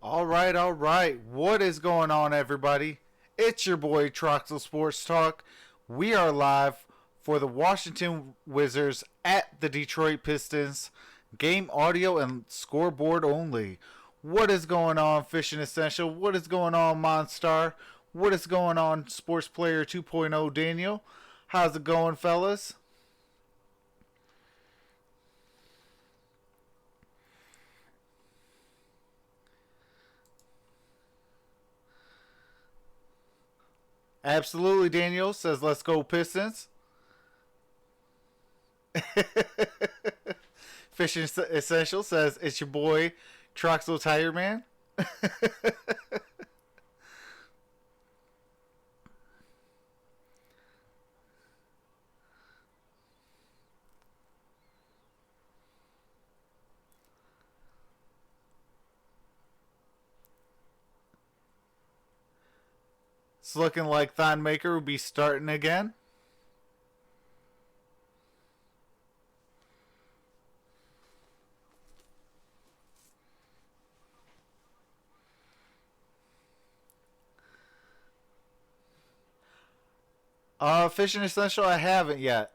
All right. What is going on, everybody? It's your boy Troxel Sports Talk. We are live for the Washington Wizards at the Detroit Pistons. Game audio and scoreboard only. What is going on, Fishing Essential? What is going on, MonStar? What is going on, Sports Player 2.0 Daniel? How's it going, fellas? Absolutely, Daniel says, let's go Pistons. Fishing Essential says, it's your boy, Troxel Tire Man. It's looking like Thon Maker will be starting again. Fishing Essential, I haven't yet.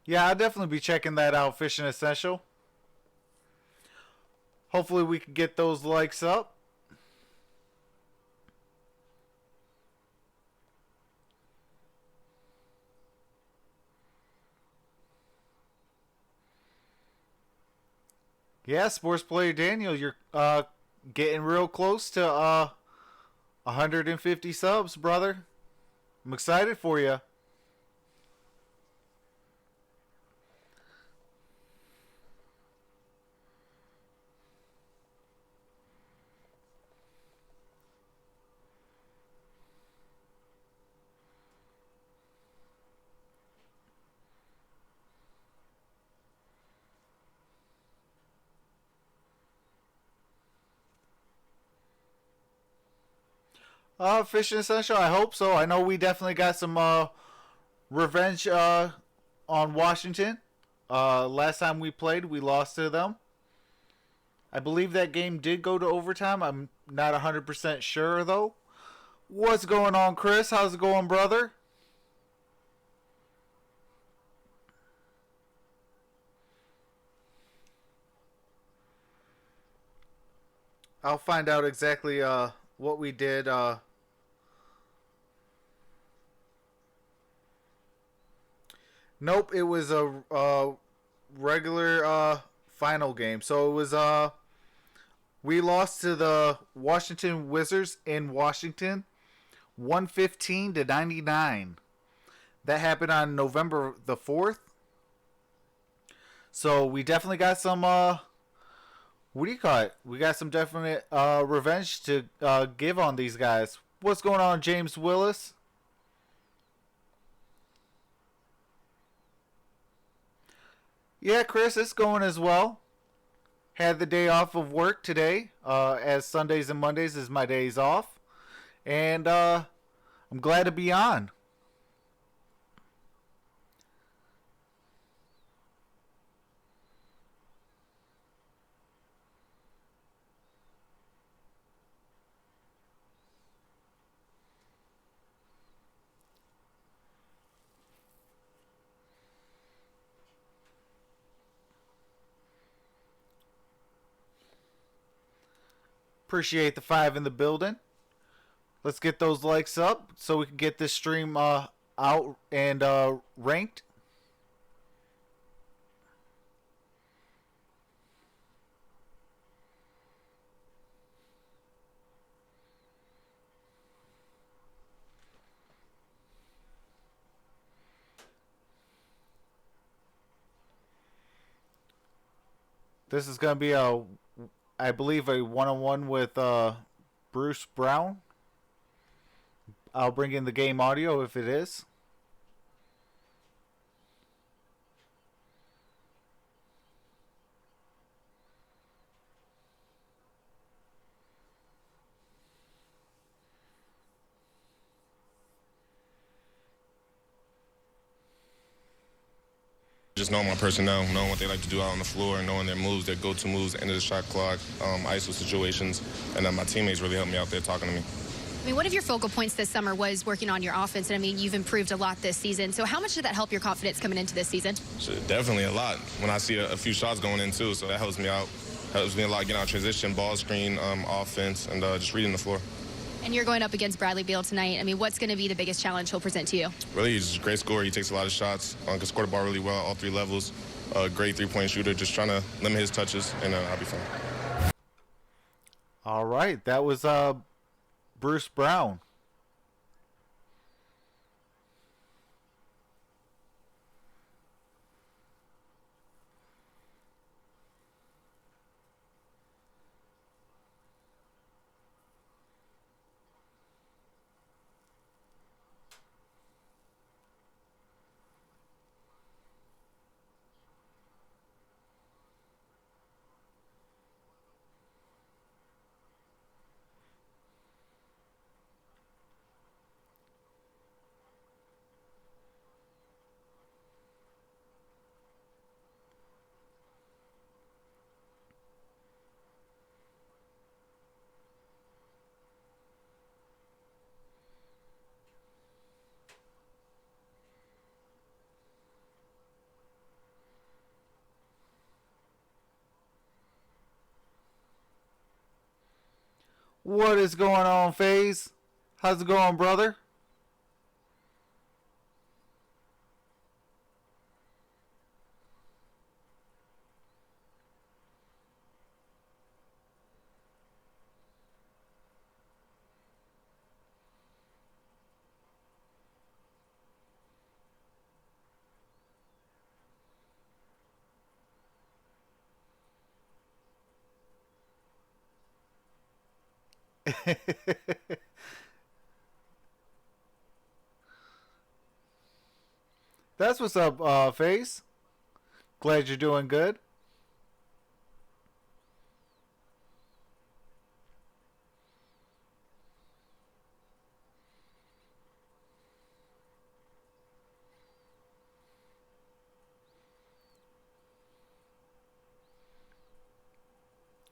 Yeah, I'll definitely be checking that out, Fishing Essential. Hopefully we can get those likes up. Yeah, Sports Player Daniel, you're getting real close to 150 subs, brother. I'm excited for you. Fishing Essential, I hope so. I know we definitely got some revenge on Washington. Last time we played, we lost to them. I believe that game did go to overtime. I'm not 100% sure, though. What's going on, Chris? How's it going, brother? I'll find out exactly what we did. Nope, it was a regular final game. So it was we lost to the Washington Wizards in Washington, 115 to 99. That happened on November the 4th. So we definitely got some what do you call it? We got some definite revenge to give on these guys. What's going on, James Willis? Yeah, Chris, it's going as well. Had the day off of work today, as Sundays and Mondays is my days off, and I'm glad to be on. Appreciate the five in the building. Let's get those likes up so we can get this stream out and ranked. This is going to be I believe, a one-on-one with Bruce Brown. I'll bring in the game audio if it is. just knowing my personnel, knowing what they like to do out on the floor, and knowing their moves, their go-to moves, end of the shot clock, ISO situations, and then my teammates really helped me out there talking to me. I mean, one of your focal points this summer was working on your offense, and I mean, you've improved a lot this season. So how much did that help your confidence coming into this season? Definitely a lot. When I see a few shots going in, too, so that helps me out. Helps me a lot getting out transition, ball screen, offense, and just reading the floor. And you're going up against Bradley Beal tonight. I mean, what's going to be the biggest challenge he'll present to you? Really, he's just a great scorer. He takes a lot of shots, can score the ball really well, all three levels. Great three-point shooter, just trying to limit his touches, and I'll be fine. All right, that was Bruce Brown. What is going on, FaZe? How's it going, brother? That's what's up, FaZe. Glad you're doing good.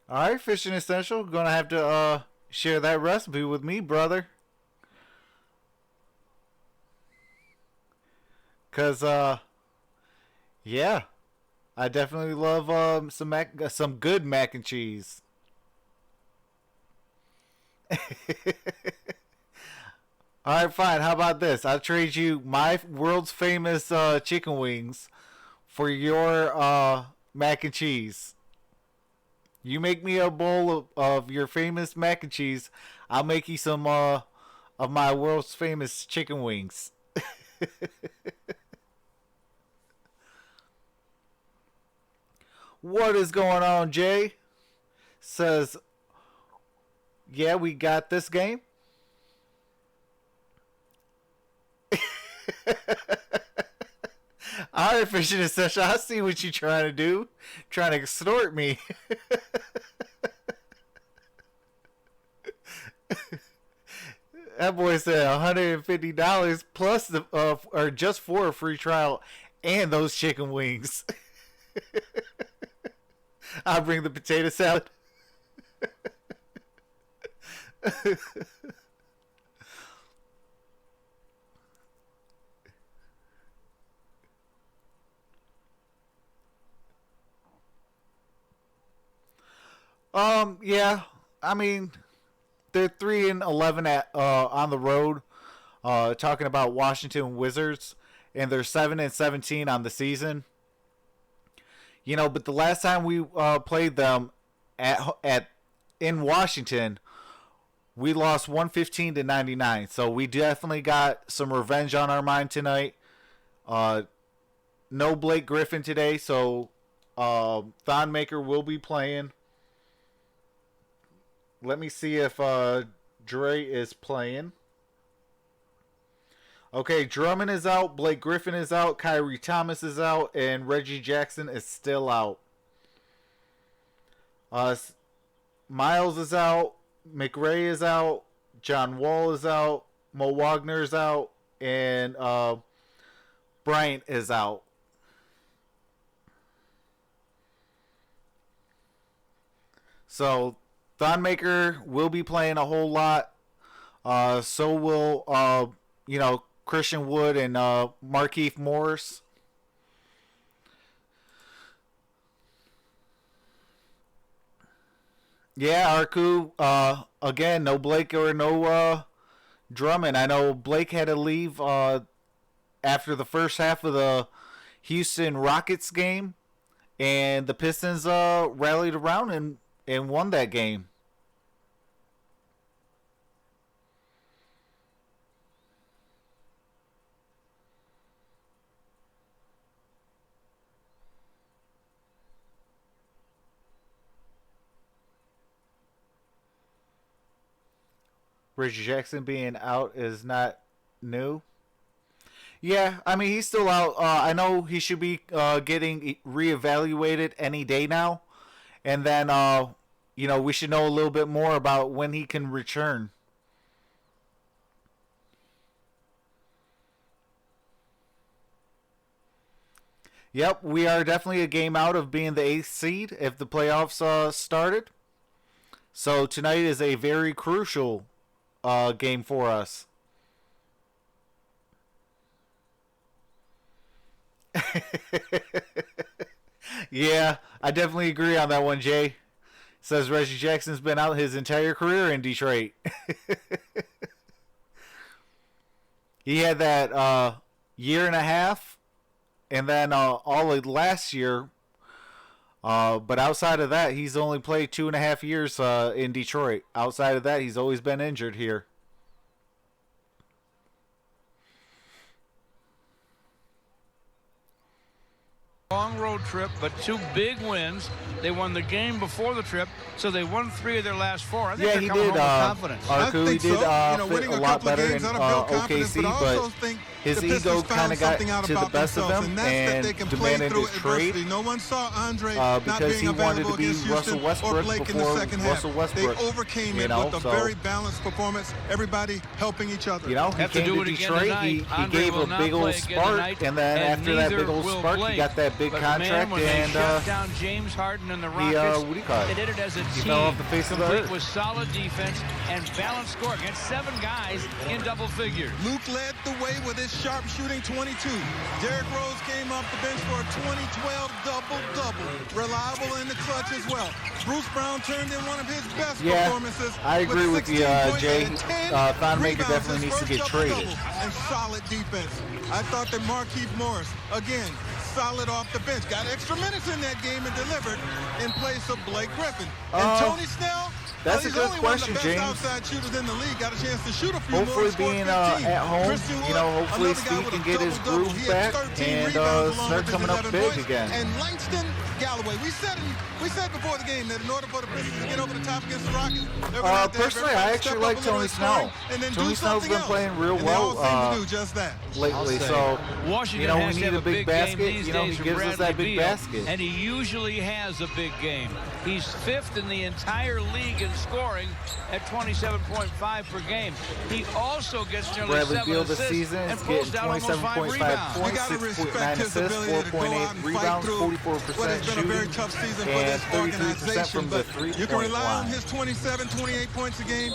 All right, Fishing Essential. Gonna have to share that recipe with me, brother. Cause yeah, I definitely love some good mac and cheese. All right, fine. How about this? I'll trade you my world's famous chicken wings for your mac and cheese. You make me a bowl of your famous mac and cheese. I'll make you some of my world's famous chicken wings. What is going on, Jay? Says, yeah, we got this game. All right, Fishing Essential. I see what you're trying to do. Trying to extort me. That boy said $150 plus the or just for a free trial and those chicken wings. I'll bring the potato salad. Yeah. I mean, they're 3-11 at on the road. Talking about Washington Wizards, and they're 7-17 on the season. You know, but the last time we played them at in Washington, we lost 115-99. So we definitely got some revenge on our mind tonight. No Blake Griffin today, so Thon Maker will be playing. Let me see if Dre is playing. Okay, Drummond is out, Blake Griffin is out, Kyrie Thomas is out, and Reggie Jackson is still out. Miles is out, McRae is out, John Wall is out, Mo Wagner is out, and Bryant is out. So Thonmaker will be playing a whole lot. So will Christian Wood and Markieff Morris. Yeah, Arku. Again, no Blake or no Drummond. I know Blake had to leave after the first half of the Houston Rockets game, and the Pistons rallied around and won that game. Reggie Jackson being out is not new. Yeah, I mean, he's still out. I know he should be getting reevaluated any day now. And then, we should know a little bit more about when he can return. Yep, we are definitely a game out of being the 8th seed if the playoffs started. So tonight is a very crucial game for us. Yeah, I definitely agree on that one, Jay. Says Reggie Jackson's been out his entire career in Detroit. He had that year and a half, and then all of last year. But outside of that, he's only played 2.5 years in Detroit. Outside of that, he's always been injured here. Long road trip, but 2 big wins. They won the game before the trip, so they won 3 of their last 4. I think Yeah, they're he coming did. home with confidence. Arku, he did fit winning a lot better in OKC, OKC, but his ego kind of got to the best of him and demanded his trade No one saw Andre because he wanted to be Russell Westbrook before Russell Westbrook. They overcame it with a very balanced performance. Everybody helping each other. He came to Detroit. He gave a big old spark, and then after that big old spark, he got that big contract, and down James Harden and the he Rockets, what do you call it? they did it as a He team, fell off the face of the complete earth. with solid defense and balanced score against 7 guys in double figures. Luke led the way with his sharp shooting 22. Derrick Rose came off the bench for a 2012 double-double. Reliable in the clutch as well. Bruce Brown turned in one of his best performances. I agree with you, 16 points Jay. and 10 Thonmaker rebounds, definitely his needs to get first traded. double-double, and solid defense. I thought that Markieff Morris, again, solid off the bench. Got extra minutes in that game and delivered in place of Blake Griffin. And Tony Snell, that's a he's good only question, one of the best James. outside shooters in the league. Got a chance to shoot a few Hopefully more. being at home, hopefully Steve can get his groove back and start coming up big again. And Langston Galloway, we said before the game that in order for the Pistons to get over the top against the Rockets, they're gonna have to have personally, I everybody actually step like up a little Tony at scoring Snell. and then Tony do Snell's something been else. playing real And they all well seem to do just that. lately. say, So Washington we has to need have a big game basket. these He days from gives us that Bradley big Beal, basket. and he usually has a big game. He's 5th in the entire league in scoring at 27.5 per game. He also gets nearly Bradley 7 Beal this assists season and is pulls getting down almost 5 27.5 rebounds. You points, got to 6.9 respect his assists, ability to go 4.8 out and rebounds, fight through 44% what has been a very shooting, tough season for and this 33% organization. from the But three-point you can rely on line. his 27, 28 points a game.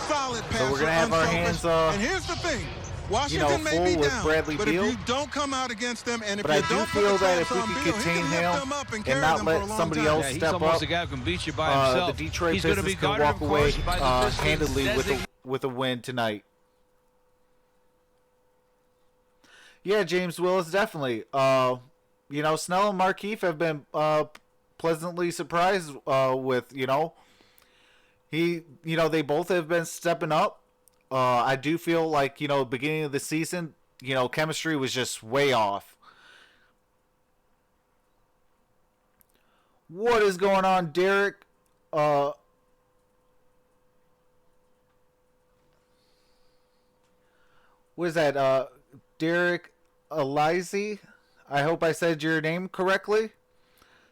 Solid passer, we're gonna have our hands, and here's the thing. Washington may be full with down, Bradley but Beal. if you don't come out against them, and if But I you do don't put feel the that taps if we on could Beal, contain he can him lift them up and and carry not them for a let long somebody time. else Yeah, he's step almost up, a guy who can beat you by the himself. Detroit He's going to be Pistons can guarded, walk of away course, by the Pistons handedly designated with a win tonight. Yeah, James Willis, definitely. Snell and Markieff have been pleasantly surprised with, they both have been stepping up. I do feel like, beginning of the season, chemistry was just way off. What is going on, Derek? What is that? Derek Elizy? I hope I said your name correctly.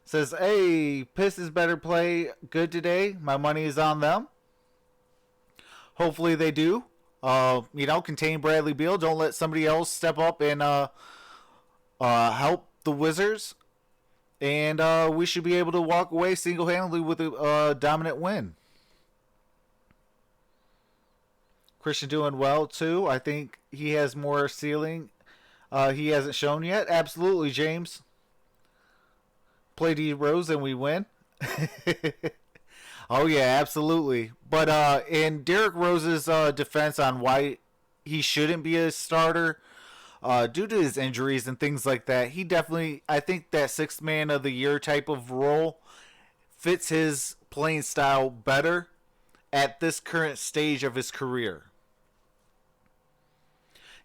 Says, hey, Pistons better play good today. My money is on them. Hopefully they do. Contain Bradley Beal. Don't let somebody else step up and help the Wizards. And we should be able to walk away single-handedly with a dominant win. Christian doing well, too. I think he has more ceiling he hasn't shown yet. Absolutely, James. Play D Rose and we win. Oh, yeah, absolutely. But in Derrick Rose's defense on why he shouldn't be a starter due to his injuries and things like that, he definitely, I think that sixth man of the year type of role fits his playing style better at this current stage of his career.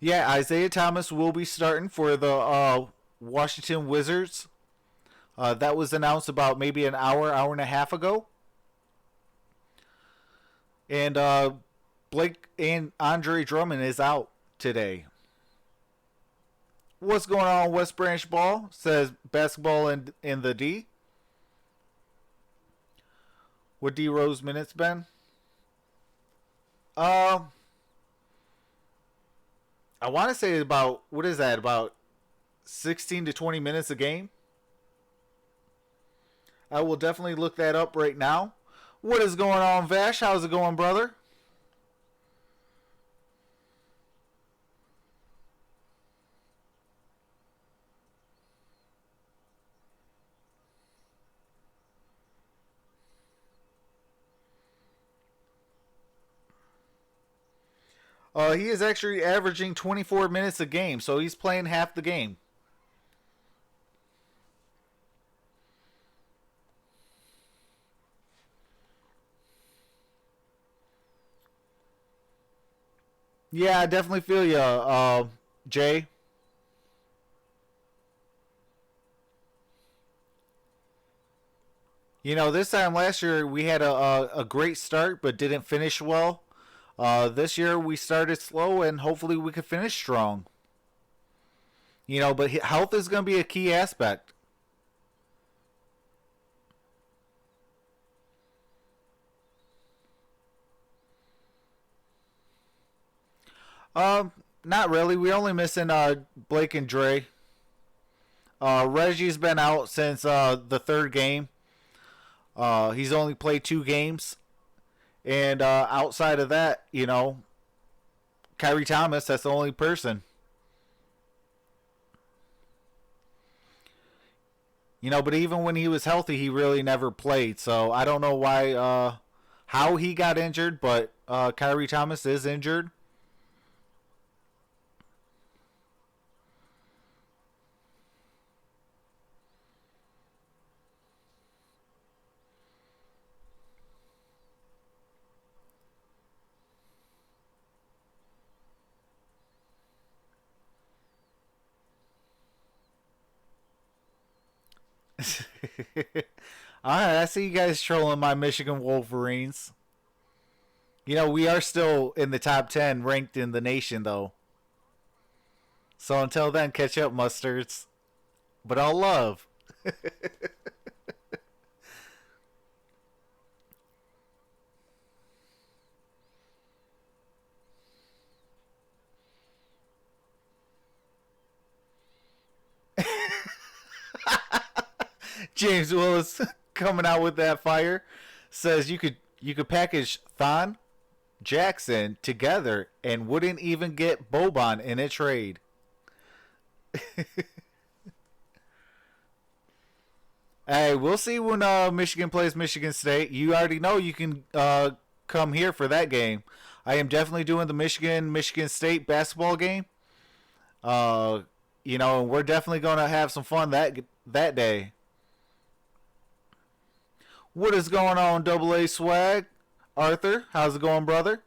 Yeah, Isaiah Thomas will be starting for the Washington Wizards. That was announced about maybe an hour and a half ago. And Blake and Andre Drummond is out today. What's going on, West Branch Ball? Says basketball in the D. What D Rose minutes been? I want to say about, what is that, about 16 to 20 minutes a game? I will definitely look that up right now. What is going on, Vash? How's it going, brother? He is actually averaging 24 minutes a game, so he's playing half the game. Yeah, I definitely feel you, Jay. You know, this time last year we had a great start but didn't finish well. This year we started slow and hopefully we could finish strong. You know, but health is going to be a key aspect. Not really. We're only missing Blake and Dre. Reggie's been out since the third game. He's only played 2 games. And outside of that, you know, Kyrie Thomas, that's the only person. You know, but even when he was healthy, he really never played. So I don't know why, how he got injured, but Kyrie Thomas is injured. Alright, I see you guys trolling my Michigan Wolverines. You know, we are still in the top 10 ranked in the nation, though. So until then, catch up, mustards. But all love. James Willis coming out with that fire says you could package Thon Jackson together and wouldn't even get Boban in a trade. Hey, we'll see when Michigan plays Michigan State. You already know you can come here for that game. I am definitely doing the Michigan State basketball game. You know, and we're definitely gonna have some fun that day. What is going on, Double A Swag? Arthur, how's it going, brother?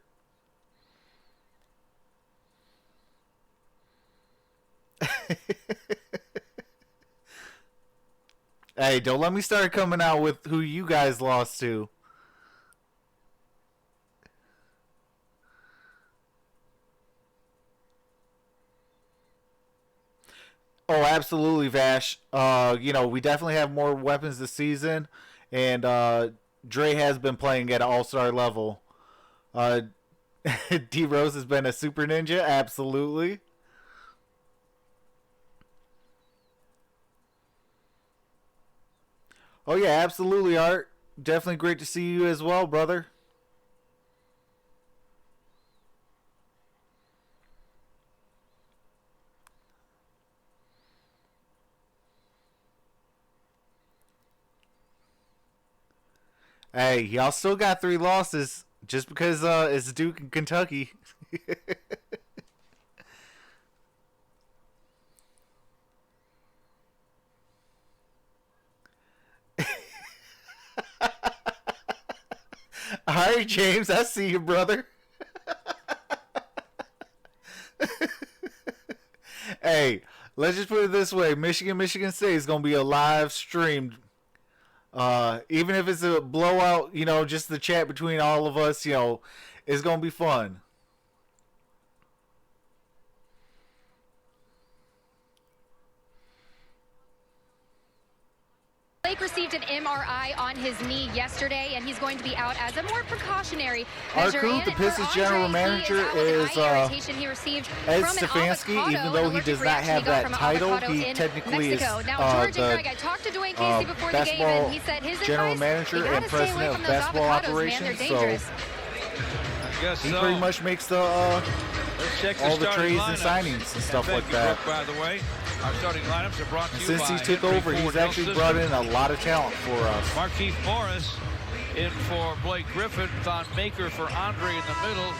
Hey, don't let me start coming out with who you guys lost to. Oh, absolutely, Vash. You know, we definitely have more weapons this season, and Dre has been playing at an all-star level. D Rose has been a super ninja, absolutely. Oh, yeah, absolutely, Art. Definitely great to see you as well, brother. Hey, y'all still got 3 losses just because it's Duke and Kentucky. All right, James, I see you, brother. Hey, let's just put it this way. Michigan State is going to be a live streamed. Even if it's a blowout, just the chat between all of us, it's going to be fun. Blake received an MRI on his knee yesterday, and he's going to be out as a more precautionary measure. The Pistons general manager is Ed Stefanski, even though he does not have that title. He technically is the basketball general manager and president of basketball operations. So he pretty much makes all the trades and signings and stuff like that. By the way, our starting lineups are brought to you since by he took over, he's actually brought in a lot of talent for us. Markieff Morris in for Blake Griffin, Thon Maker for Andre in the middle,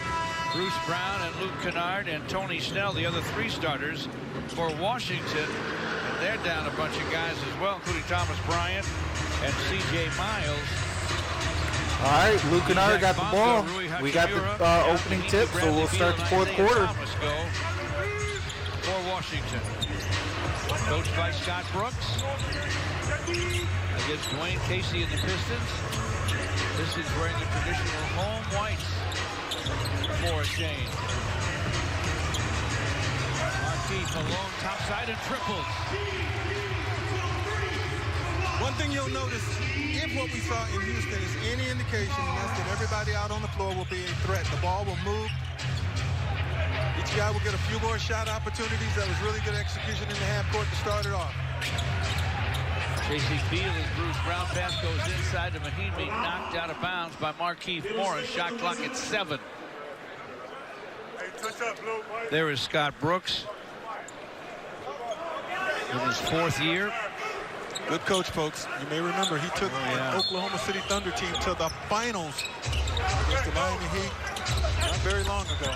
Bruce Brown and Luke Kennard and Tony Snell, the other 3 starters for Washington. And they're down a bunch of guys as well, including Thomas Bryant and C.J. Miles. All right, Luke Kennard got the ball. We got the opening tip, so we'll start the 4th quarter. For Washington. Coached by Scott Brooks against Dwayne Casey and the Pistons. Pistons wearing the traditional home whites for a change. Markieff alone topside and triples. One thing you'll notice, if what we saw in Houston is any indication, and that's that everybody out on the floor will be a threat. The ball will move. Each guy will get a few more shot opportunities. That was really good execution in the half court to start it off. J.C. Beal as Bruce Brown pass goes inside to Mahimi, knocked out of bounds by Markieff Morris. Shot clock at 7. There is Scott Brooks in his 4th year. Good coach, folks. You may remember he took the Oklahoma City Thunder team to the finals against the Miami Heat not very long ago.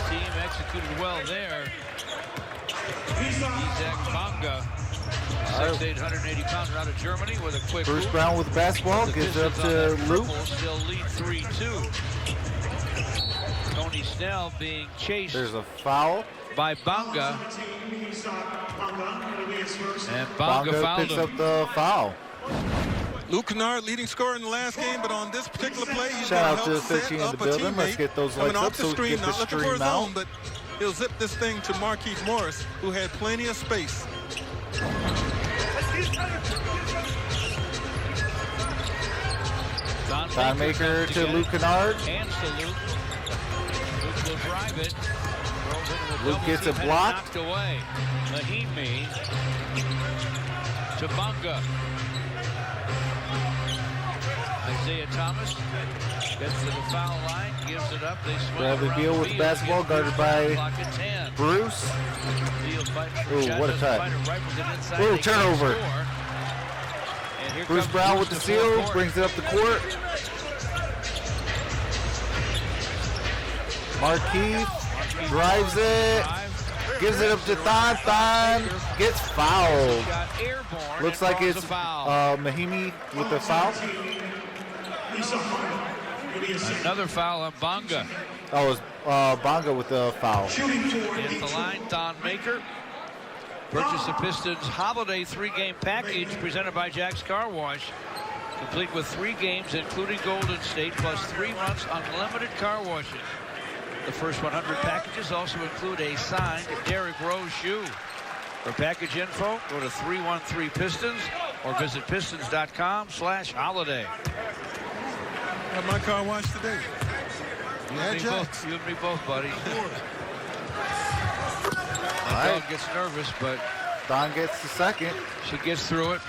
Team executed well there. Isaac Bonga, 6'8", 180-pounder out of Germany with a quick Bruce move. Brown with the basketball, gives it up to Luke. Still lead 3-2. Tony Snell being chased. There's a foul by Bonga. And Bonga picks him. up the foul. Luke Kennard, leading scorer in the last game, but on this particular play, he's Shout going to out to the help 13 set in up the a building. Let's teammate get those lights coming up off the so we screen, can get not the looking for a stream out. zone, but he'll zip this thing to Markieff Morris, who had plenty of space. Thon Maker to Luke Kennard. Hands to Luke. Luke will drive it. Luke gets it blocked. Knocked away. Mahimi to Bonga. Isaiah Thomas gets to the foul line, gives it up. They swing Bradley around Beal the with the field, basketball, get guarded by clock at 10. Bruce. Beal fighting for Ooh, shot, what a doesn't cut. find it right with it inside. Ooh, They can't turnover. score. And here Bruce comes Brown Bruce with the to full steal, court. brings it up the court. Markieff drives it, gives it up to Thon. Thon gets fouled. Got airborne. Looks and like draws it's a foul. Mahimi with the foul. Another foul on Bonga. Oh, it was Bonga with the foul. At the line, Thon Maker. Purchase the Pistons holiday 3-game package presented by Jack's Car Wash. Complete with 3 games, including Golden State, plus 3 months unlimited car washing. The first 100 packages also include a signed Derrick Rose shoe. For package info, go to 313 Pistons or visit pistons.com/holiday. Got my car washed today. You and me both, buddy. All right. Dog gets nervous, but Thon gets the second. she gets through it.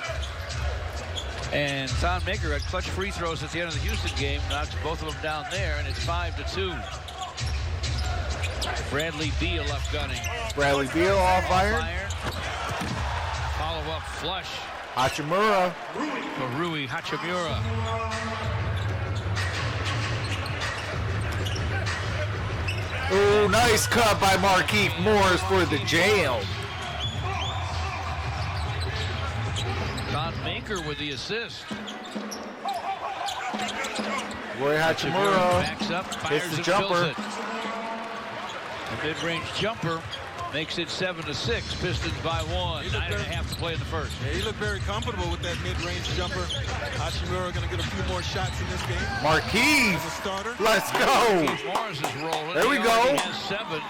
And Thon Maker had clutch free throws at the end of the Houston game, knocks both of them down there, and it's 5-2. Bradley Beal up gunning. Bradley Beal off iron. Follow-up flush. Hachimura. Rui Hachimura. Oh, nice cut by Markieff Morris for the jam. Thon Maker with the assist. Rui Hachimura backs up, hits fires the and jumper. fills it. A mid-range jumper makes it 7-6. Pistons by 1. 9.5 to play in the first. Yeah, he looked very comfortable with that mid-range jumper. Hachimura going to get a few more shots in this game. Markieff. As a starter. Let's go. Morris is rolling. There we He go. already has 7.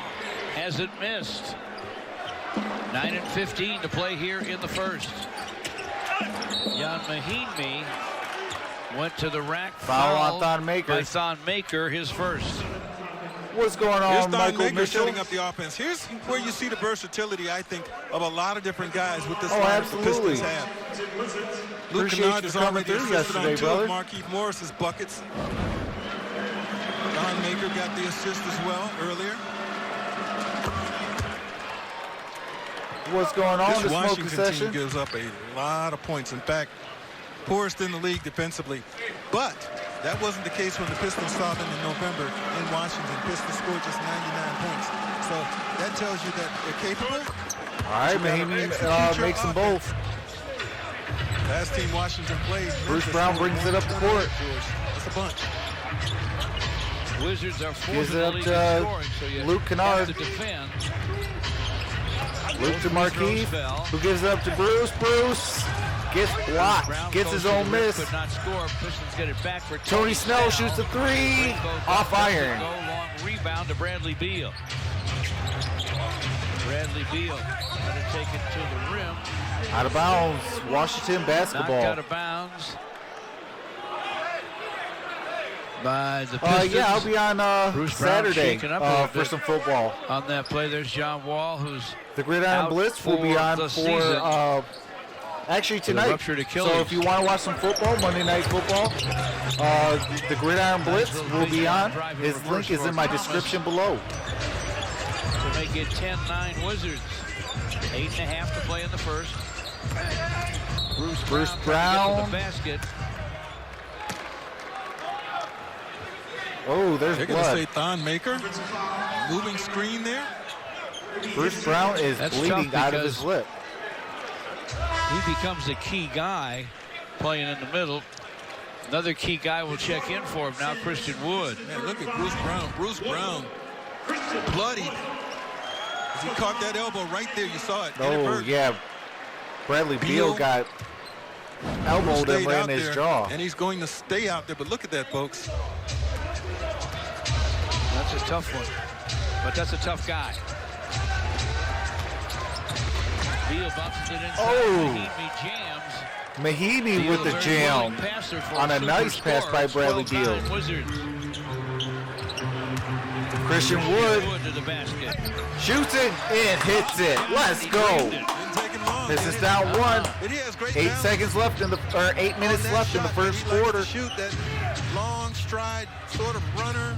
Hasn't missed. 9:15 to play here in the first. Jan Mahinmi went to the rack. Foul on Fouled Thon Maker. by Thon Maker, his first. What's going Here's on, Thon Michael Maker Mitchell? setting up the offense. Here's where you see the versatility, I think, of a lot of different guys with this Oh, lineup the absolutely. Pistons have. Luke Appreciate Kennard you has coming already through assisted yesterday, on 2 brother. of Markieff Morris's buckets. Thon Maker got the assist as well earlier. What's going on? This The smoking Washington team session. gives up a lot of points. In fact, poorest in the league defensively. But that wasn't the case when the Pistons saw them in November in Washington. Pistons scored just 99 points. So that tells you that they're capable. All right, Mahinmi makes them both. Last team Washington played. Bruce Brown brings it up the court. That's a bunch. Wizards are Gives fourth it in the up league to in scoring, so you Luke Kennard. have to defend. Luke to Both free Markieff, throws fell. who gives it up to Bruce. Bruce gets blocked, Brown gets goes his to own the rim, miss. could not score. Pistons get it back for Tony Snell shoots a 3 off iron. Go long rebound to Bradley Beal. Bradley Beal got to take it to the rim. Out of bounds, Washington Knocked basketball. out of bounds by the Pistons. Yeah, I'll be on Bruce Brown Saturday shaking up a little for bit. some football. On that play, there's John Wall, who's The Gridiron out Blitz will be for on the for season. actually a tonight. ruptured Achilles. So if you want to watch some football, Monday Night Football, the Gridiron Blitz will be on. His link is in my description below. to make it 10-9 Wizards. 8.5 to play in the first. Bruce Brown. To the basket. Oh, there's They're going to blood. say Thon Maker. Moving screen there. Bruce Brown is That's bleeding tough out of his because lip. He becomes a key guy playing in the middle. Another key guy will check in for him now, Christian Wood. Man, look at Bruce Brown. Bruce Brown, bloodied. As he caught that elbow right there, you saw it. Oh, yeah. Bradley Beal got elbowed him right in his jaw. And he's going to stay out there. But look at that, folks. That's a tough one, but that's a tough guy. Beal bounces it inside. Oh. Mahinmi jams. Mahinmi Beal, with the very jam willing passer for on a nice pass superstar. by Bradley 12-9 Beal. Wizards. Christian Wood Wood to the basket. shoots it and hits it. Let's go. Didn't take him long. This is down one. But he has great 8 balance seconds left in the, or 8 minutes on that left in the shot. first He likes to quarter. Shoot that long stride sort of runner.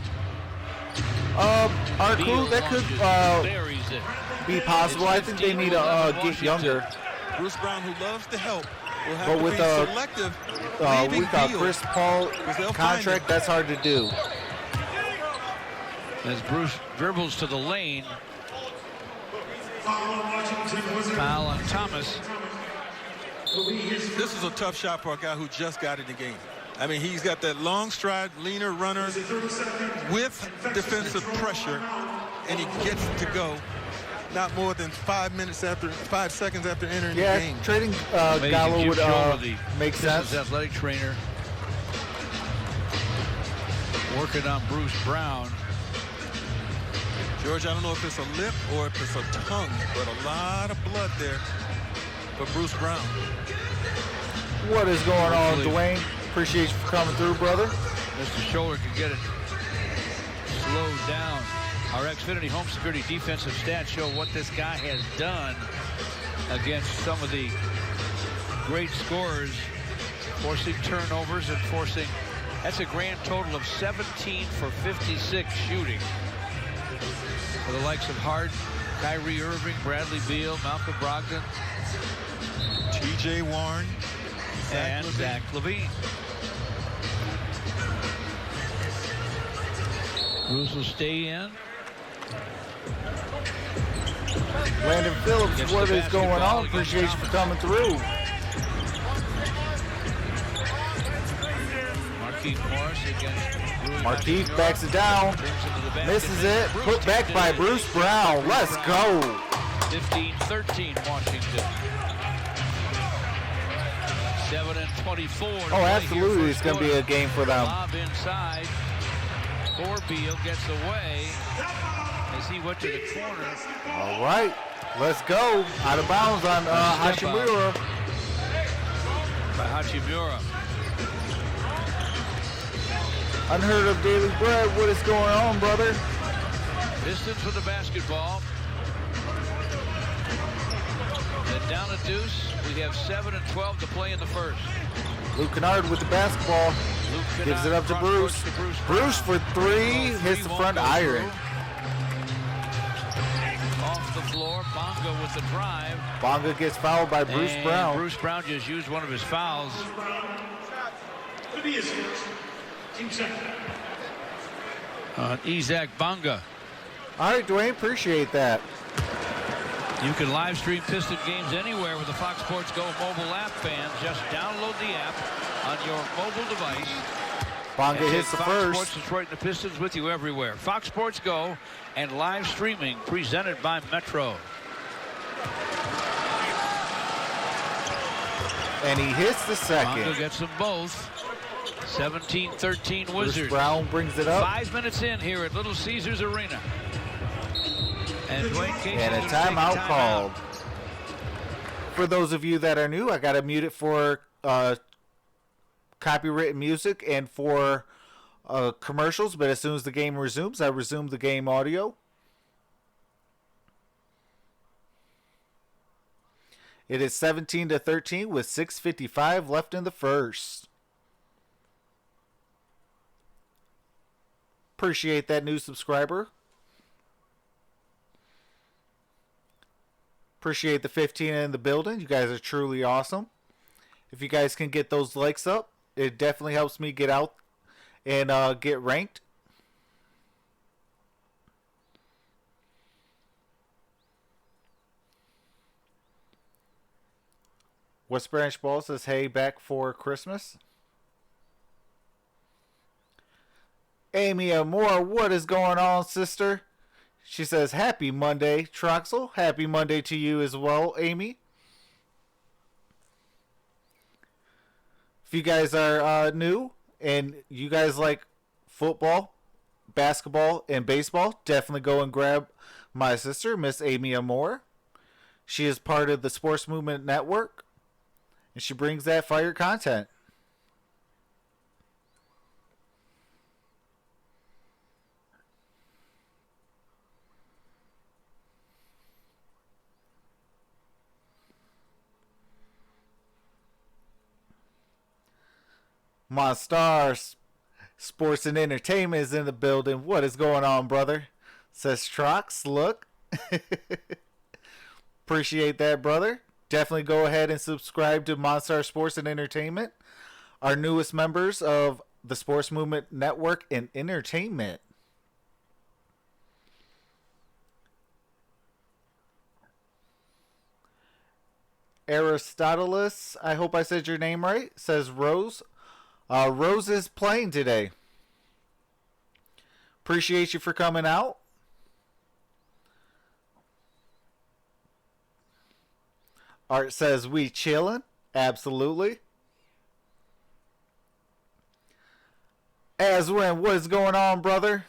Beal That could launches, buries it. be possible. I think they need to get younger. Bruce Brown, who loves to help, will have But to with, be selective. leaving With a Beal. Chris Paul they'll find contract, him. that's hard to do. As Bruce dribbles to the lane. Foul on Thomas. This is a tough shot for a guy who just got in the game. I mean, he's got that long stride, leaner runner with defensive pressure, and he gets to go not more than 5 seconds after entering the Yeah, game. trading Amazing. Gallo Jim would Schultz, the make Pistons sense. athletic trainer, working on Bruce Brown. George, I don't know if it's a lip or if it's a tongue, but a lot of blood there for Bruce Brown. What is going on, Hopefully. Dwayne? Appreciate you for coming through, brother. Mr. Scholler can get it slowed down. Our Xfinity Home Security defensive stats show what this guy has done against some of the great scorers forcing turnovers and forcing, that's a grand total of 17 for 56 shooting. For the likes of Hart, Kyrie Irving, Bradley Beal, Malcolm Brogdon, T.J. Warren, and Zach LaVine. Bruce will stay in. Landon Phillips, Gets what the is going basketball on? against Appreciate you for coming through. Markieff Morris against Rui Markieff Hachimura. backs it down. Brings it to the basket. Misses it. Bruce Put back takes it by in. Bruce Brown. Let's go. 15-13 Washington. 7:24. Oh, absolutely. It's going to be a game for them. Lob inside. For Beal gets away as he went to the corner. All right. Let's go. Out of bounds on Hachimura. By Hachimura. Unheard of daily bread. What is going on, brother? Pistons with the basketball. And down a deuce. We have 7:12 to play in the first. Luke Kennard with the basketball. Luke Gives it up to cross Bruce. court to Bruce Bruce Brown. for three. Hits the Won't front go iron. through. Off the floor. Bonga with the drive. Bonga gets fouled by Bruce And Brown. Bruce Brown just used one of his fouls. Isaac Bonga. All right, Dwayne. Appreciate that. You can live stream Piston games anywhere with the Fox Sports Go mobile app, fans. Just download the app on your mobile device. Bonga And hits the Fox first. Sports Detroit and the Pistons with you everywhere. Fox Sports Go and live streaming presented by Metro. And he hits the Bonga second. gets them both. 17-13 Bruce Wizards. Brown brings it up. 5 minutes in here at Little Caesars Arena. And Dwayne Casey's And a gonna take timeout timeout. called. For those of you that are new, I got to mute it for copyrighted music and for commercials. But as soon as the game resumes, I resume the game audio. It is 17-13 with 6:55 left in the first. Appreciate that new subscriber. Appreciate the 15 in the building. You guys are truly awesome. If you guys can get those likes up, it definitely helps me get out and get ranked. West Branch Ball says, hey, back for Christmas. Amy Amor, what is going on, sister? She says, happy Monday, Troxel. Happy Monday to you as well, Amy. If you guys are new and you guys like football, basketball, and baseball, definitely go and grab my sister, Miss Amy Amor. She is part of the Sports Movement Network, and she brings that fire content. MonStar Sports and Entertainment is in the building. What is going on, brother? Says Trox. Look. Appreciate that, brother. Definitely go ahead and subscribe to MonStar Sports and Entertainment, our newest members of the Sports Movement Network and Entertainment. Aristoteles, I hope I said your name right, says Rose. Rose is playing today. Appreciate you for coming out. Art says we chillin'. Absolutely. Aswin, what is going on, brother?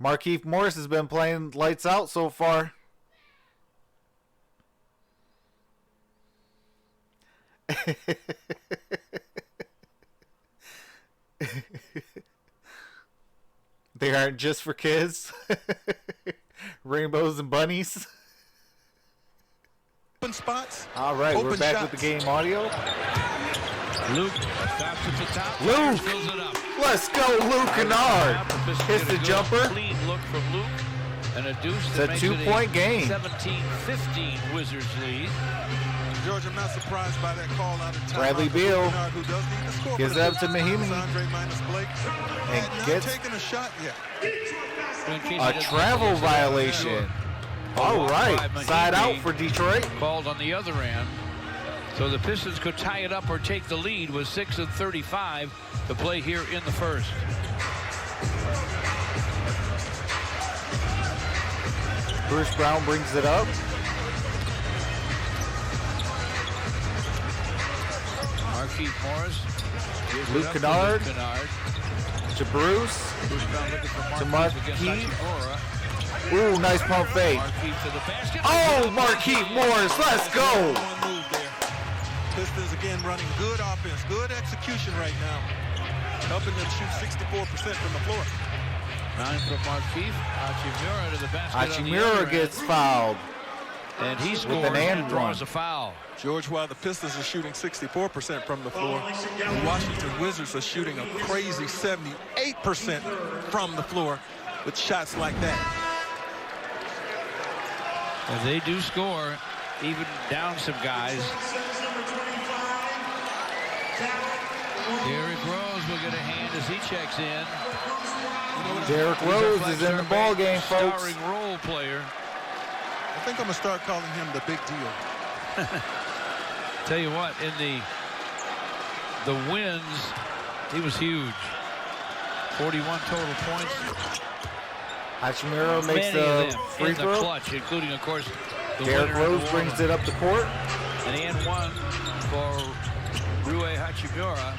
Markieff Morris has been playing lights out so far. They aren't just for kids. Rainbows and bunnies. spots. All right, we're open back shots. with the game audio. Luke stops at the top. Luke, Fills it up. let's go, Luke Kennard. Hits the jumper. Clean look from Luke. And a deuce It's that a makes two-point game. 17-15 Wizards lead. George, I'm not surprised by that call out of time. Bradley Beal who does need to score gives for it the up to Pistons. Mahimi. Andre minus Blake. And Not gets taking a shot yet. a travel violation. All right, side out for Detroit. Called on the other end. So the Pistons could tie it up or take the lead with 6:35 to play here in the first. Bruce Brown brings it up. Marquise Morris. gives it Luke up to Kennard. Luke Kennard. To Bruce. Bruce Brown looking for To Marquise against Marquise. Hachimura. Ooh, nice pump fake. Marquise to the basket. Oh, Marquise Morris, let's go. One move there. Pistons again running good offense, good execution right now, helping them shoot 64% from the floor. 9 from Marquise. Hachimura to the basket. on the Hachimura other gets end. fouled. And he scores an and and draws one. a foul. George, while the Pistons are shooting 64% from the floor, the Washington Wizards are shooting a crazy 78% from the floor with shots like that. And they do score, even down some guys. Derrick Rose will get a hand as he checks in. Derrick Rose is in the ball game, folks. Starring role player. I think I'm going to start calling him the big deal. Tell you what, in the wins, he was huge. 41 total points. Hachimura makes Many of the them free in the throw. clutch, including, of course, the Derrick winner in Rose New brings Orleans. it up the court. An and one for Rui Hachimura.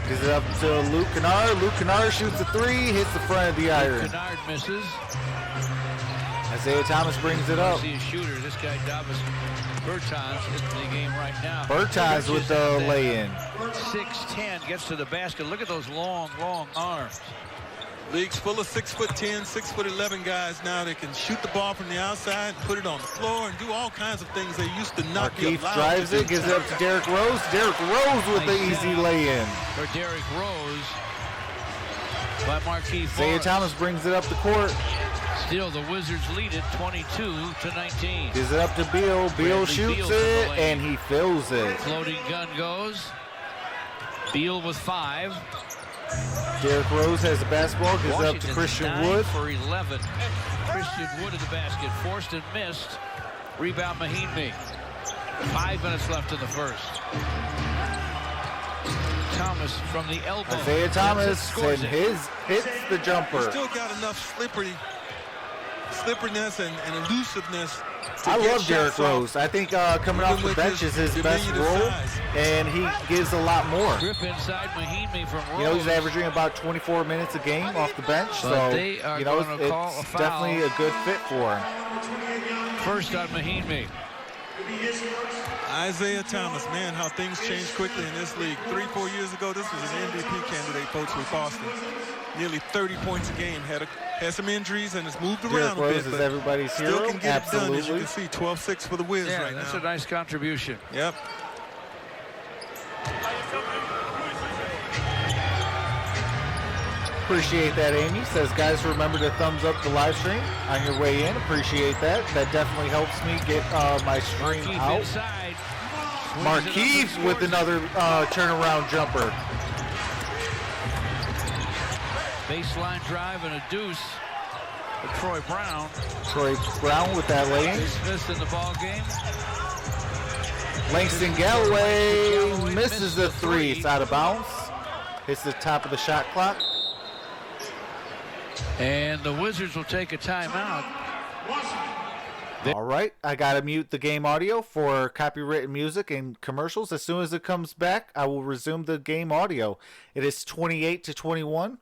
Gives it up to Luke Kennard. Luke Kennard shoots a three, hits the front of the iron. Kennard misses. Isaiah Thomas brings it up. See a shooter. This guy Davis Bertans in the game right now. Bertans with the lay-in. 6'10", gets to the basket. Look at those long, long arms. League's full of 6'10", 6'11" guys now. They can shoot the ball from the outside, put it on the floor, and do all kinds of things they used to not be Marquise allowed drives to do. it, gives it up to Derrick Rose. Derrick Rose with the Nice easy shot lay-in. For Derrick Rose by Marquise Isaiah Morris. Thomas brings it up the court. Still, the Wizards lead it 22-19. Gives it up to Beal. Beal Bradley shoots Beal to the it, lane. and he fills it. Floating gun goes. Beal with 5. Derrick Rose has the basketball. Gives it up to Washington's Christian 9 Wood. for 11. Christian Wood at the basket. Forced and missed. Rebound Mahimi. 5 minutes left in the first. Thomas from the elbow. Isaiah Thomas Scores and it. hits the jumper. Still got enough slipperiness and elusiveness to I get love Derrick shots off. Rose. I think coming off the with bench is his best diminutive role, size. and he gives a lot more. Grip inside Mahimi from Rose. You know, he's averaging about 24 minutes a game off the bench, But so they are you know gonna call a it's foul. definitely a good fit for him. First on Mahimi. Isaiah Thomas, man, how things change quickly in this league. 3-4 years ago, this was an MVP candidate, folks, with Boston. Nearly 30 points a game. Had some injuries and has moved Derrick around a Rose bit, is but everybody's still hero. can get it done, as you Absolutely. can see. 12-6 for the Wiz Yeah, right that's now. a nice contribution. Yep. Appreciate that, Amy. Says, guys, remember to thumbs up the live stream on your way in. Appreciate that. That definitely helps me get my stream Marquise out. inside. Marquise with another turnaround jumper. Baseline drive and a deuce for Troy Brown. Troy Brown with that lane. Smith in the ball game. Langston Galloway misses the three. It's out of bounds. Hits the top of the shot clock. And the Wizards will take a timeout. All right, I gotta mute the game audio for copyrighted music and commercials. As soon as it comes back, I will resume the game audio. It is 28-21,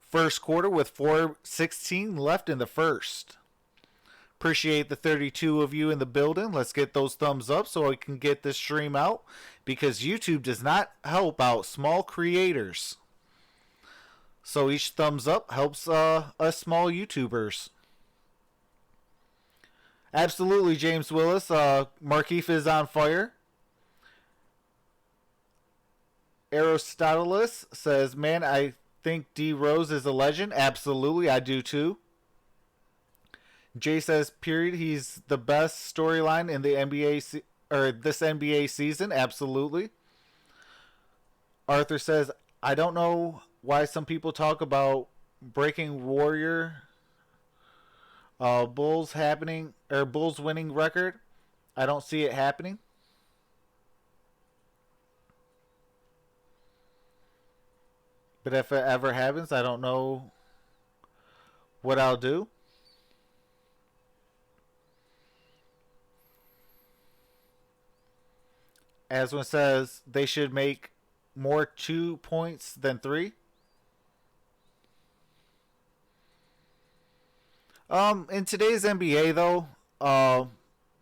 first quarter with 4:16 left in the first. Appreciate the 32 of you in the building. Let's get those thumbs up so I can get this stream out, because YouTube does not help out small creators. So each thumbs up helps us small YouTubers. Absolutely, James Willis. Markeith is on fire. Aristoteles says, man, I think D Rose is a legend. Absolutely, I do too. Jay says, period, he's the best storyline in the NBA or this NBA season. Absolutely. Arthur says, I don't know why some people talk about breaking Warrior Bulls winning record. I don't see it happening. But if it ever happens, I don't know what I'll do. Aswin says they should make more 2 points than 3. In today's NBA, though,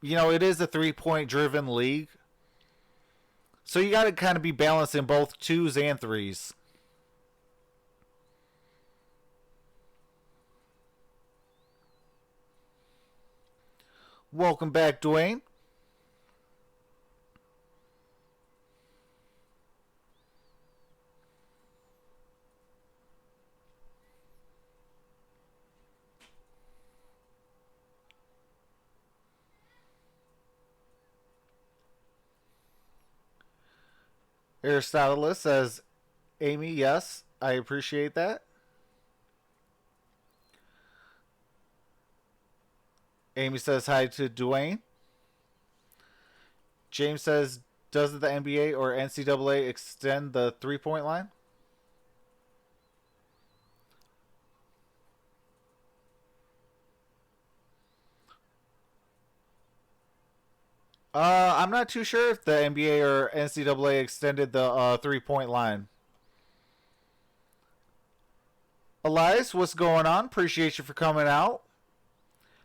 it is a 3-point driven league. So you got to kind of be balancing both 2s and 3s. Welcome back, Dwayne. Aristoteles says, Amy, yes, I appreciate that. Amy says hi to Dwayne. James says, does the NBA or NCAA extend the 3-point line? I'm not too sure if the NBA or NCAA extended the 3-point line. Elias, what's going on? Appreciate you for coming out.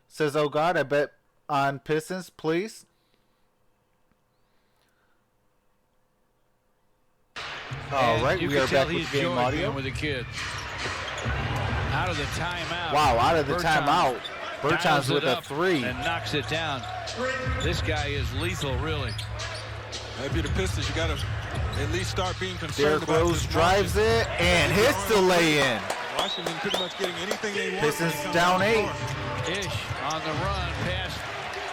Says, oh God, I bet on Pistons, please. All right, we are back with game audio. With the kids. Out of the timeout. Wow, out of the timeout. Bertans with a 3. And knocks it down. This guy is lethal, really. If you're the Pistons, you got to at least start being concerned Derrick Rose drives it and hits the lay-in. Washington pretty much getting anything they want. Pistons down 8. Ish on the run past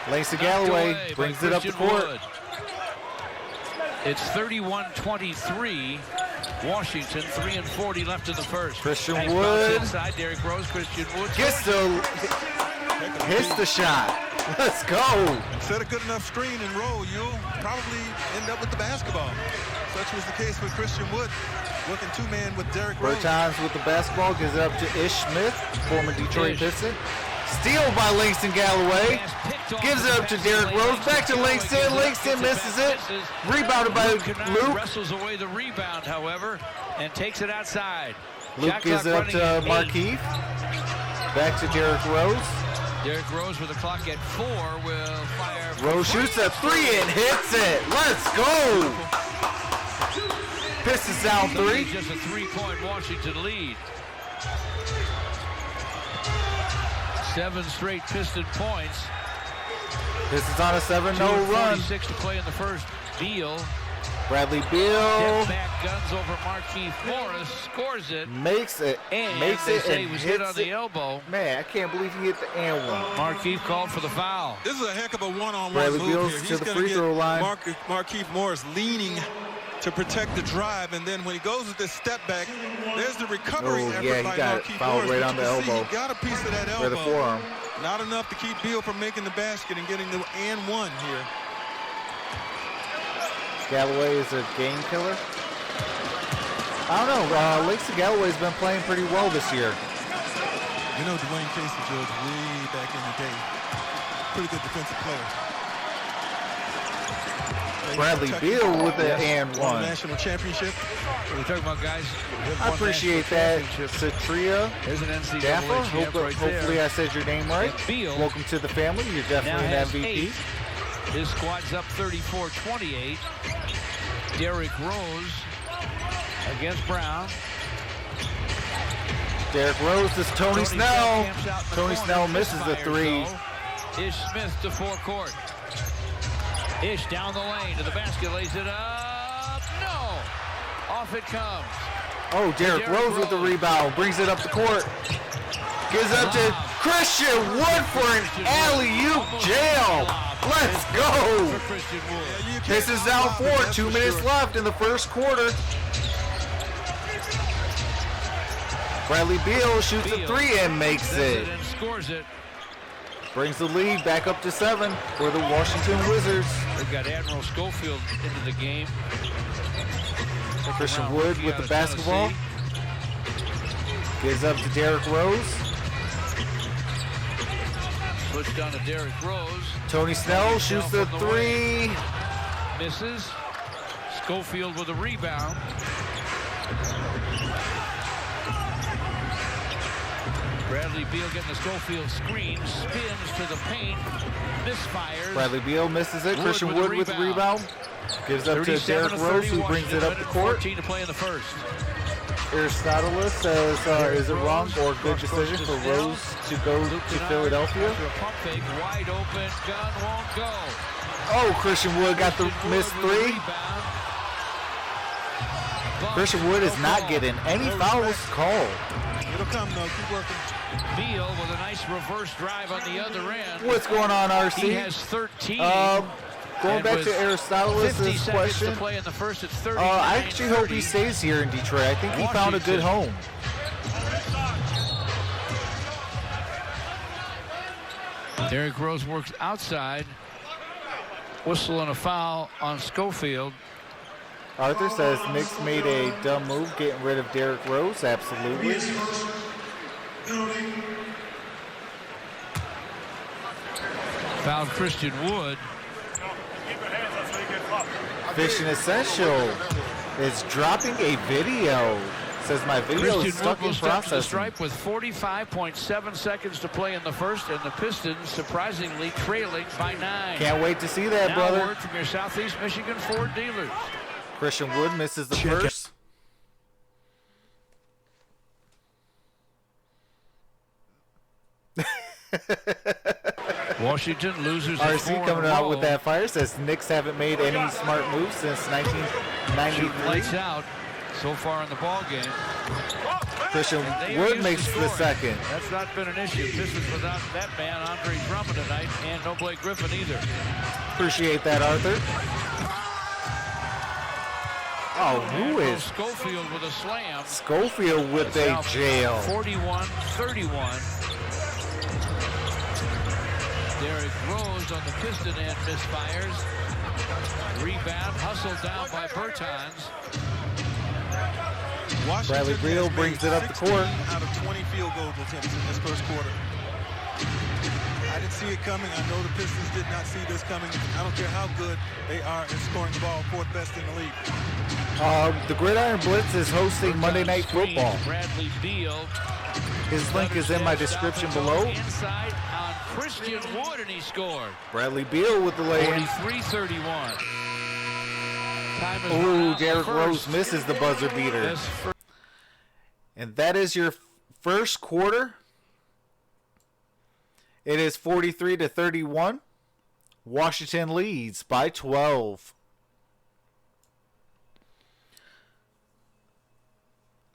Langston Galloway brings it up the court. Wood. It's 31-23. Washington, 3:40 left in the first. Christian Nice Wood. bounce inside. Derrick Rose, Christian Wood. Hits the shot. Let's go. Set a good enough screen and roll, you'll probably end up with the basketball. Such was the case with Christian Wood. Working 2-man with Derrick Rose. Bertans with the basketball, gives it up to Ish Smith, former Detroit Piston. Steal by Langston Galloway. Gives it up to Derrick Rose. Back to Langston. Langston misses it. Rebounded by Luke. Wrestles away the rebound, however, and takes it outside. Luke gives it up to Markeith. Back to Derrick Rose. Derrick Rose with the clock at 4 will fire. Rose shoots a 3 and hits it. Let's go. Pistons down 3. Just a 3-point Washington lead. 7 straight Piston points. Pistons on a 7-0 run. 2:46 to play in the first. Beal. Bradley Beal Step back guns over Markeith Morris. Scores it. makes it. And Makes they it say and he was hit on hits the it. elbow. Man, I can't believe he hit the and one. Markeith called for the foul. This is a heck of a one-on-one Bradley move Beal's here. to He's the going free to throw get line. Markeith Morris leaning to protect the drive, and then when he goes with this step back, there's the recovery effort yeah, he by got Markeith fouled Morris. right But on you the can see elbow. He got a piece of that elbow. Or the forearm. Not enough to keep Beal from making the basket and getting the and one here. Galloway is a game killer. I don't know. Langston Galloway's been playing pretty well this year. You know, Dwayne Casey, George, way back in the day, pretty good defensive player. Bradley Beal with the and Won a one. national championship. We're talking about guys. I appreciate that. Satria There's an NCAA Daffa. champ right Hopefully there. I said your name right. And Beal Welcome to the family. You're now definitely an has MVP. 8. His squad's up 34-28. Derrick Rose against Brown. Derrick Rose is Tony Snell. Feldkamp's out in the Tony corner. Snell misses the Misfires, 3. though. Ish Smith to forecourt. Ish down the lane to the basket, lays it up. No! Off it comes. Oh, Derrick Rose with the rebound. Brings it up the court. Gives up to Christian Wood for an alley-oop jam. Let's go. This is down 4. 2 minutes left in the first quarter. Bradley Beal shoots a 3 and makes it. And scores it. Brings the lead back up to 7 for the Washington Wizards. They've got Admiral Schofield into the game. Christian Wood with the basketball. Gives up to Derrick Rose. Switch down to Derrick Rose. Tony Snell shoots the 3. Misses. Schofield with a rebound. Bradley Beal getting the Schofield screen. Spins to the paint. Misfires. Bradley Beal misses it. Christian Wood with the rebound. Gives up to Derrick Rose, who brings it up the court. 14 to play in the first. Aristoteles says, is it wrong or good decision for Rose to go to Philadelphia? After a pump fake, wide open, gun won't go. Oh, Christian Wood got the missed 3. Christian Wood is not getting any fouls called. It'll come, though. Keep working. Beal with a nice reverse drive on the other end. What's going on, RC? He has 13. Going back to Aristoteles' question, to play in the first, it's 30, I actually hope he stays here in Detroit. I think he found a good home. Derrick Rose works outside. Whistle and a foul on Schofield. Arthur says Knicks made a dumb move getting rid of Derrick Rose. Absolutely. Fouled Christian Wood. Fishing Essential is dropping a video. Says my video is stuck in processing. Stripe with 45.7 seconds to play in the first, and the Pistons surprisingly trailing by 9. Can't wait to see that, now brother. Word from your Southeast Michigan Ford dealers. Christian Wood misses the first. Washington losers. RC coming out with that fire says Knicks haven't made any smart moves since 1993. Lights out so far in the ball game. Christian Wood makes the second. That's not been an issue. Pistons without that man, Andre Drummond tonight, and no Blake Griffin either. Appreciate that, Arthur. Oh, who is Schofield with a slam? Schofield with a jail. 41-31. Derrick Rose on the Piston end misfires. Rebound hustled down by Bertans. Bradley Beal brings it up the court. Out of 20 field goal attempts in this first quarter. I didn't see it coming. I know the Pistons did not see this coming. I don't care how good they are at scoring the ball, 4th best in the league. The Gridiron Blitz is hosting Monday Night Football. Bradley Beal. His link is in my description below. Inside on Christian Wood, and he scored. Bradley Beal with the lay-in. 43-31. Ooh, Derrick Rose misses the buzzer beater. And that is your first quarter. It is 43-31. Washington leads by 12.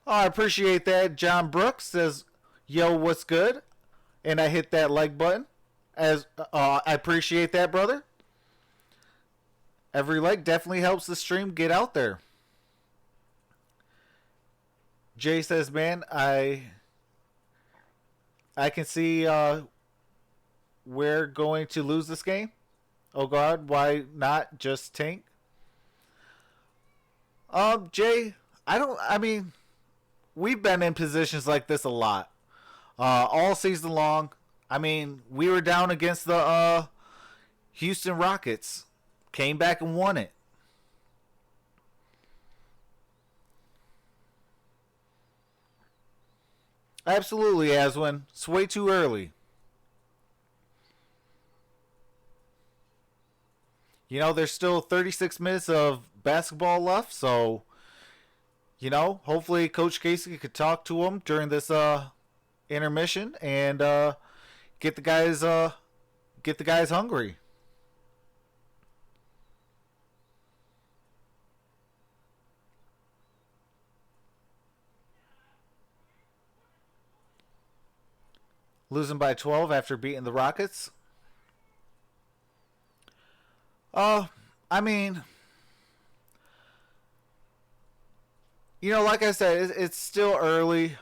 Oh, I appreciate that. John Brooks says, yo, what's good? And I hit that like button. I appreciate that, brother. Every like definitely helps the stream get out there. Jay says, man, I can see we're going to lose this game. Oh, God, why not just tank? Jay, we've been in positions like this a lot. All season long. I mean, we were down against the Houston Rockets. Came back and won it. Absolutely, Aswin. It's way too early. You know, there's still 36 minutes of basketball left, so, you know, hopefully Coach Casey could talk to him during this intermission and get the guys get the guys hungry. Losing by 12 after beating the Rockets. I mean, you know, like I said, it's still early.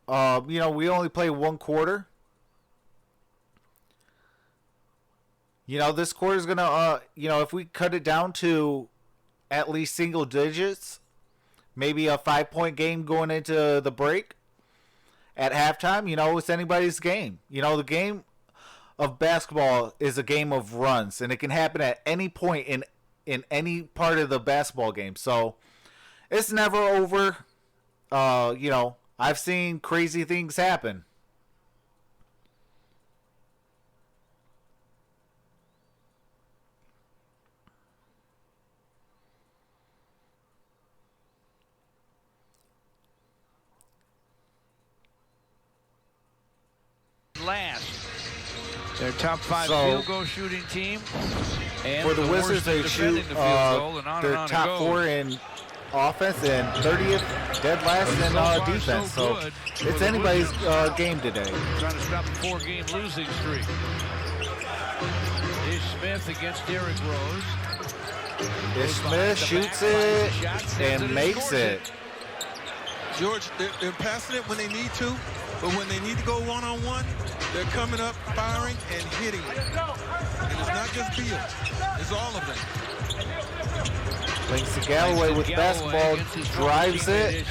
You know, we only play one quarter. You know, this quarter's going to, you know, if we cut it down to at least single digits, maybe a 5-point game going into the break at halftime, you know, it's anybody's game. You know, the game of basketball is a game of runs, and it can happen at any point in any part of the basketball game. So it's never over. You know, I've seen crazy things happen. Last. Their top 5 field goal shooting team. And for the Wizards, they shoot their top 4 in offense and 30th dead last in defense. So it's anybody's game today. Trying to stop a 4-game losing streak. Ish Smith against Derrick Rose. Ish Smith shoots it and makes it. George, they're passing it when they need to, but when they need to go one-on-one, they're coming up, firing, and hitting it. And it's not just Beal. It's all of them. Links to Galloway with basketball, drives it,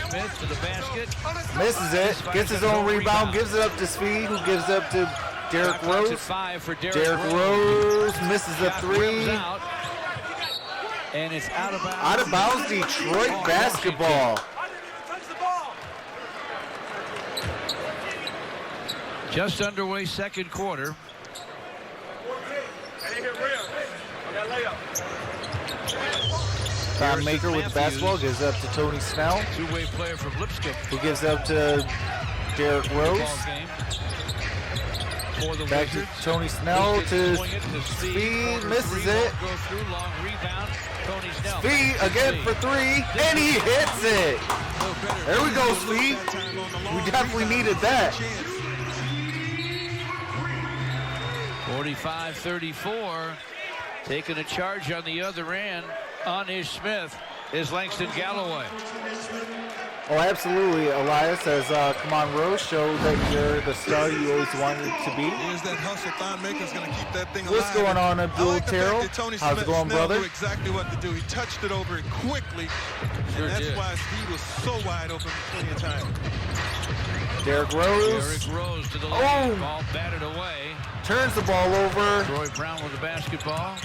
misses it, gets his own rebound, gives it up to Speed, who gives it up to Derrick Rose. Derrick Rose misses the 3. And it's out of bounds. Out of bounds, Detroit basketball. Just underway, second quarter. Tom Maker with the basketball, gives up to Tony Snell. Two-way player from Lipscomb. Who gives up to Derrick Rose. Back to Tony Snell to Speed, misses it. Speed again for 3, and he hits it. There we go, Speed. We definitely needed that. 45-34. Taking a charge on the other end on Ish Smith is Langston Galloway. Oh, absolutely, Elias, as come on, Rose, show that you're the star you always wanted to be. Here's that hustle. Thon Maker's going to keep that thing alive. What's going on, Abdul Terrell? How's it going, brother? Knew exactly what to do. He touched it over it quickly, and that's why he was so wide open plenty of time. Derrick Rose. Derrick Rose to the lane. Ball batted away. Turns the ball over. Troy Brown with the basketball.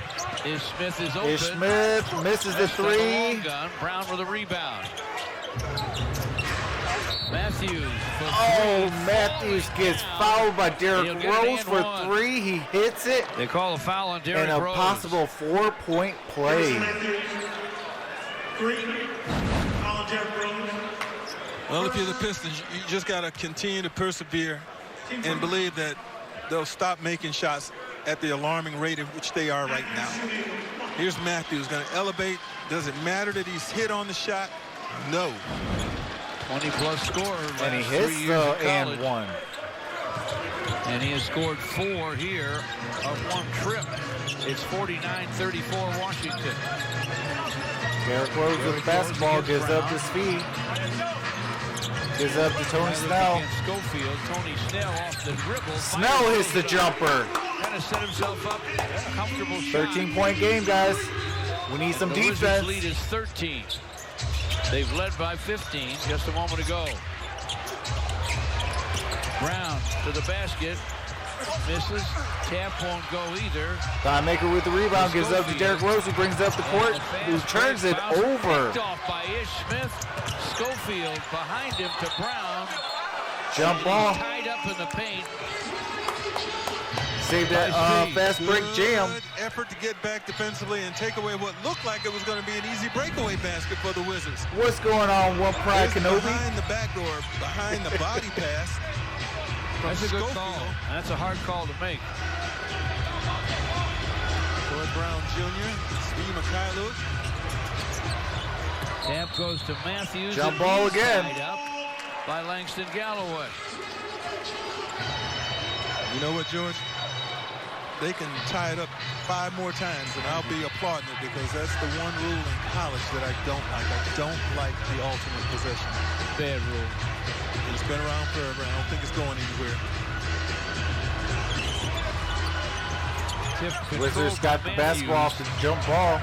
Ish Smith is open. Ish Smith misses the 3. Brown with a rebound. Matthews. Matthews gets fouled by Derrick Rose for 3. He hits it. They call a foul on Derrick Rose. And a possible 4-point play. Well, if you're the Pistons, you just got to continue to persevere and believe that they'll stop making shots at the alarming rate at which they are right now. Here's Matthews going to elevate. Does it matter that he's hit on the shot? No. 20-plus scorer. And he hits the and 1. And he has scored 4 here of one trip. It's 49-34 Washington. Derrick Rose with the basketball, gives up to Speed. Gives up to Tony Snell. Schofield. Tony Snell off the dribble. Snell hits the jumper. Kind of set himself up. Comfortable shot. 13-point game, guys. We need some defense. The Wizards lead is 13. They've led by 15 just a moment ago. Brown to the basket. Misses. Tap won't go either. Thon Maker with the rebound, gives up to Derrick Rose, who brings up the court, who turns it over. Picked off by Ish Smith. Schofield behind him to Brown. Jump ball. Tied up in the paint. Save that fast break jam. Good effort to get back defensively and take away what looked like it was going to be an easy breakaway basket for the Wizards. What's going on, One Pride Kenobi? Behind the back door, behind the body pass. That's a good call. That's a hard call to make. Troy Brown Jr., Steve Mikhailuk. Tap goes to Matthews. Jump ball again. Tied up by Langston Galloway. You know what, George? They can tie it up 5 more times, and I'll be applauding it because that's the one rule in college that I don't like. I don't like the alternate possession. Bad rule. It's been around forever. I don't think it's going anywhere. Wizards got the basketball off the jump ball.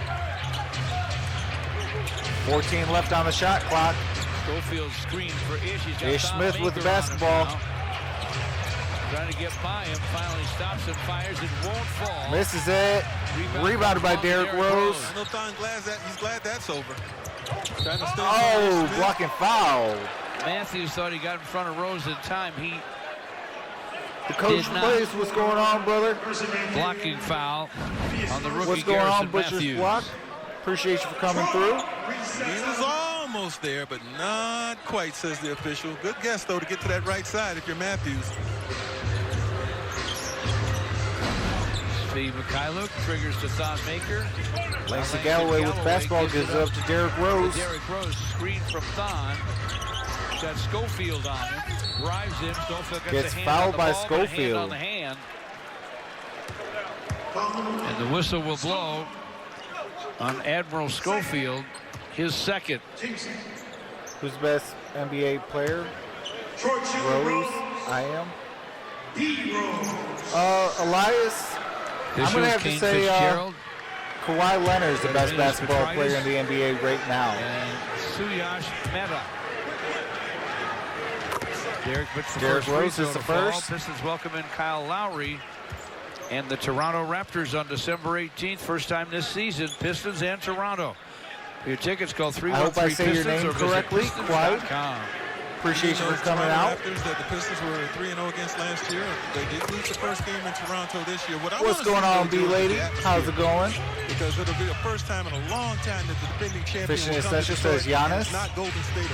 14 left on the shot clock. Schofield screen for Ish. Ish Smith with the basketball. Trying to get by him. Finally stops and fires. It won't fall. Misses it. Rebounded by Derrick Rose. I know Thon he's glad that's over. Trying to stay Oh, blocking foul. Matthews thought he got in front of Rose in time. The coach plays. What's going on, brother? Blocking foul on the rookie. What's going on, Garrison Butcher's Matthews. Block? Appreciate you for coming through. He was almost there, but not quite, says the official. Good guess, though, to get to that right side if you're Matthews. Steve Mikhailuk triggers to Thon Maker. Langston Galloway with basketball gives it up to Derrick Rose. Derrick Rose screen from Thon. Got Schofield on him. Drives in. Schofield Gets a hand fouled on the by ball, but a hand Schofield. on the hand. And the whistle will blow on Admiral Schofield, his second. Who's the best NBA player? Rose. I am. Elias. I'm going to have to say Kawhi Leonard is the best basketball player in the NBA right now. And Suyash Mehta. Derrick Rose is the first. Pistons welcome in Kyle Lowry and the Toronto Raptors on December 18th. First time this season, Pistons and Toronto. For your tickets, call 313 I hope I say your Pistons name or visit correctly, Kawhi. Pistons.com. Appreciate you for coming out. Raptors that the Pistons were 3-0 against last year. They did lose the first game in Toronto this year. What's going on, B-Lady? How's it going? Because it'll be the first time in a long time that the defending champion Fishing will come to Essential Detroit, says Giannis. and not Golden State.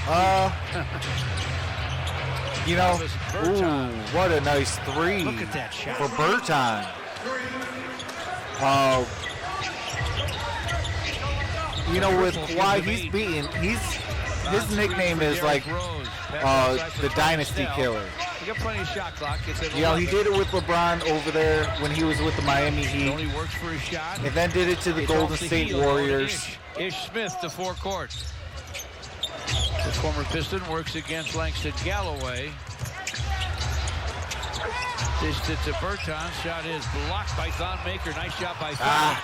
You know, ooh, what a nice three. Look at that shot. For Berton. You know, with Kawhi, he's beaten. His nickname is like the Dynasty Killer. You got plenty of shot clock. You know, he did it with LeBron over there when he was with the Miami Heat. Only works for his shot. And then did it to the Golden State Warriors. Ish Smith to forecourt. The former Piston works against Langston Galloway. Dished it to Berton. Shot is blocked by Thon Maker. Nice shot by Thon.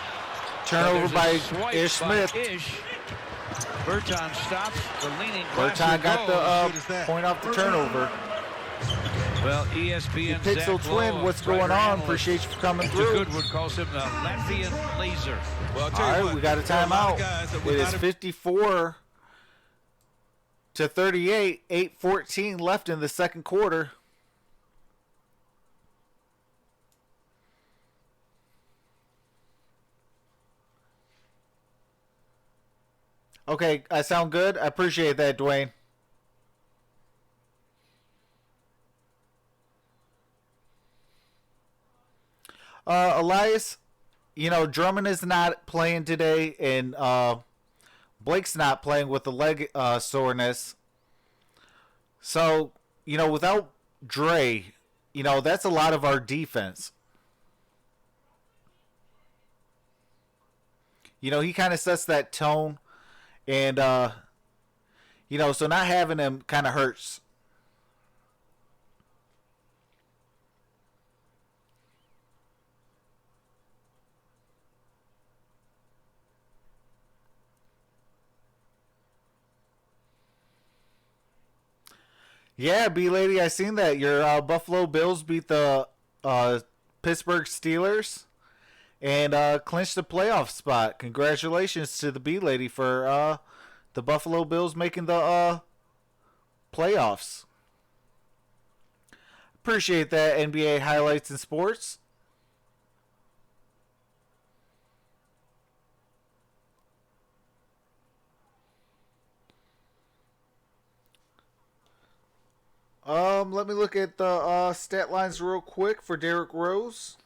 Turnover by Ish Smith. Berton stops the leaning. Berton got the point off the turnover. Well, ESPN Pixel Twin, what's going on? Appreciate you for coming through. Goodwood calls him the Latvian laser. Well, all right, we got a timeout. It is 54 to 38, 8:14 left in the second quarter. Okay, I sound good. I appreciate that, Dwayne. Elias, you know, Drummond is not playing today, and Blake's not playing with the leg soreness. So, you know, without Dre, you know, that's a lot of our defense. You know, he kind of sets that tone. And, you know, so not having him kind of hurts. Yeah, B-Lady, I seen that. Your Buffalo Bills beat the Pittsburgh Steelers and clinched the playoff spot. Congratulations to the B-Lady for the Buffalo Bills making the playoffs. Appreciate that, NBA highlights and sports. Let me look at the stat lines real quick for Derrick Rose.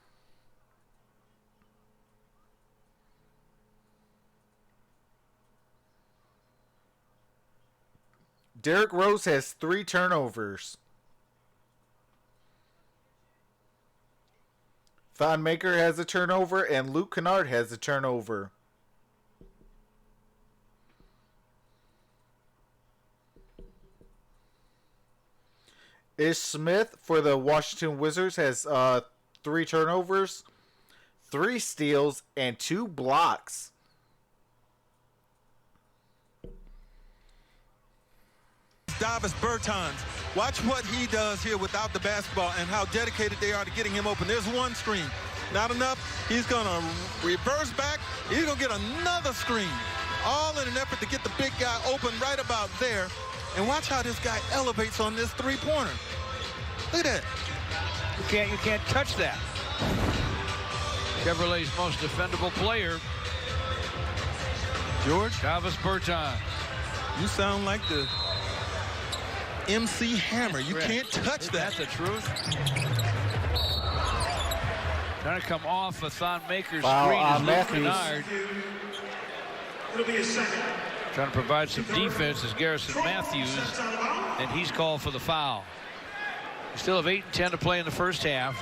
Derrick Rose has 3 turnovers. Thon Maker has a turnover, and Luke Kennard has a turnover. Ish Smith for the Washington Wizards has 3 turnovers, 3 steals, and 2 blocks. Davis Bertans. Watch what he does here without the basketball and how dedicated they are to getting him open. There's one screen. Not enough. He's going to reverse back. He's going to get another screen. All in an effort to get the big guy open right about there. And watch how this guy elevates on this three-pointer. Look at that. You can't touch that. Chevrolet's most defendable player, George, Davis Bertans. you sound like the MC Hammer. You can't touch Is that. that the truth? Trying to come off a Thon Maker's screen is Luke Kennard. It'll be a second. Trying to provide some defense is Garrison Matthews, and he's called for the foul. We still have 8 and 10 to play in the first half.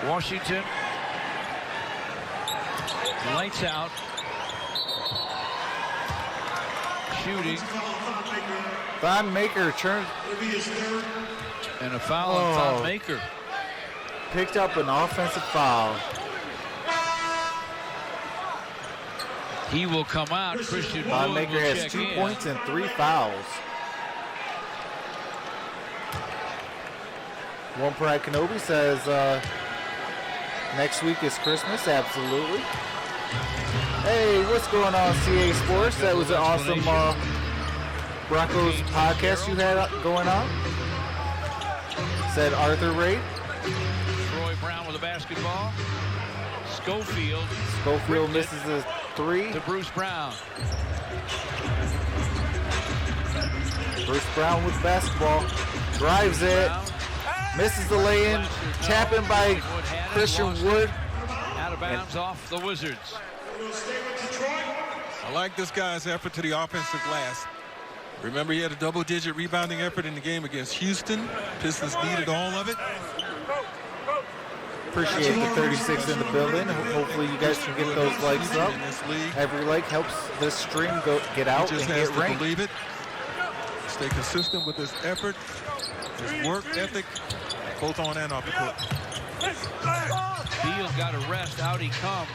Washington, lights out. Shooting. Thon Maker turned, And a foul on Thon Maker. picked up an offensive foul. He will come out. Christian Thon Wood Maker will has check 2 in. points and 3 fouls. One Pride Kenobi says next week is Christmas. Absolutely. Hey, what's going on, CA Sports? That was an awesome Broncos podcast you had going on. Said Arthur Ray. Troy Brown with the basketball. Schofield misses a 3. To Bruce Brown. Bruce Brown with the basketball. Drives it. Brown. Misses the lay-in. Tapping by Christian Wood. Out of bounds off the Wizards. I like this guy's effort to the offensive glass. Remember, he had a double-digit rebounding effort in the game against Houston. Pistons needed all of it. Appreciate the 36 in the building. Hopefully you guys can get those likes up. In this league, Every like helps this stream get he out just and has get to ranked. believe it. Stay consistent with his effort, his work ethic, both on and off the court. Beal got a rest. Out he comes.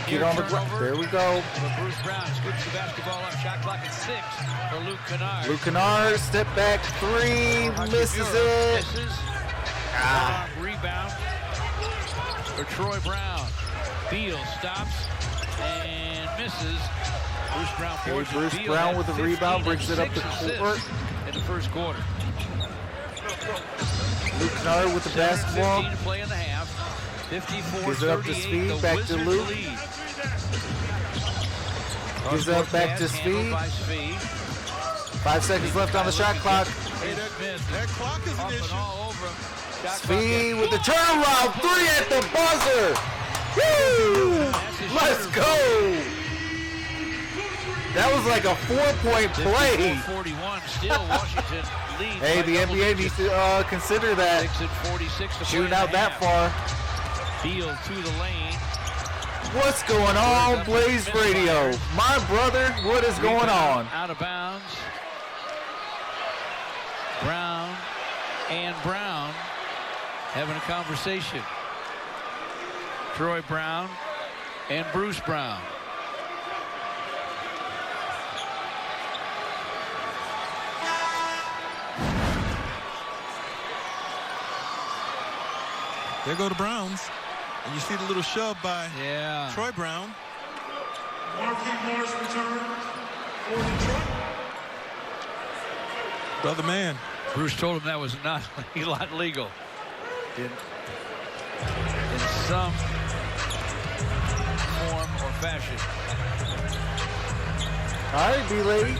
Get on the ground. There we go. But Bruce Brown scoops the basketball up. Shot clock at 6 for Luke Kennard. Luke Kennard, step back 3, misses it. Misses. Rebound for Troy Brown. Beal stops and misses. Bruce Brown forces Bruce Beal Brown at with the 15 rebound, and brings it up 6 to assists court. in the first quarter. Luke Kennard with the basketball. 15 to play in the half. 54-38. Gives it up to Speed, the back to Wizards Luke. lead. Gives it up back to Handled by Speed. Speed. 5 seconds left on the shot clock. Hey, that clock is Up an and issue. all over him. Shot Speed clock with the turnaround 3 at the buzzer. Woo! Let's go. That was like a 4-point play. 41. Still Washington leads. Hey, by the double NBA digits. needs to consider that. 6 and 46 to play Shooting in the out that half. far. Beal to the lane. What's going on, Blaze Radio? My brother, what is going on? Out of bounds. Brown and Brown having a conversation. Troy Brown and Bruce Brown. There go the Browns. And you see the little shove by Troy Brown. Morris return for Detroit. Brother man. Bruce told him that was not legal in some form or fashion. All right, B-Lady.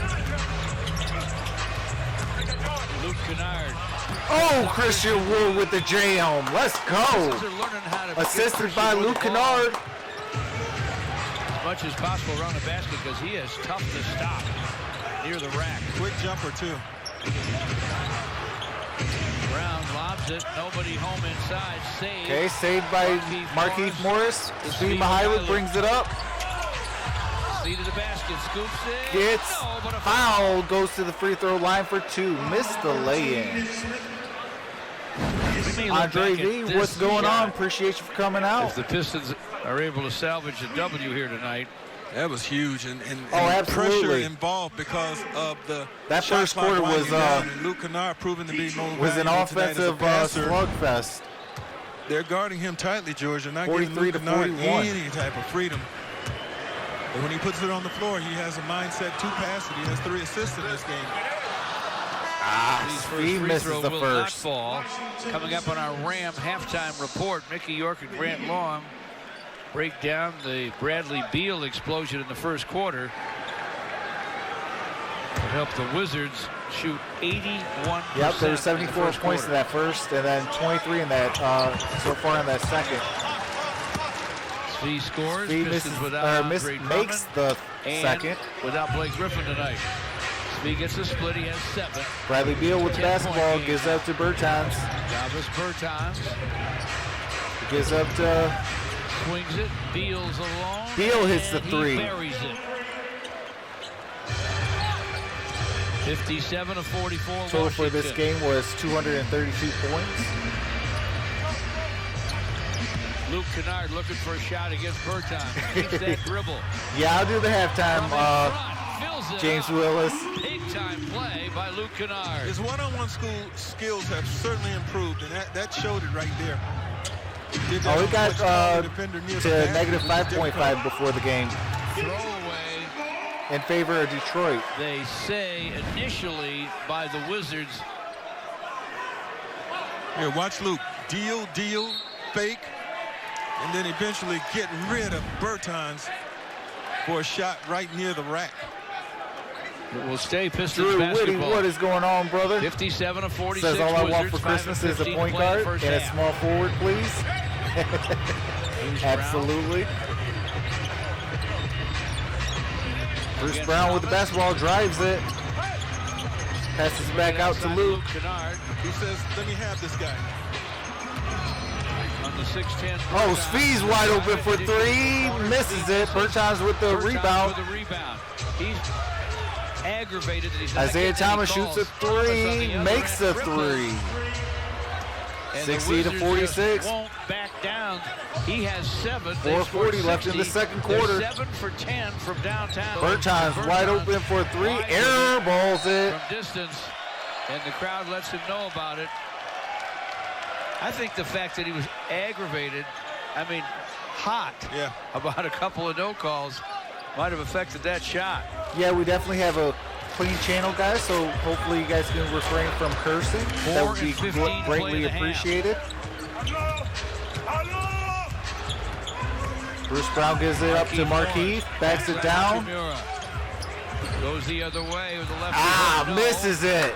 Luke Kennard. Oh, Christian Wood with the J-home. Let's go. Assisted by Luke Kennard. As much as possible around the basket because he is tough to stop. near the rack. Quick jumper, too. Brown lobs it. Nobody home inside. Saved. Okay, saved by Markieff Morris. Steve Mihaly brings it up. Speed to the basket. Scoops it. Gets No, but a foul. Goes to the free throw line for 2. Missed the lay-in. We may look Andre back at V, this what's going shot. on? Appreciate you for coming out. If the Pistons are able to salvage a W here tonight. That was huge, and absolutely. pressure involved because of the That shot first clock quarter winding was down, and Luke Kennard proven to be more was an valuable tonight as a offensive passer. slugfest. They're guarding him tightly, Georgia, not 43 giving Luke to Kennard 41. any type of freedom. And when he puts it on the floor, he has a mindset to pass it. He has 3 assists in this game. His first He free misses throw the will first. not fall. Coming up on our Ram halftime report, Mickey York and Grant Long break down the Bradley Beal explosion in the first quarter. To help the Wizards shoot 81%. Yep, there were in the 74 first points in quarter. that first, and then 23 in that so far in that second. He scores. He Pistons misses, without makes Andre Drummond the and second. without Blake Griffin tonight. He gets a split. He has 7. Bradley Beal with the 10-point basketball, game. gives up to Bertans. Davis Bertans Gives up to swings it. Beal's alone. Beal hits the and he 3. buries it. 57 of 44. Total for this Washington. game was 232 points. Luke Kennard looking for a shot against Bertans. Keeps that dribble. Yeah, I'll do the halftime. From in front, fills it James up. Willis. Big time play by Luke Kennard. His one-on-one skills have certainly improved, and that showed it right there. Did that Oh, he on got much smaller defender near the to basket, negative which is difficult. 5.5 before the game Throwaway, in favor of Detroit. they say, initially by the Wizards. Here, watch Luke. Deal, fake, and then eventually get rid of Bertans for a shot right near the rack. It will stay Pistons Drew Whitty, basketball. what is going on, brother? 57 of 46. Says all I want Wizards, for 5 Christmas of is a 15 point play in the guard first and a half. small forward, please. Absolutely. Bruce Brown with the basketball, drives it. Passes it back out to Luke. Kennard He says, let me have this guy. on the 6'10". Oh, Speed's wide open for 3. Misses it. Bertans with the Bertans rebound. with the rebound. He's aggravated that he's not Isaiah getting any Thomas calls. shoots a Thomas on 3. the other Makes a end, triples. 3. And the 60 to Wizards 46. just won't back down. He has 7. They 4:40 scored left in the 60. second They're quarter. 7 for 10 from downtown. Bertans wide open for 3. wide Air balls it. from distance, and the crowd lets him know about it. I think the fact that he was aggravated, I mean, hot Yeah. about a couple of no calls might have affected that shot. Yeah, we definitely have a clean channel, guys, so hopefully you guys can refrain from cursing. That would be 4:15 to play greatly in the half. appreciated. Bruce Brown gives it up to Markieff, backs it down. Kimura goes the other way with the left. Ah, misses it.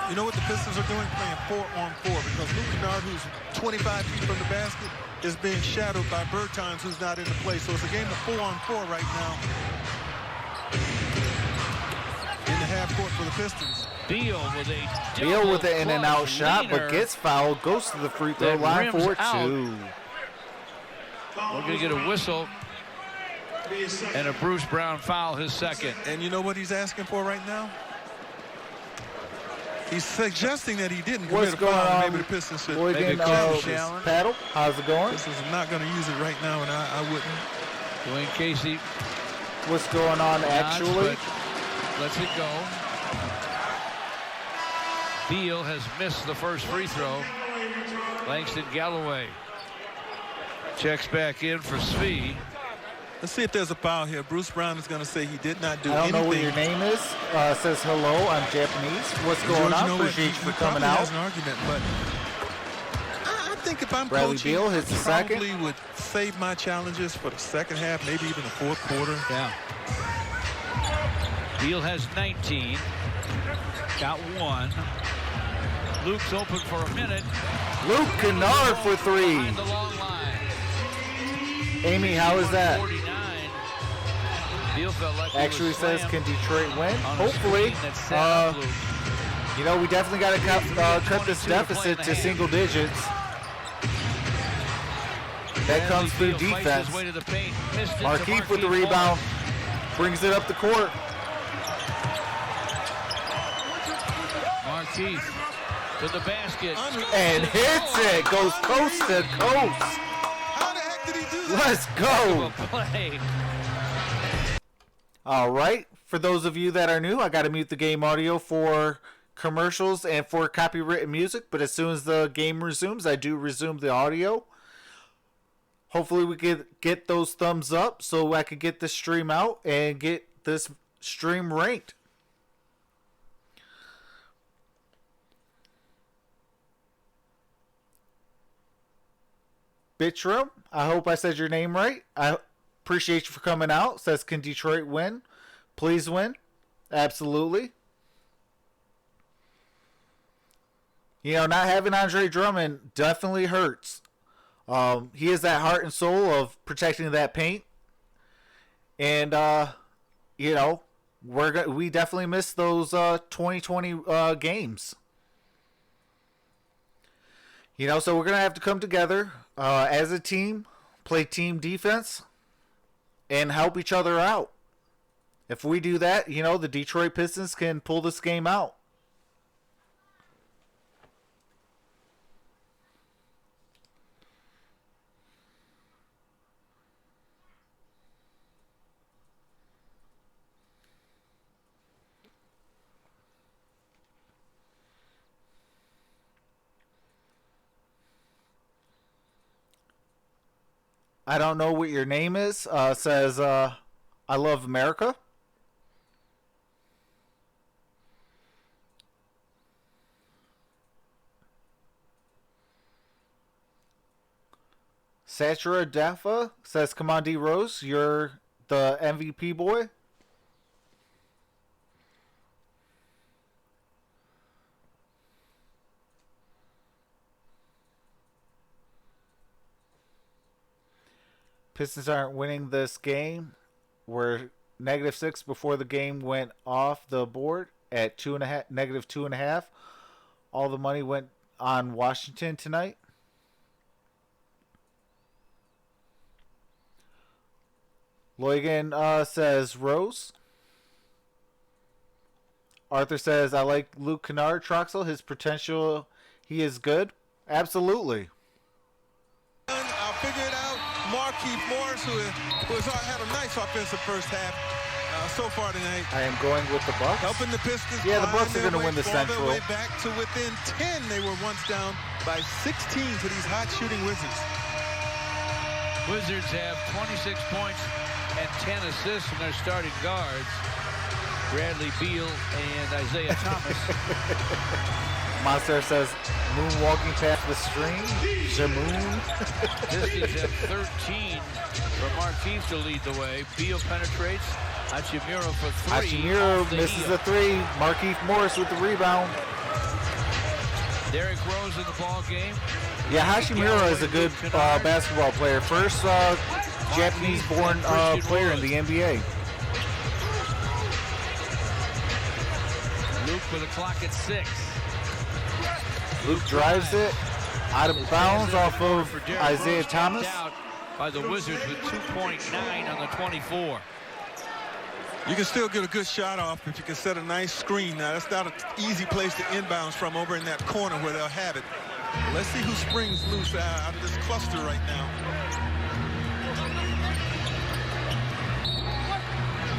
You know what the Pistons are doing? Playing 4-on-4 because Luke Kennard, who's 25 feet from the basket, is being shadowed by Bertans, who's not in the play. So it's a game of 4-on-4 right now in the half court for the Pistons. Beal with a Beal with an in-and-out double shot, but leaner. gets fouled, goes to the free throw That line rims for out. 2. We're going to get a whistle and a Bruce Brown foul, his second. And you know what he's asking for right now? He's suggesting that he didn't What's commit a foul. going on, Maybe the Pistons should Boy, Maybe again, call the challenge. Paddle, how's it going? Pistons are not going to use it right now, and I wouldn't. Dwayne Casey What's going on nods, actually? but lets it go. Beal has missed the first free throw. Langston Galloway checks back in for Svi. Let's see if there's a foul here. Bruce Brown is going to say he did not do I don't anything. know what your name is. Says hello, I'm Japanese. What's George, going on? you know what? Appreciate you He for coming probably out. has an argument, but I think if I'm Bradley coaching, Beal hits the I second. probably would save my challenges for the second half, maybe even the fourth quarter. Yeah. Beal has 19. Got 1. Luke's open for a minute. Luke Kennard for 3. Behind the long line. Amy, how is that? 49. Beal felt like he Actually was says, slammed can Detroit win? on a Hopefully. screen that set up Luke. You know, we definitely got to cut this deficit to single digits. That comes through Beal fights defense. his way to the paint. Missed it to Markieff with the Morris. rebound. Brings it up the court. Markieff to the basket. And hits it. Goes coast to coast. How the heck did he do that? Let's go. Play. All right. For those of you that are new, I got to mute the game audio for commercials and for copyrighted music. But as soon as the game resumes, I do resume the audio. Hopefully we can get those thumbs up so I can get this stream out and get this stream ranked. Bitchroom, I hope I said your name right. I appreciate you for coming out. Says, can Detroit win? Please win. Absolutely. You know, not having Andre Drummond definitely hurts. He is that heart and soul of protecting that paint. And, you know, we definitely miss those 2020 games. You know, so we're going to have to come together as a team, play team defense, and help each other out. If we do that, you know, the Detroit Pistons can pull this game out. I don't know what your name is. Says, I love America. Satura Dafa says, come on, D Rose, you're the MVP boy. Pistons aren't winning this game. We're -6 before the game went off the board at -2.5. All the money went on Washington tonight. Loigan says Rose. Arthur says, I like Luke Kennard, Troxel. His potential, he is good. Absolutely. I'll figure it out. Markieff Morris, who had a nice offensive first half so far tonight. I am going with the Bucks. Helping the Pistons. Yeah, the Bucks are going to win the Central. Their way back to within 10. They were once down by 16 to these hot shooting Wizards. Wizards have 26 points and 10 assists from their starting guards, Bradley Beal and Isaiah Thomas. MonStar says, moonwalking past the stream. Jamoon. Pistons have 13 for Markieff to lead the way. Beal penetrates. Hachimura for three. Hachimura misses the three. Markieff Morris with the rebound. Derrick Rose in the ball game. Yeah, Hachimura is a good basketball player. First Japanese-born player in the NBA. Luke with a clock at 6. Luke drives it out of bounds off of Isaiah Thomas. Out by the Wizards with 2.9 on the 24. You can still get a good shot off if you can set a nice screen. Now, that's not an easy place to inbounds from over in that corner where they'll have it. Let's see who springs loose out of this cluster right now.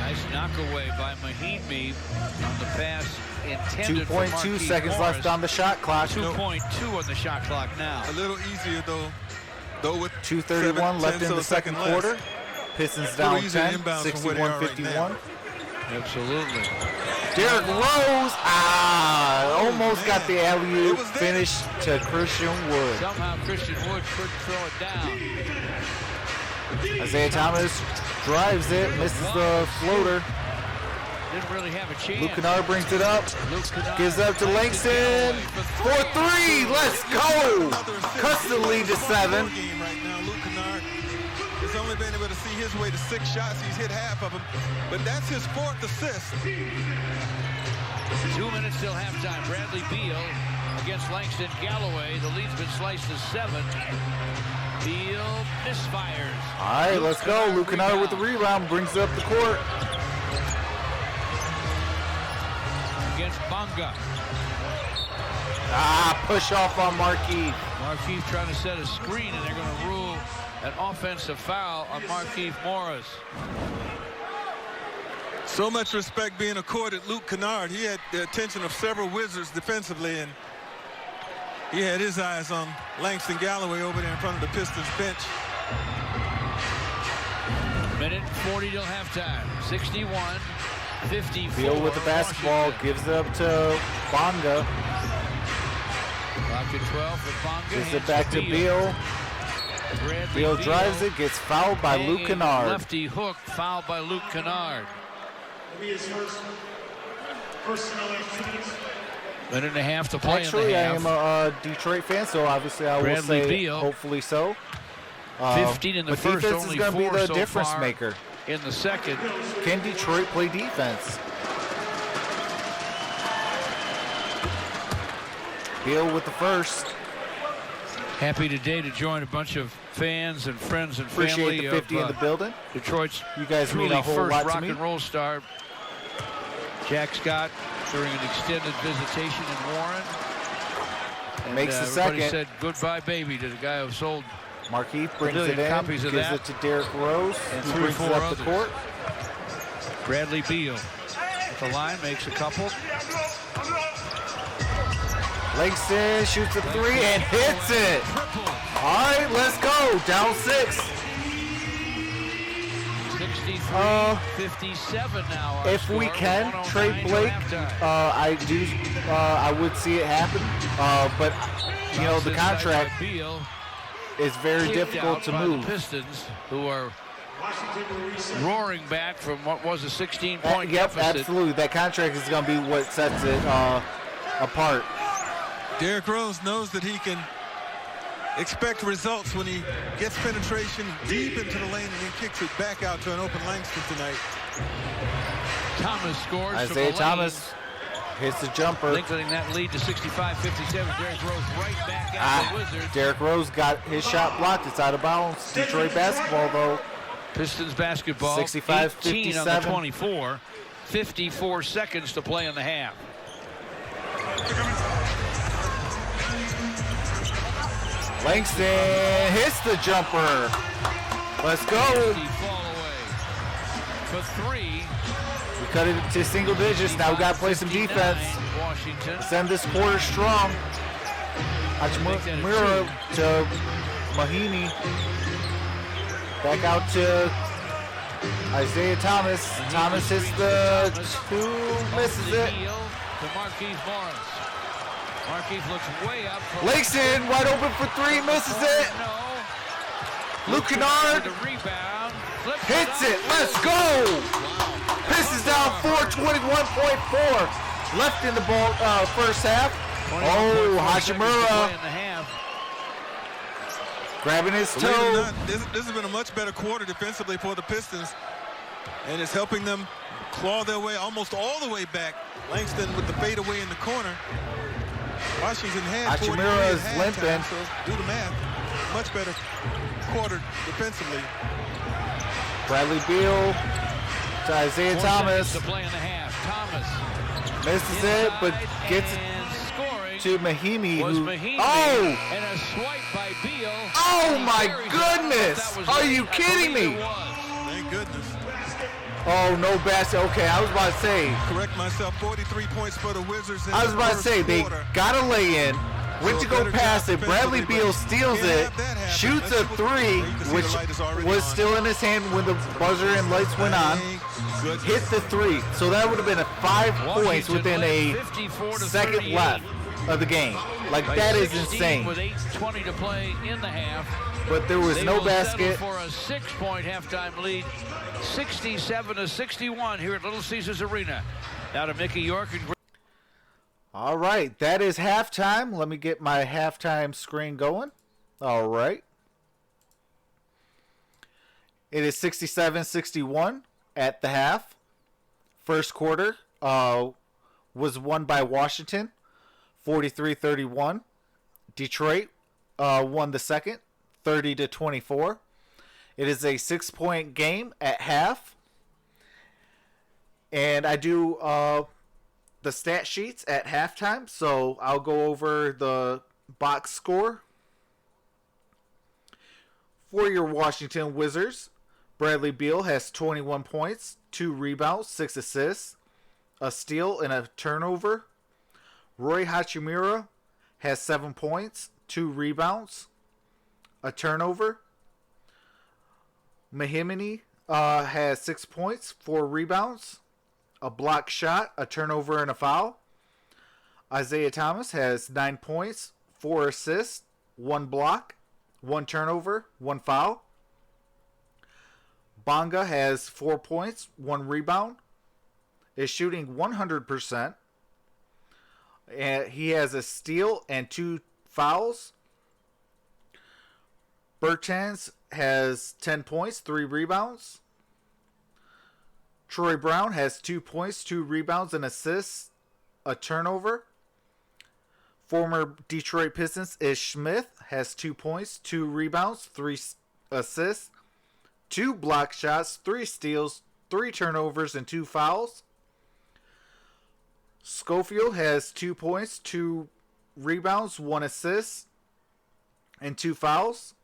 Nice knockaway by Mahinmi on the pass intended 2.2 seconds Morris. left on the shot clock. 2.2 on the shot clock now. A little easier, though with 2:31 left in the second quarter. Pistons down 10, 61-51. Absolutely. Derrick Rose, almost got the alley-oop finish to Christian Wood. Somehow Christian Wood couldn't throw it down. Isaiah Thomas drives it, misses the floater. Didn't really have a chance. Luke Kennard brings it up, gives up to Langston for three. Let's go! Cuts the lead to 7. Right now, Luke Kennard has only been able to see his way to 6 shots. He's hit half of them, but that's his 4th assist. 2 minutes till halftime. Bradley Beal against Langston Galloway. The lead's been sliced to 7. Beal misfires. All right, let's go. Luke Kennard with the rebound, brings it up the court. Against Bonga. Push off on Markeith. Markeith trying to set a screen, and they're going to rule an offensive foul on Markeith Morris. So much respect being accorded Luke Kennard. He had the attention of several Wizards defensively, and he had his eyes on Langston Galloway over there in front of the Pistons bench. Minute 40 till halftime. 61-54. Beal with the basketball, Washington. gives it up to Bonga. Clock at 12 for Bonga. Gives it hands back to Beal. Bradley Beal drives it, gets fouled by Luke hanging Kennard. Lefty hook, fouled by Luke Kennard. It'll be his first personnel activities. Minute and a half to play Actually, in the I half. am a Detroit fan, so obviously I will Bradley say Beal. hopefully so. 15 in the but first, defense only is going to be 4 the so difference far maker. in the second. Can Detroit play defense? Beal with the first. Happy today to join a bunch of fans and friends and Appreciate family the 50 of in the building. Detroit's You guys mean truly a whole first lot to rock me. and roll star, Jack Scott, during an extended visitation in Warren. And, Makes the everybody second. said goodbye baby to the guy who sold Markeith brings million it in, copies of gives that. it to Derrick Rose, And who 3 or brings 4 it up others. the court. Bradley Beal. At the line, makes a couple. Langston shoots a 3 and hits it. All right, let's go. Down 6. 63-57 now. Our If we score, can 109 trade till Blake, halftime. I would see it happen. But you know the Inside by contract Beal, is very kicked difficult out to by move. The Pistons, who are Washington will reset. roaring back from what was a 16-point Yep, deficit. absolutely. That contract is going to be what sets it apart. Derrick Rose knows that he can expect results when he gets penetration deep into the lane and then kicks it back out to an open Langston tonight. Thomas scores from the Isaiah lane, Thomas hits the jumper. lengthening that lead to 65-57. Derrick Rose right back at the Wizards. Derrick Rose got his shot blocked. It's out of bounds. Detroit basketball, though. Pistons basketball, 65-57. 18 on the 24. 54 seconds to play in the half. Langston hits the jumper. Let's go. 50 fall away for 3. We cut it to single digits. Now we got to play some 59, defense. Washington. Send this quarter strong. Hachimura to Mahinmi. Back out to Isaiah Thomas. Thomas hits the 2, misses it. To Markeith Morris. Markeith looks way up. Langston wide open for 3, misses it. No. Luke Kennard The rebound. Flips hits up. it. Let's go. Pistons down 4:21.4 left in the ball first half. 21.4 Oh, seconds to play Hachimura in the half. grabbing his Believe it or toe. not, this has been a much better quarter defensively for the Pistons, and it's helping them claw their way almost all the way back. Langston with the fadeaway in the corner. Washington had 43 Hachimura at is halftime, limping. so do the math. Much better quarter defensively. Bradley Beal to Isaiah 4 Thomas. seconds to play in the half. Thomas Misses it, but inside gets it and scoring to Mahinmi. was Who, Mahinmi, oh! and a swipe by Beal. Oh And he my buries it. goodness! That was Are late. you I kidding believe me? it was. Thank goodness. Oh, no basket. Okay, I was about to say. Correct myself, 43 points for the Wizards in I was the about to first say they quarter. got to lay in. Went So to go better past job it. Bradley defensively, Beal but steals can't it, have that happen. shoots Let's a see what- 3, you can see which the light is already was on. still in his hand when the buzzer and lights went on. Thank goodness. Hit the 3, so that would have been a 5 points Washington within led a 54 to second 38 left of the game. Like by that is 16 insane. With 8:20 to play in the half. But there was They no will settle basket. for a 6-point halftime lead, 67-61 here at Little Caesars Arena. Now to Mickey York and All right, that is halftime. Let me get my halftime screen going. All right. It is 67-61 at the half. First quarter was won by Washington, 43-31. Detroit won the second, 30-24. It is a 6-point game at half. And I do the stat sheets at halftime, so I'll go over the box score. For your Washington Wizards, Bradley Beal has 21 points, 2 rebounds, 6 assists, a steal, and a turnover. Roy Hachimura has 7 points, 2 rebounds, a turnover. Mahimini has 6 points, 4 rebounds, a block shot, a turnover, and a foul. Isaiah Thomas has 9 points, 4 assists, 1 block, 1 turnover, 1 foul. Bonga has 4 points, 1 rebound, is shooting 100%. And he has a steal and 2 fouls. Bertans has 10 points, 3 rebounds. Troy Brown has 2 points, 2 rebounds, and assists, a turnover. Former Detroit Pistons Ish Smith has 2 points, 2 rebounds, 3 assists, 2 block shots, 3 steals, 3 turnovers, and 2 fouls. Schofield has 2 points, 2 rebounds, 1 assist, and 2 fouls.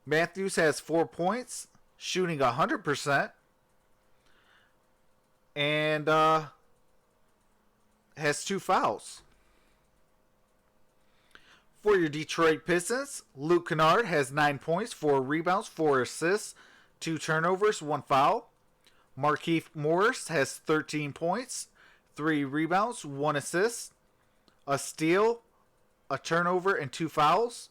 Matthews has 4 points, shooting 100%, and has 2 fouls. For your Detroit Pistons, Luke Kennard has 9 points, 4 rebounds, 4 assists, 2 turnovers, 1 foul. Markieff Morris has 13 points, 3 rebounds, 1 assist, a steal, a turnover, and 2 fouls.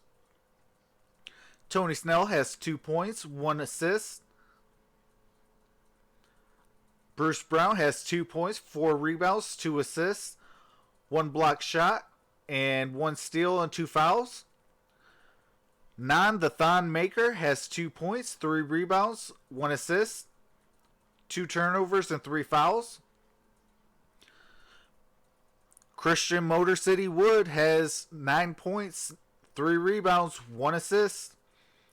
Tony Snell has 2 points, 1 assist. Bruce Brown has 2 points, 4 rebounds, 2 assists, 1 block shot, and 1 steal and 2 fouls. The Thon Maker has 2 points, 3 rebounds, 1 assist, 2 turnovers, and 3 fouls. Christian Motor City Wood has 9 points, 3 rebounds, 1 assist,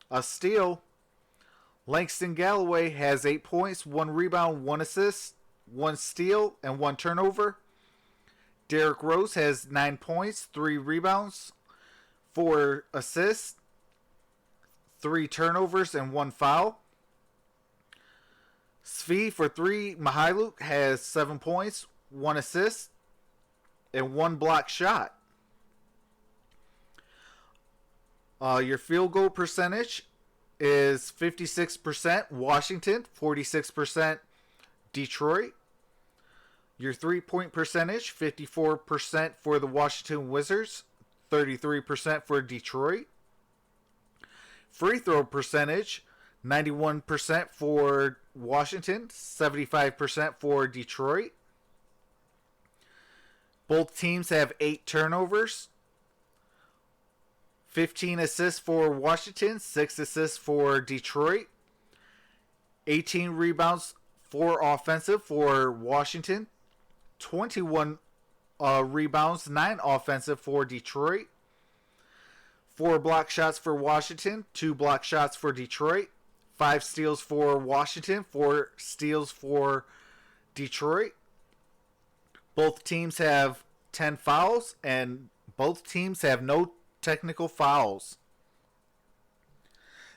a steal. Langston Galloway has 8 points, 1 rebound, 1 assist, 1 steal, and 1 turnover. Derrick Rose has 9 points, 3 rebounds, 4 assists, 3 turnovers, and 1 foul. Svi for 3 Mihailuk has 7 points, 1 assist, and 1 block shot. Your field goal percentage is 56% Washington, 46% Detroit. Your 3-point percentage, 54% for the Washington Wizards, 33% for Detroit. Free throw percentage, 91% for Washington, 75% for Detroit. Both teams have 8 turnovers. 15 assists for Washington, 6 assists for Detroit. 18 rebounds for offensive for Washington. 21 rebounds, 9 offensive for Detroit. 4 block shots for Washington, 2 block shots for Detroit. 5 steals for Washington, 4 steals for Detroit. Both teams have 10 fouls, and both teams have no technical fouls.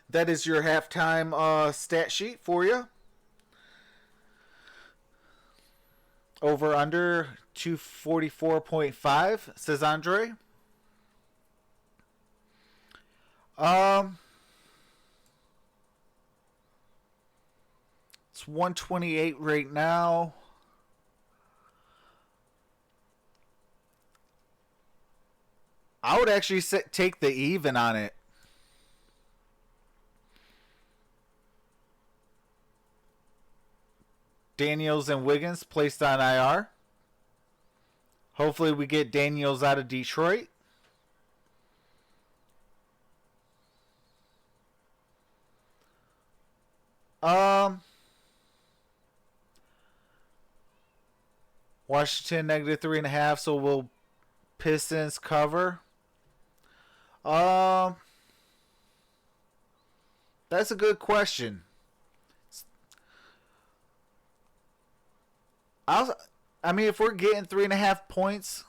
That is your halftime stat sheet for you. Over under 244.5, says Andre. It's 128 right now. I would actually take the even on it. Daniels and Wiggins placed on IR. Hopefully we get Daniels out of Detroit. Um, Washington -3.5. So will Pistons cover? Um, that's a good question. I'll, I mean, if we're getting 3.5 points,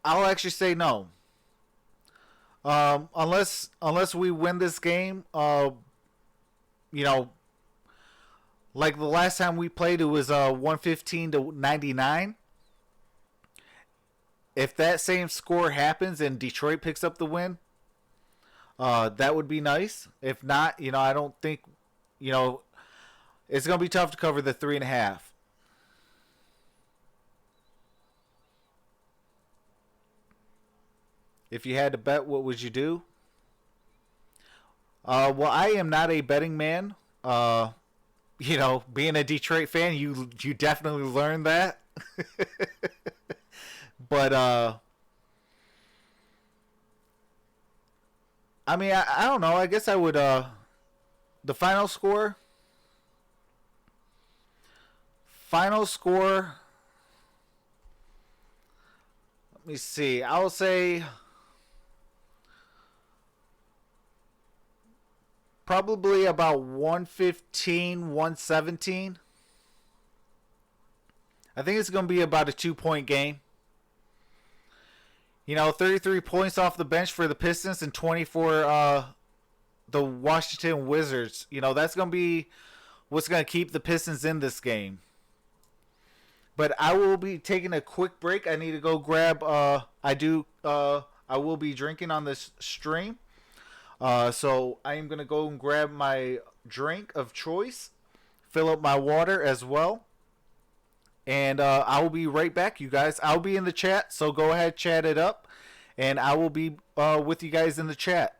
I'll actually say no. Unless we win this game, you know, like the last time we played, it was 115-99. If that same score happens and Detroit picks up the win, that would be nice. If not, I don't think, it's gonna be tough to cover the 3.5. If you had to bet, what would you do? Well, I am not a betting man. Being a Detroit fan, you definitely learned that. But I mean, I don't know. I guess I would. The final score. Final score. Let me see. I'll say probably about 115, 117. I think it's going to be about a 2-point game. 33 points off the bench for the Pistons and 20 for the Washington Wizards. That's going to be what's going to keep the Pistons in this game. But I will be taking a quick break. I need to go grab. I will be drinking on this stream. So I am going to go and grab my drink of choice, fill up my water as well. And I will be right back, you guys. I'll be in the chat, so go ahead, chat it up. And I will be with you guys in the chat.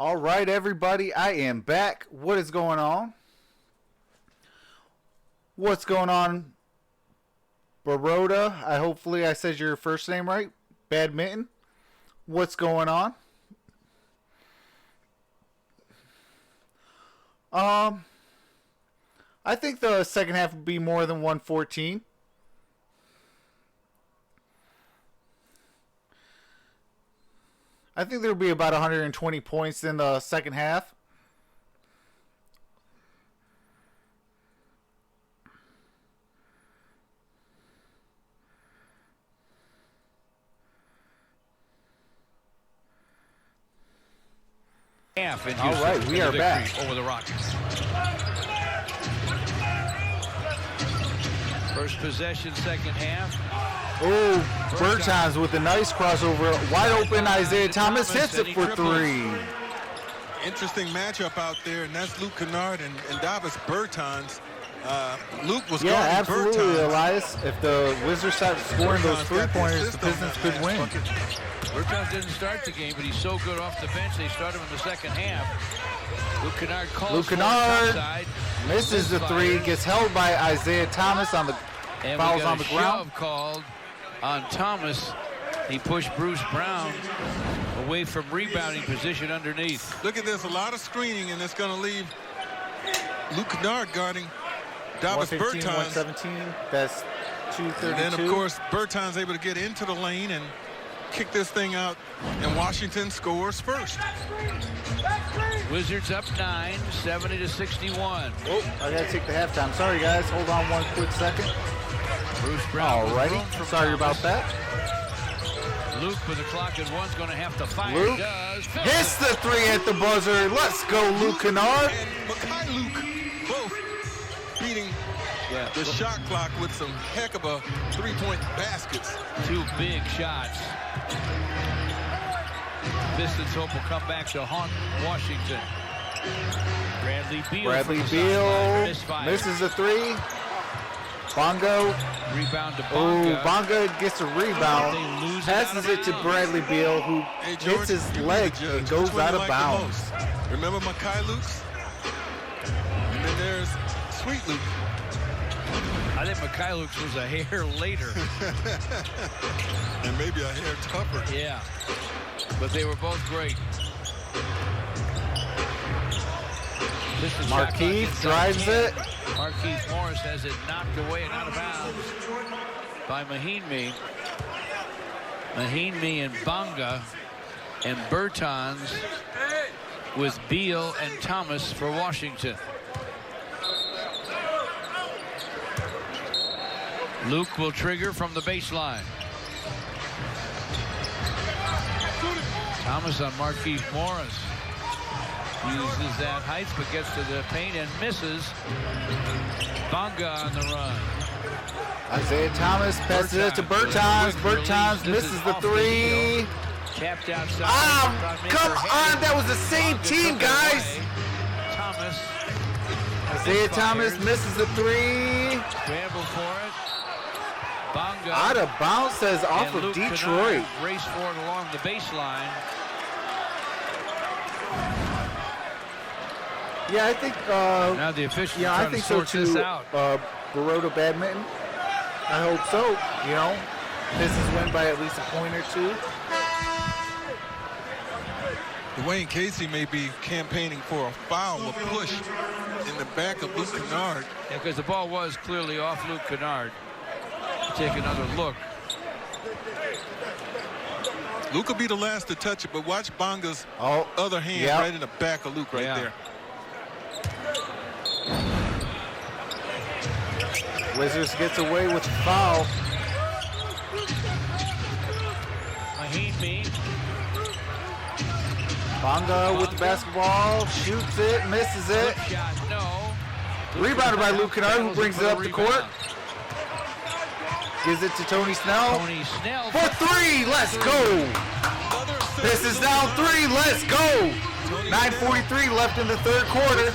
All right, everybody, I am back. What is going on? What's going on, Baroda? Hopefully I said your first name right. Badminton. What's going on? I think the second half will be more than 114. I think there will be about 120 points in the second half. Half in All right, we are back over the Rockets. First possession, second half. Oh, Bertans with a nice crossover. Wide open, Isaiah Thomas hits it for three. Interesting matchup out there, and that's Luke Kennard and Davis Bertans. Luke was guarding absolutely, Bertans. Elias. If the Wizards start scoring those three-pointers, the Pistons could win. Bertans didn't start the game, but he's so good off the bench, they start him in the second half. Luke Kennard calls Luke Kennard misses the three, gets held by Isaiah Thomas on the fouls on the ground. Shove called on Thomas. He pushed Bruce Brown away from rebounding position underneath. Look at this, a lot of screening, and it's going to leave Luke Kennard guarding Davis 115, Bertans. 117, that's 232. And then, of course, Bertans able to get into the lane and kick this thing out, and Washington scores first. Wizards up 9, 70-61. Oh, I gotta take the halftime. Sorry, guys. Hold on one quick second. Bruce Brown. Alrighty. Sorry about that. Luke with the clock at one's going to have to fire. Luke hits the three at the buzzer. Let's go, Luke Kennard. And Makai Luke both beating the shot clock with some heck of a three-point baskets. Two big shots. Pistons hope will come back to haunt Washington. Bradley Beal misses a three. Bongo. Rebound to Oh, Bonga. Bonga gets a rebound. Passes it to Bradley Beal, who hits his leg and goes out of bounds. Remember Makai Luke's? And then there's Sweet Luke. I think Makai Luke's was a hair later. And maybe a hair tougher. Yeah. But they were both great. Markeith drives it. Markeith Morris has it knocked away and out of bounds by Mahinmi. Mahinmi and Bonga and Bertans with Beal and Thomas for Washington. Luke will trigger from the baseline. Thomas on Markeith Morris. Uses that height, but gets to the paint and misses. Bonga on the run. Isaiah Thomas passes it to Bertans. Bertans misses the three. Tapped outside. Come on, that was the same team, guys. Thomas. Isaiah Thomas misses the three. Scramble for it. Bonga. Out of bounds, says off of Detroit. Race for it along the baseline. Yeah, I think. Now the officials I trying think to so sort too. this out. Baroda Badminton. I hope so. You know, Pistons win by at least a point or two. Dwayne Casey may be campaigning for a foul, a push in the back of Luke Kennard. Yeah, because the ball was clearly off Luke Kennard. Take another look. Luke will be the last to touch it, but watch Bonga's other hand right in the back of Luke right there. Wizards gets away with the foul. Mahinmi. Bonga with the basketball, shoots it, misses it. Shot, no. Rebounded by Luke Kennard, who brings it up the court. Gives it to Tony Snell. Tony Snell for three. Let's go. This is now three. Let's go. 9:43 left in the third quarter.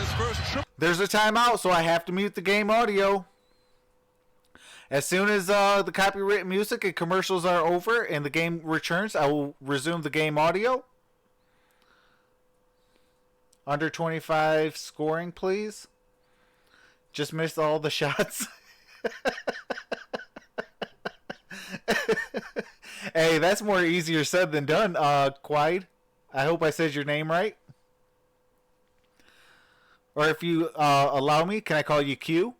There's a timeout, so I have to mute the game audio. As soon as the copyrighted music and commercials are over and the game returns, I will resume the game audio. Under 25 scoring, please. Just missed all the shots. Hey, that's more easier said than done, Quide. I hope I said your name right. Or if you allow me, can I call you Q?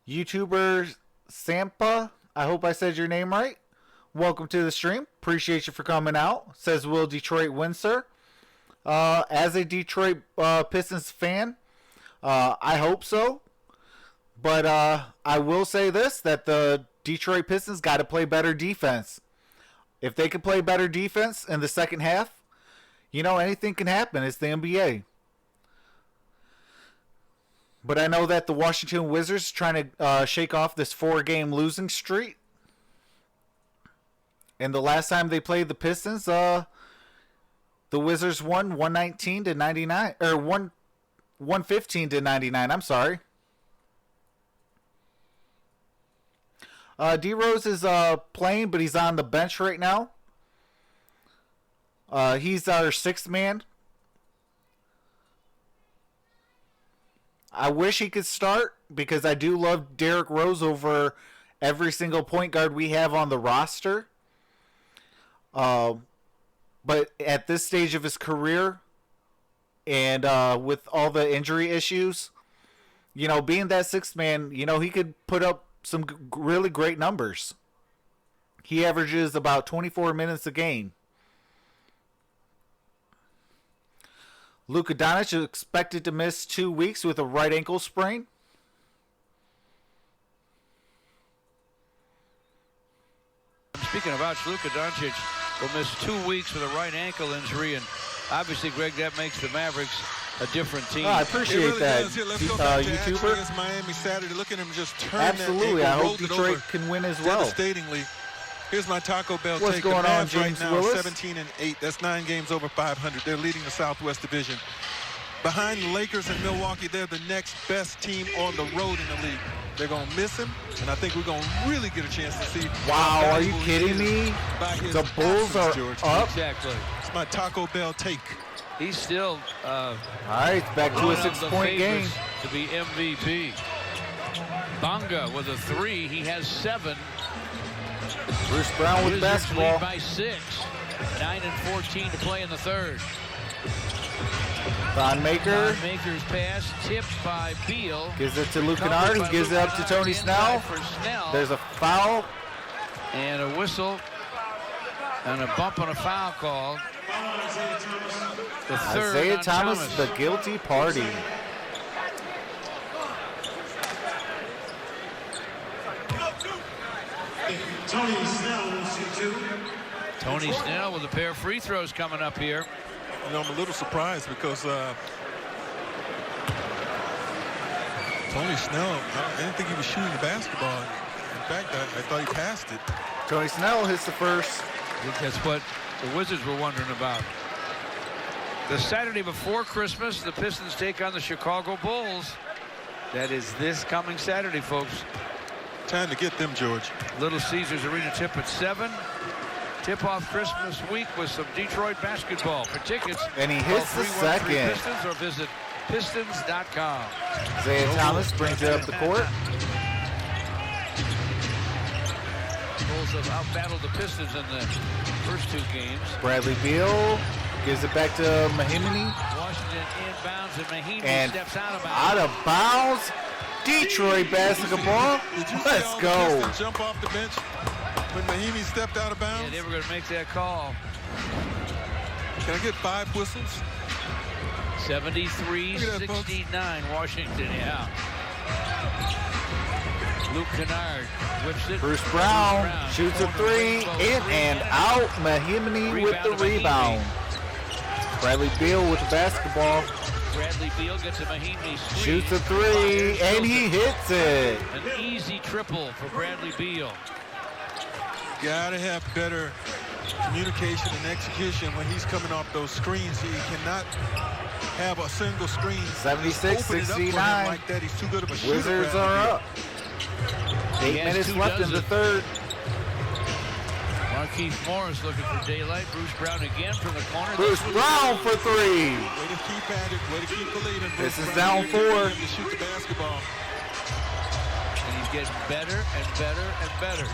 YouTuber Sampa, I hope I said your name right. Welcome to the stream. Appreciate you for coming out. Says, will Detroit win, sir? As a Detroit Pistons fan, I hope so. But I will say this, that the Detroit Pistons got to play better defense. If they can play better defense in the second half, you know, anything can happen. It's the NBA. But I know that the Washington Wizards trying to shake off this 4-game losing streak. And the last time they played the Pistons, the Wizards won 119-99, or 115-99. I'm sorry. D Rose is playing, but he's on the bench right now. He's our sixth man. I wish he could start because I do love Derrick Rose over every single point guard we have on the roster. But at this stage of his career and with all the injury issues, you know, being that sixth man, you know, he could put up some really great numbers. He averages about 24 minutes a game. Luka Doncic is expected to miss 2 weeks with a right ankle sprain. Speaking about Luka Doncic, will miss 2 weeks with a right ankle injury, and obviously, Greg, that makes the Mavericks a different team. I appreciate that, Let's go back to YouTuber. against Miami Saturday. Look at him just turn Absolutely, that ankle, I hope rolled it Detroit over can win as well. devastatingly. Here's my Taco Bell What's take. going the on, Mavs James right now, Willis? 17-8. That's 9 games over 500. They're leading the Southwest Division. Behind the Lakers and Milwaukee, they're the next best team on the road in the league. They're going to miss him, and I think we're going to really get a chance to see. Wow, are you kidding me? The Bulls are up. Exactly. It's my Taco Bell take. He's still All right, back to a 6-point game. to be MVP. Bonga with a 3. He has 7. Bruce Brown with Wizards basketball. lead by 6. 9:14 to play in the third. Thon Maker Maker's pass tipped by Beal. gives it to Luke Kennard, who gives it up to Tony Snell. For Snell. There's a foul. And a whistle and a bump on a foul call. The third Isaiah on Thomas, the guilty party. Tony Snell will shoot 2. Tony Snell with a pair of free throws coming up here. You know, I'm a little surprised because Tony Snell, I didn't think he was shooting the basketball. In fact, I thought he passed it. Tony Snell hits the first. I think that's what the Wizards were wondering about. The Saturday before Christmas, the Pistons take on the Chicago Bulls. That is this coming Saturday, folks. Time to get them, George. Little Caesars Arena tip at 7. Tip-off Christmas week with some Detroit basketball. For tickets, And he hits the call 313 second. Pistons or visit Pistons.com. Isaiah Thomas brings it up the court. Bulls have out-battled the Pistons in the first 2 games. Bradley Beal gives it back to Mahimini. Washington inbounds and Mahinmi And steps out of bounds. out of bounds. Detroit basketball. Did you see Let's all the go. Pistons jump off the bench when Mahimi stepped out of bounds? Yeah, they were going to make that call. Can I get 5 whistles? 73-69 Washington, yeah. Luke Kennard whips it. Bruce Brown shoots a 3. In and out. Mahimini with the rebound. Bradley Beal with the basketball. Bradley Beal gets a Mahinmi screen. Shoots a 3. And he hits it. An easy triple for Bradley Beal. got to have better communication and execution when he's coming off those screens. He cannot have a single screen. 76-69. Like that. He's too good of a shooter. Wizards are up. 8 minutes left in the third. Markeith Morris looking for daylight. Bruce Brown again from the corner. Bruce Brown for three. Way to keep at it. Way to keep believing. This is Brown, down 4. to shoot the basketball. And he's getting better and better and better.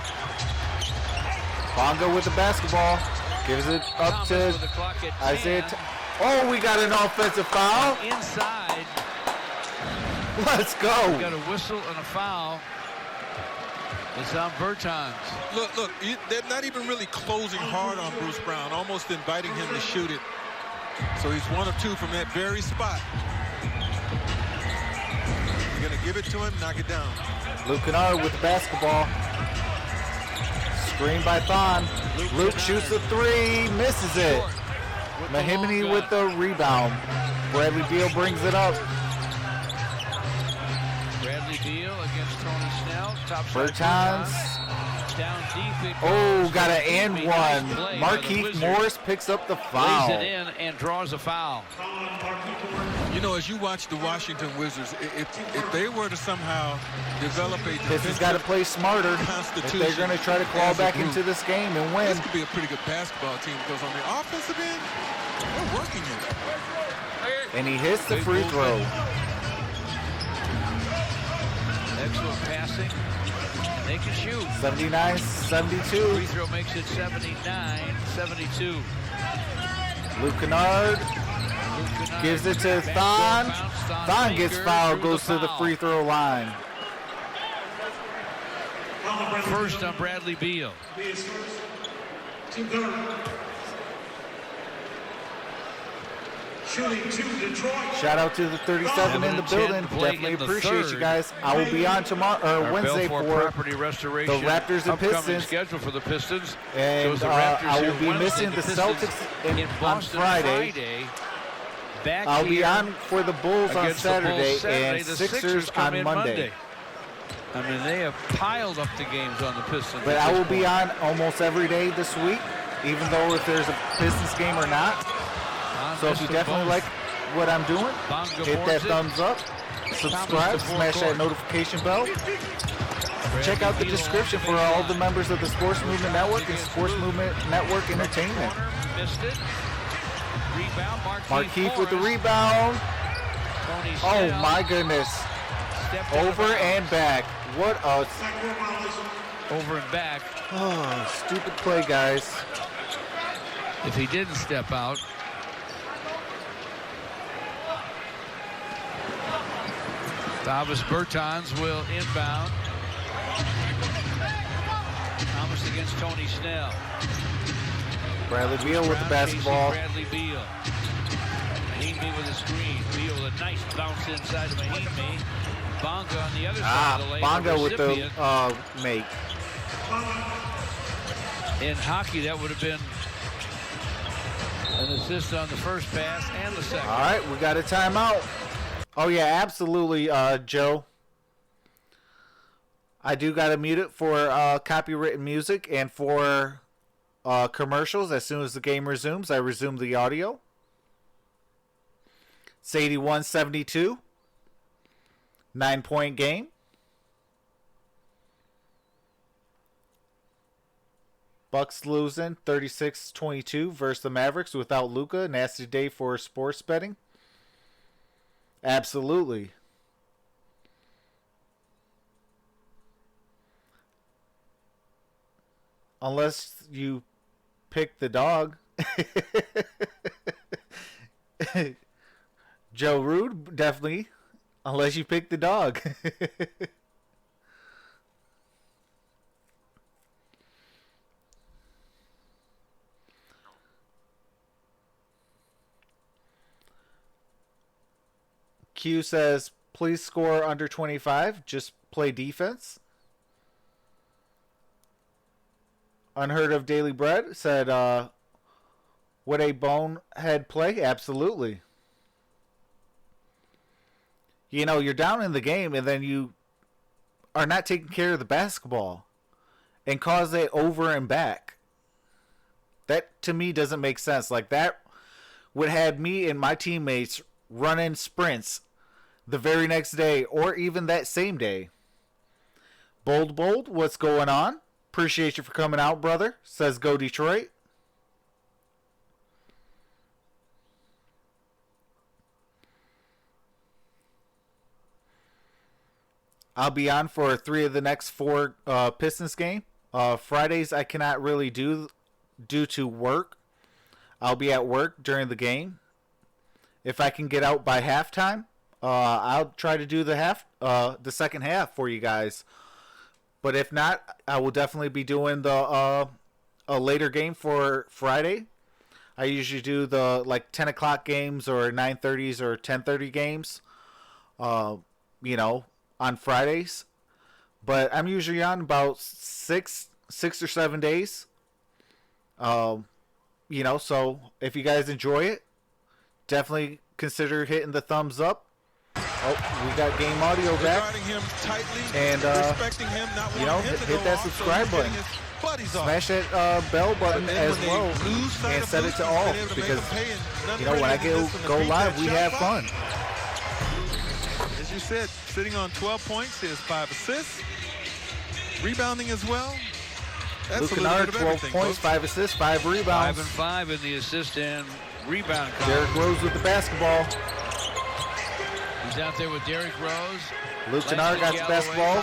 Bongo with the basketball. Gives it up Thomas to with the clock at 10. Isaiah. Oh, we got an offensive foul. Inside. Let's We go. got a whistle and a foul. It's on Bertans. Look, they're not even really closing hard on Bruce Brown, almost inviting him to shoot it. So he's 1 of 2 from that very spot. You're going to give it to him, knock it down. Luke Kennard with the basketball. Screen by Thon. Luke shoots a 3, misses it. Mahimini with the rebound. Bradley Beal brings it up. Bradley Beal against Tony Snell. Top Bertans. Down deep. Oh, got an and Nice one. play by the Markeith Wizards. Morris picks up the Lays foul. it in and draws a foul. You know, as you watch the Washington Wizards, if they were to somehow develop a This has got to play smarter if constitution they're going to try to claw as a back group, into this game and win. this could be a pretty good basketball team because on the offensive end, they're working it. And he hits the free throw. Excellent passing. They can shoot. 79-72. Free throw makes it 79-72. Luke Kennard gives it to Thon. Thon gets fouled, goes to the free throw line. First on Bradley Beal. Team Gunner. Shooting 2, Detroit. Shout out to the 37 in the 11-10 building. to play Definitely in the appreciate third. you guys. I will be on tomorrow or Our Wednesday Belfort for property restoration. the Raptors and upcoming Pistons. schedule for the Pistons. And Shows the Raptors I will here be Wednesday, missing the Pistons Celtics in on Boston Friday. Back I'll be here on for the Bulls on against the Bulls Saturday and The Sixers come on in Monday. I mean, they have piled up the games on the Pistons. But at I this will be point. on almost every day this week, even though if there's a Pistons game or not. So if you definitely like what I'm doing, Bongo hit that boards it. thumbs up, subscribe, smash that notification bell. Check out the description for all the members of the Sports Movement Network and Sports Movement Network Entertainment. Missed it. Rebound, Markeith with the Morris. rebound. Tony Oh Snell my goodness. stepped out of Over bounds. and back. What a Over and back. stupid play, guys. If he didn't step out. Thomas Bertans will inbound. Thomas against Tony Snell. Bradley Beal with the Brown basketball. chasing Bradley Beal. Mahimi with a screen. Beal with a nice bounce inside of Mahimi. Bonga on the other side of the lane. Bonga with the recipient. make. In hockey, that would have been an assist on the first pass and the second. All right, we got a timeout. Oh, yeah, absolutely, Joe. I do got to mute it for copywritten music and for commercials. As soon as the game resumes, I resume the audio. It's 81-72. 9-point game. Bucks losing 36-22 versus the Mavericks without Luka. Nasty day for sports betting. Absolutely. Unless you pick the dog. Joe Rude, definitely. Unless you pick the dog. Q says, please score under 25. Just play defense. Unheard of Daily Bread said, would a bonehead play? Absolutely. You know, you're down in the game and then you are not taking care of the basketball. and cause it over and back. That to me doesn't make sense. Like that would have me and my teammates running sprints the very next day or even that same day. Bold, what's going on? Appreciate you for coming out, brother. Says go Detroit. I'll be on for 3 of the next 4 Pistons game. Fridays I cannot really do due to work. I'll be at work during the game. If I can get out by halftime, I'll try to do the second half for you guys. But if not, I will definitely be doing the a later game for Friday. I usually do the like 10 o'clock games or 9:30s or 10:30 games. On Fridays, but I'm usually on about 6 or 7 days. So if you guys enjoy it, definitely consider hitting the thumbs up. Oh, we got game audio back. Him tightly, and respecting him, not hit that subscribe button. Smash that bell button as well, and set it to all because when I go live, we have fun. As you said, sitting on 12 points, he has 5 assists, rebounding as well. That's Luke Kennard, 12 points, 5 assists, 5 rebounds. 5 and 5 in the assist and rebound column. Derrick Rose with the basketball. He's out there with Derrick Rose. Luke Kennard got the basketball.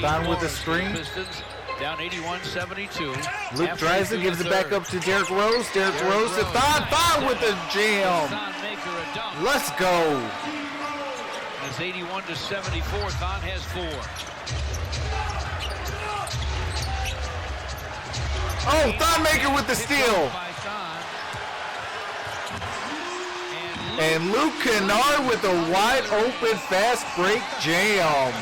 Don with the screen. Pistons down 81-72. Luke Dreisen gives it back up to Derrick Rose. Derrick Rose to Thon with the jam. Let's go. It's 81-74. Thon has 4. Oh, Thonmaker with the steal. And Luke Kennard with a wide open fast break jam.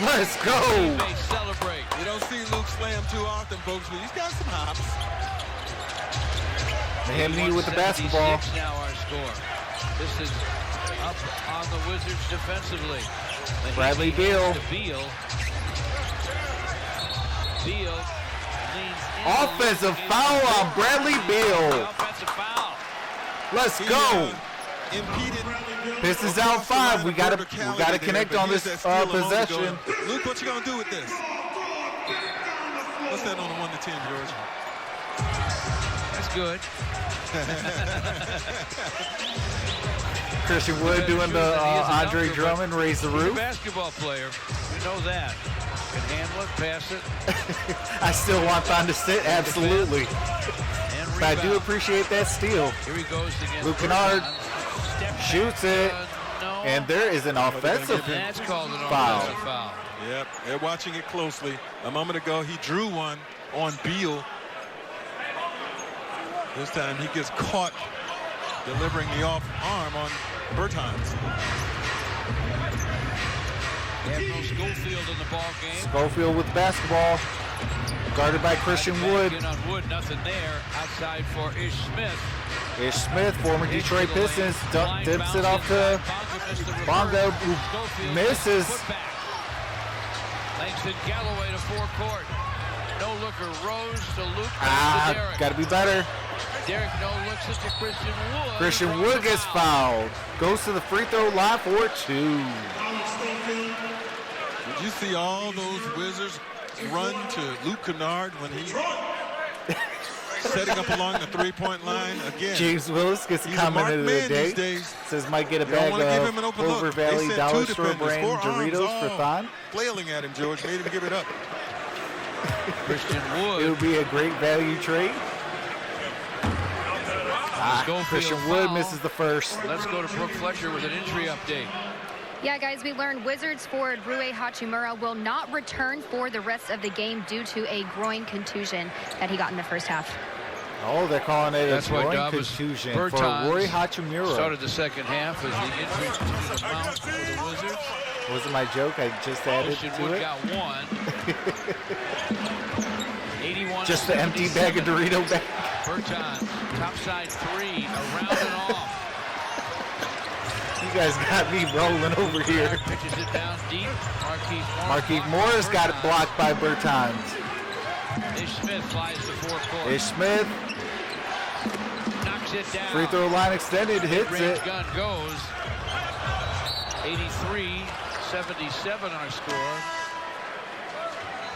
Let's go. Celebrate. You don't see Luke slam too often, folks, but he's got some hops. Mahimney with the basketball. Now our score. This is up on the Wizards defensively. Bradley Beal. Beal leans in. Offensive foul on Bradley Beal. Offensive foul. Let's go. Impeded. Pistons out 5. We gotta connect on this possession. Luke, what you gonna do with this? What's that on the 1 to 10, George? That's good. Christian Wood doing the Andre Drummond raise the He's a roof. basketball player. You know that. Can handle it, pass it. I still want Thon to sit, absolutely. And But I do rebound. appreciate that steal. Here he goes again. Luke Kennard shoots it, No. and there is an offensive That's called an foul. offensive foul. Yep, they're watching it closely. A moment ago, he drew one on Beal. This time he gets caught delivering the off arm on Bertans. Admiral Schofield in the ball game. Schofield with the basketball, guarded by Christian Wood. In on Wood, nothing there. Outside for Ish Smith. Ish Smith, former Detroit Pistons, dips it off to Bonga, who misses. Langston Galloway to forecourt. No looker. Rose to Luke. Derrick. Gotta be better. Derrick no looks it to Christian Wood. Christian Wood gets fouled. Goes to the free throw line for 2. Did you see all those Wizards run to Luke Kennard when he setting up along the three-point line again? James Willis gets a He's a comment marked of man the day. these days. Says might get a You don't bag wanna give him an of open Clover look. Valley They sent Dollar 2 Store defenders, brand 4 arms, Doritos for Thon. flailing at him, George. Made him give it up. Christian Wood. It would be a great value trade. Schofield Christian Wood foul. misses the first. Let's go to Brooke Fletcher with an injury update. Yeah, guys, we learned Wizards forward Rui Hachimura will not return for the rest of the game due to a groin contusion that he got in the first half. Oh, they're calling it That's a why groin Davis contusion for Bertans Roy Hachimura. started the second half as the injury continued to mount for the Wizards. Wasn't my joke, I just added Christian to Wood it. got 1. 81. Just the empty bag of Dorito bag. Bertans, topside 3, around and off. You guys got me rolling over here. Pitches it down deep. Markieff Markieff Morris got it blocked by Bertans. Ish Smith flies to four-court. Ish Smith, Knocks it down. free throw line extended, hits Mid-range it. gun goes. 83-77 our score.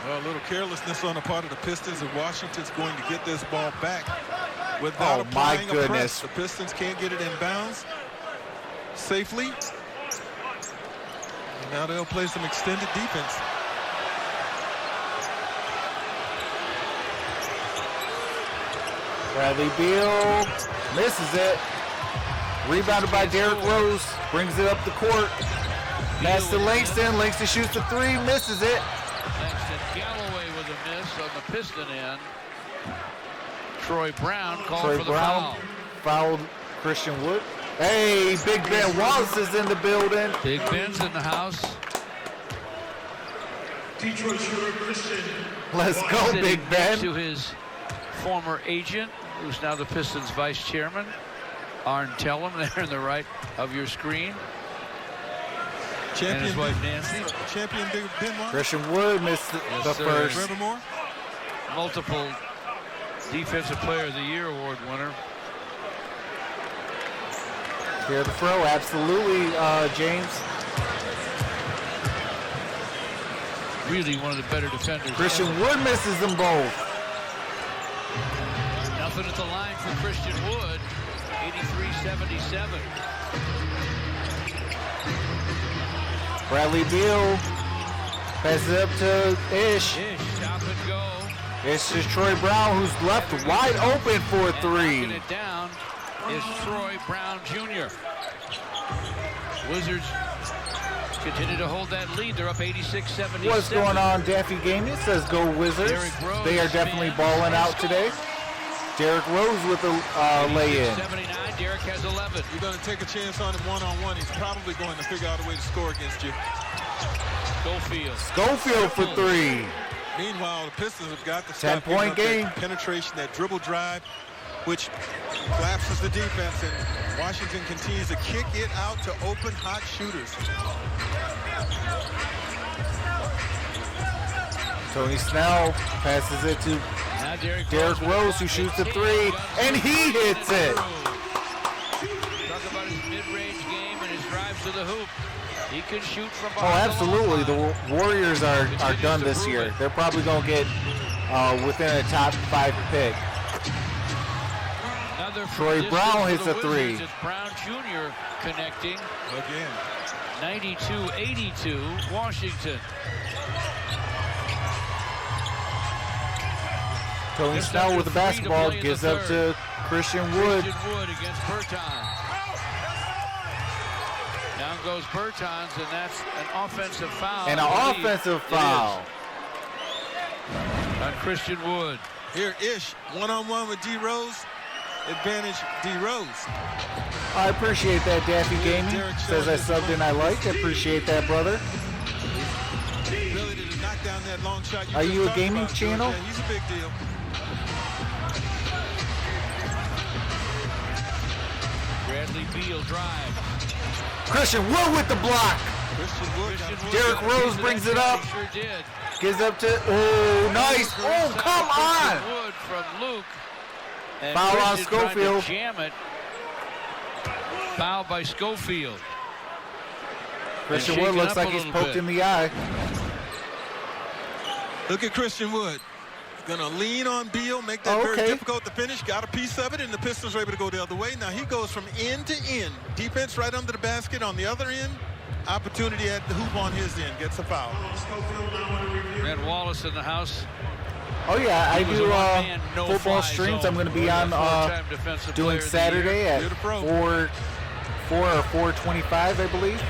Well, a little carelessness on the part of the Pistons, and Washington's going to get this ball back without applying a press. The Pistons can't get it in bounds safely. And now they'll play some extended defense. Bradley Beal misses it. Rebounded by Derrick Rose. Brings it up the court. Pass to Langston. Langston shoots the three. Misses it. Langston Galloway with a miss on the Piston end. Troy Brown called for the foul. Fouled Christian Wood. Hey, Big Ben Wallace is in the building. Big Ben's in the house. Detroit shooter Christian. Let's go, Sitting Big Ben. next to his former agent, who's now the Pistons vice chairman, Arn Tellem, there in the right of your screen. Champion, and his wife Nancy. Champion Big Ben Wallace. Christian Wood missed the sir. first. Trevor Moore. Multiple Defensive Player of the Year award winner. Here the throw, absolutely, James. Really one of the better defenders. Christian Wood misses them both. Nothing at the line for Christian Wood. 83-77. Bradley Beal passes it up to Ish. Ish, stop and go. It's just Troy Brown, who's left wide open for a three. Knocking it down is Troy Brown Jr. Wizards continue to hold that lead. They're up 86-77. What's going on, Daffy Gaming? Says go Wizards. They are definitely balling out today. Derrick Rose with a lay-in. 79. Derrick has 11. You're going to take a chance on him one-on-one. He's probably going to figure out a way to score against you. Schofield for three. Meanwhile, the Pistons have got the 10-point game. Penetration, that dribble drive, which collapses the defense, and Washington continues to kick it out to open hot shooters. Tony Snell passes it to Derrick Rose, who shoots the three, and he hits it. Talk about his mid-range game and his drives to the hoop. He can shoot from Oh, behind. absolutely. The Warriors are done this year. They're probably going to get within a top 5 pick. Troy Brown hits a three. It's Brown Jr. connecting. Again. 92-82, Washington. Tony Snell with the basketball gives up to Christian Wood. Christian Wood against Bertans. Down goes Bertans, and that's an offensive foul. And an offensive foul. On Christian Wood. Here, Ish, one-on-one with D. Rose. Advantage D. Rose. I appreciate that, Daffy Gaming. Says I subbed and I liked. I appreciate that, brother. Ability to knock down that long shot. Are you a gaming channel? Yeah, he's a big deal. Bradley Beal drive. Christian Wood with the block. Christian Wood. Derrick Rose brings it up. Sure did. Gives up to, oh, nice. Oh, come on. Wood from Luke. And Foul on Christian trying to Schofield. Jam it. Foul by Schofield. Christian Wood looks like he's poked in the eye. Look at Christian Wood. Going to lean on Beal, make that very difficult to finish. Got a piece of it, and the Pistons are able to go the other way. Now he goes from end to end. Defense right under the basket on the other end. Opportunity at the hoop on his end. Gets a foul. And Wallace in the house. Oh, yeah, I do football streams. I'm going to be on doing Saturday at 4 or 4:25, I believe.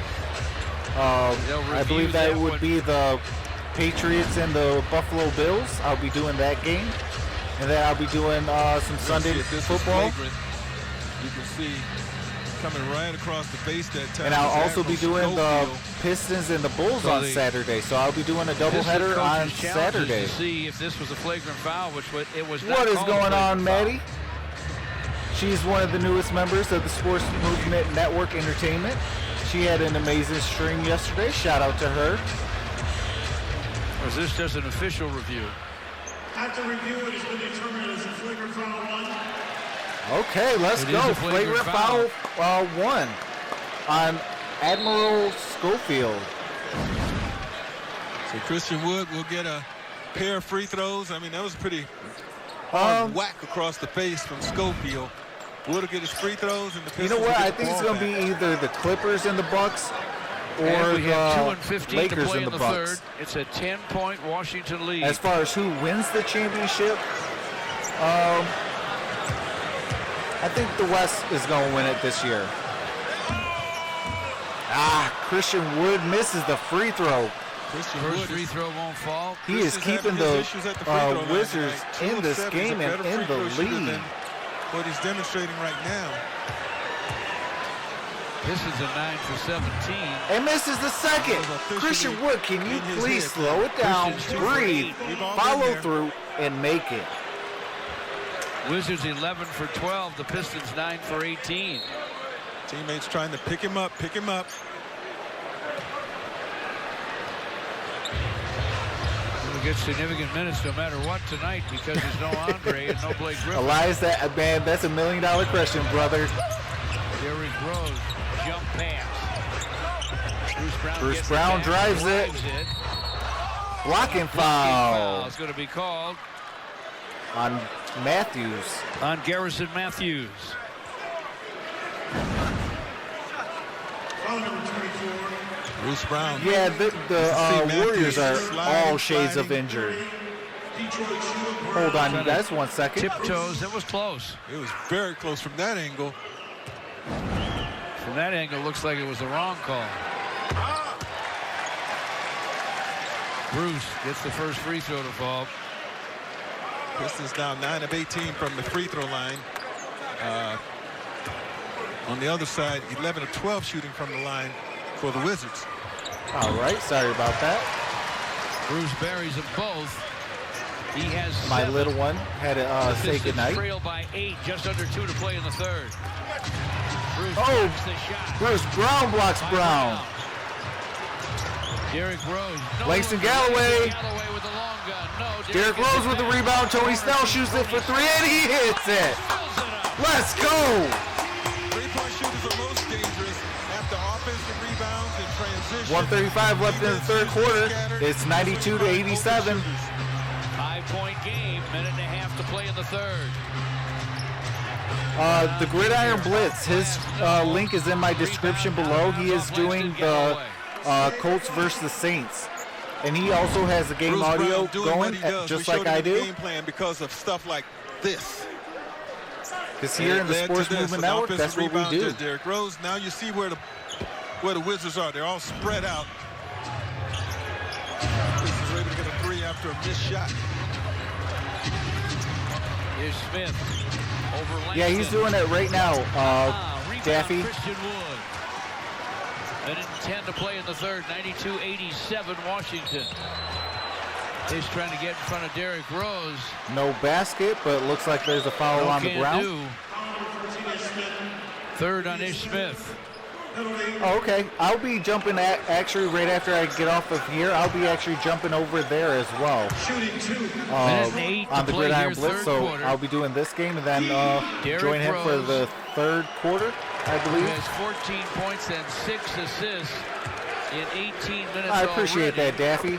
I believe that would be the Patriots and the Buffalo Bills. I'll be doing that game. And then I'll be doing some Sunday football. You can see coming right across the face that time. And I'll also be doing the Pistons and the Bulls on Saturday. So I'll be doing a doubleheader on Saturday. To see if this was a flagrant foul, which it was not. What is going on, Maddie? She's one of the newest members of the Sports Movement Network Entertainment. She had an amazing stream yesterday. Shout out to her. Was this just an official review? After review, it has been determined as a flagrant foul 1. Okay, let's It is go. a flagrant Flagrant foul 1 on Admiral Schofield. So Christian Wood will get a pair of free throws. I mean, that was a pretty hard whack across the face from Schofield. Wood will get his free throws, and the Pistons You know what? will I get the think it's ball going to be back. either the Clippers and the Bucks or And we have 2 the and 15 to Lakers play and in the the Bucks. third. It's a 10-point Washington lead. As far as who wins the championship, I think the West is going to win it this year. Christian Wood misses the free throw. Christian First Wood free throw won't fall. He is Chris keeping having the his issues at the free throw line Wizards tonight. 2 in of this 7 is a game and better in free the throw shooter lead. than what he's demonstrating right now. This is a 9 for 17. And misses the second. Christian Wood, can you in his please head. slow it down, Christian's 2 for breathe, 8. We've all been follow there. through, and make it? Wizards 11 for 12. The Pistons 9 for 18. Teammates trying to pick him up, pick him up. He'll get significant minutes no matter what tonight because there's no Andre and no Blake Griffin. Elias, man, that's $1 million question, brother. Derrick Rose, jump pass. Bruce gets Brown it back, drives it. Blocking foul It's going to be called on Matthews. on Garrison Matthews. Foul number 24. Bruce Brown. Yeah, the Warriors are Sliding, all shades of sliding. injured. Detroit shooting. Hold on, you guys, 1 second. Tiptoes, that was close. It was very close from that angle. From that angle, looks like it was the wrong call. Bruce gets the first free throw to fall. Pistons now 9 of 18 from the free throw line. On the other side, 11 of 12 shooting from the line for the Wizards. All right, sorry about that. Bruce buries them both. He has My 7. little one had to say Pistons goodnight. trail by 8, just under 2 to play in the third. Bruce Oh, blocks the shot. Bruce Brown blocks By Brown. Derrick Rose. No Langston look. Galloway. Galloway with the long gun. No. Derrick gets Rose it with the back. rebound. Tony Snell shoots it for 3, and he hits it. Fills it up. Let's go. Three-point shooters are most dangerous after offensive rebounds and transition. 1:35 left in the third quarter. It's 92 to 87. 5-point game. Minute and a half to play in the third. The Gridiron Blitz, his link is in my description below. He is doing the Colts versus the Saints. And he also has the game Bruce audio Brown doing what going, he does. just We like showed him I the do. game plan because of stuff like this. Because here in the Led to Sports this, Movement an Network, offensive that's what we rebound do. to Derrick Rose. Now you see where the Wizards are. They're all spread out. Pistons were able to get a 3 after a missed shot. Here's Smith. Over Langston. Yeah, he's doing it right now, Rebound, Daffy. Christian Wood. Minute and 10 to play in the third. 92-87 Washington. He's trying to get in front of Derrick Rose. No basket, but it looks like there's a foul No on the can ground. do. Third on Ish Smith. Oh, okay. I'll be jumping actually right after I get off of here. I'll be actually jumping over there as well. Shooting 2. Minute and 8 On to the play Gridiron here, Blitz, third so quarter. I'll be doing this game and then Derrick join him for Rose. the third quarter, I Who believe. has 14 points and 6 assists in 18 minutes I appreciate already. that, Daffy. He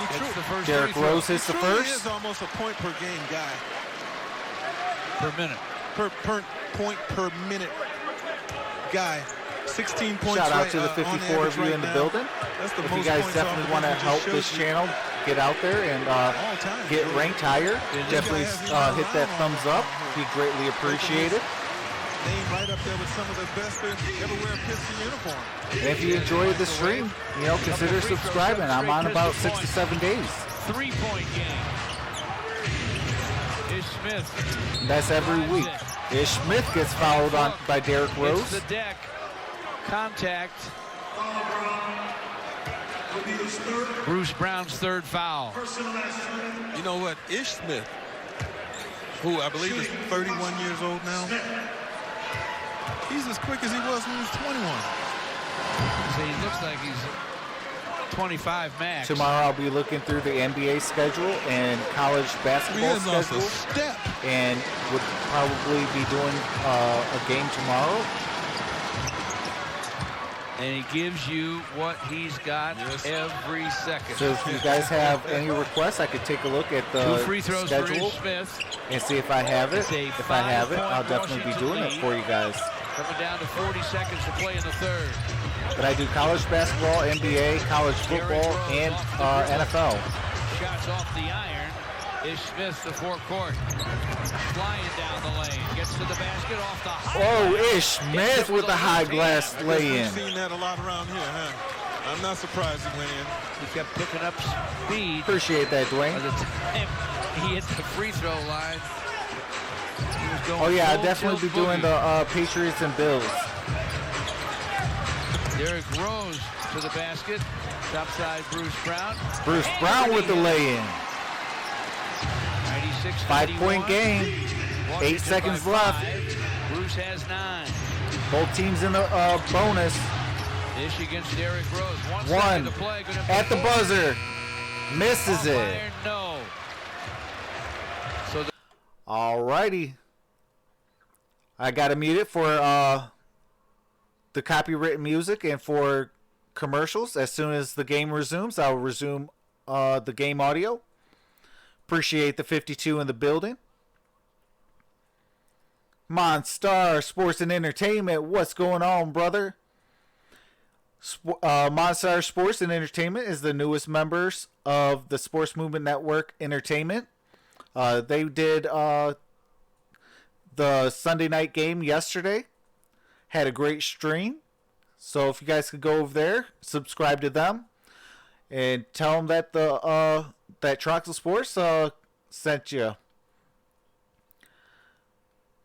Gets truly, the first Derrick free throw Rose hits the truly first. is almost a point per game guy. per minute. Per point per minute guy. 16 points. Shout out to the on 54 average of you in the now. building. That's the If you most guys points definitely off want to the bench. help Just this shows you channel get out there and all time. get ranked higher, definitely hit that thumbs up. Be greatly appreciated. Name right up there with some of the best that ever wear a Piston uniform. And if you enjoyed the stream, consider subscribing. I'm on about 6 to 7 days. 3-point game. Ish Smith. And that's every week. Ish Smith gets fouled on by Derrick Hits Rose. the deck. Contact. Bruce Brown's third foul. You know what? Ish Smith, who I believe is 31 years old now, he's as quick as he was when he was 21. So he looks like he's 25 max. Tomorrow I'll be looking through the NBA schedule and college basketball schedule. Step. And would probably be doing a game tomorrow. And he gives you what he's got every second. So if you guys have any requests, I could take a look at the 2 free throws schedule for Smith. and see if I have it. If I have it, I'll definitely be doing it for you guys. Coming down to 40 seconds to play in the third. But I do college basketball, NBA, college football, and NFL. Shots off the iron. Ish Smith to forecourt. Flying down the lane. Gets to the basket off the high. Oh, Ish Smith with the high glass lay-in. We've seen that a lot around here, huh? I'm not surprised he went in. He kept picking up speed. Appreciate that, Dwayne. By the time he hit the free throw line. Oh, yeah, I'll definitely be doing the Patriots and Bills. Derrick Rose to the basket. Topside Bruce Brown. Bruce Brown with the lay-in. 5-point game. 8 seconds left. Bruce has 9. Both teams in the bonus. Ish against Derrick Rose. 1 One second to play. at the buzzer. Misses it. Iron, no. So Alrighty. I gotta mute it for the copywritten music and for commercials. As soon as the game resumes, I'll resume the game audio. Appreciate the 52 in the building. MonStar Sports and Entertainment. What's going on, brother? MonStar Sports and Entertainment is the newest members of the Sports Movement Network Entertainment. They did the Sunday night game yesterday. Had a great stream. So if you guys could go over there, subscribe to them, and tell them that that Troxel Sports sent you.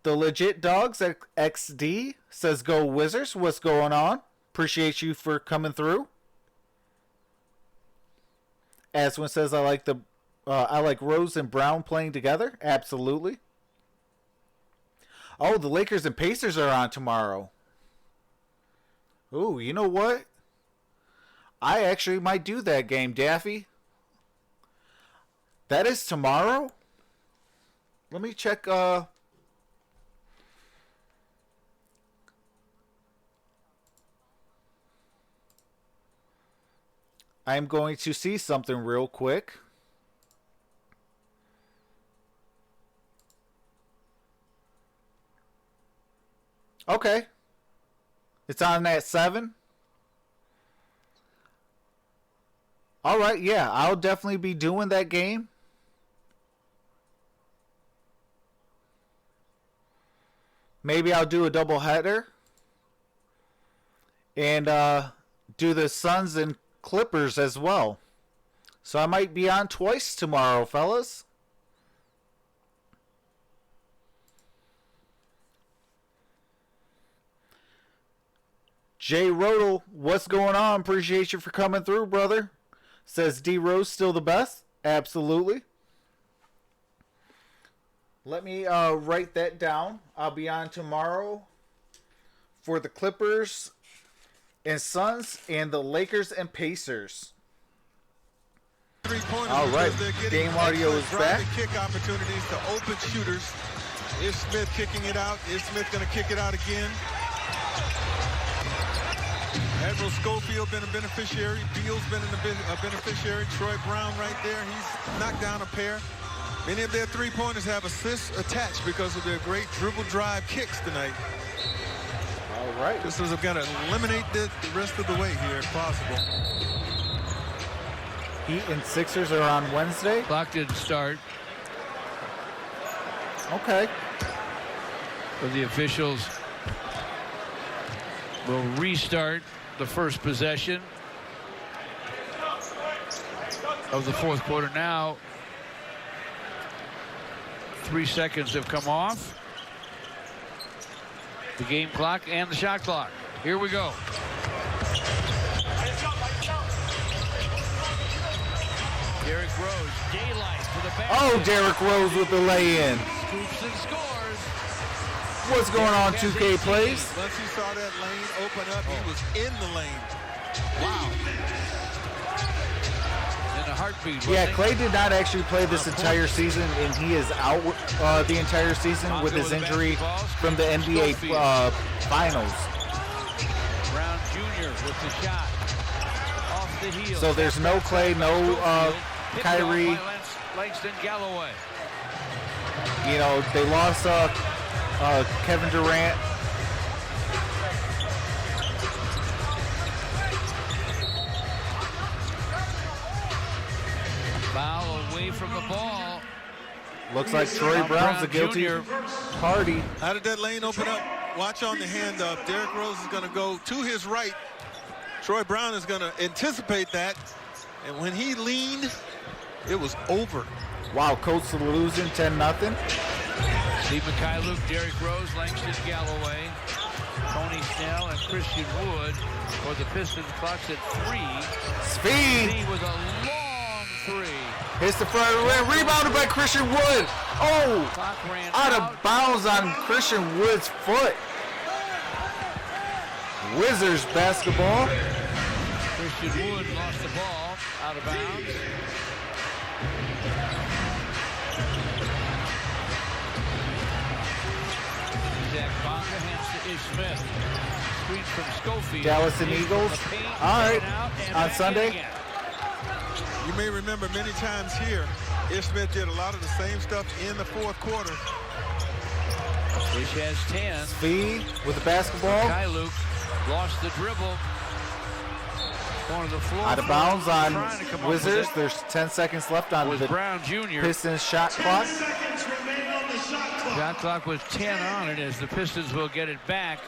The Legit Dogs XD says, "Go Wizards." What's going on? Appreciate you for coming through. Aswin says, I like Rose and Brown playing together. Absolutely. Oh, the Lakers and Pacers are on tomorrow. Ooh, you know what? I actually might do that game, Daffy. That is tomorrow? Let me check, I'm going to see something real quick. Okay. It's on at 7. Alright, yeah. I'll definitely be doing that game. Maybe I'll do a double header. And do the Suns and Clippers as well. So I might be on twice tomorrow, fellas. Jay Rodel, what's going on? Appreciate you for coming through, brother. Says D Rose still the best? Absolutely. Let me write that down. I'll be on tomorrow for the Clippers and Suns and the Lakers and Pacers. All right, game audio is back. Kick opportunities to open shooters. Is Smith kicking it out? Is Smith going to kick it out again? Admiral Schofield been a beneficiary. Beal's been a beneficiary. Troy Brown right there. He's knocked down a pair. Many of their three-pointers have assists attached because of their great dribble drive kicks tonight. All right. Just as I've got to eliminate the rest of the way here if possible. Heat and Sixers are on Wednesday. Clock didn't start. Okay. But the officials will restart the first possession of the fourth quarter now. 3 seconds have come off. The game clock and the shot clock. Here we go. Derrick Rose, daylight to the basket. Oh, Derrick Rose with the lay-in. Scoops and scores. What's going on, 2K Plays? Once he saw that lane open up, he was in the lane. Wow. heartbeat. Yeah, Clay did not actually play this entire season, and he is out the entire season with his injury from the NBA Finals. Brown Jr. with the shot. Off the heel. So there's no Clay, no Kyrie. Langston Galloway. You know, they lost Kevin Durant. Foul away from the ball. Looks like Troy Brown's a guilty party. How did that lane open up? Watch on the hand up. Derrick Rose is going to go to his right. Troy Brown is going to anticipate that. And when he leaned, it was over. Wow, Colts losing 10-0. Steve Mikhailuk, Derrick Rose, Langston Galloway, Tony Snell, and Christian Wood for the Pistons. Clock's at 3. Speed with a long 3. hits the front of the rim. Rebounded by Christian Wood. Oh, out of bounds on Christian Wood's foot. Wizards basketball. Christian Wood lost the ball out of bounds. Zach Bonga hands to Ish Smith. Screen from Schofield. Dallas and Eagles. All right, on Sunday. You may remember many times here, Ish Smith did a lot of the same stuff in the fourth quarter. Ish has 10. Speed with the basketball. Mikhailuk lost the dribble. Corner of the floor. Out of bounds on Wizards. There's 10 seconds left on the Brown Jr. Pistons shot clock. Shot clock was 10 on it as the Pistons will get it back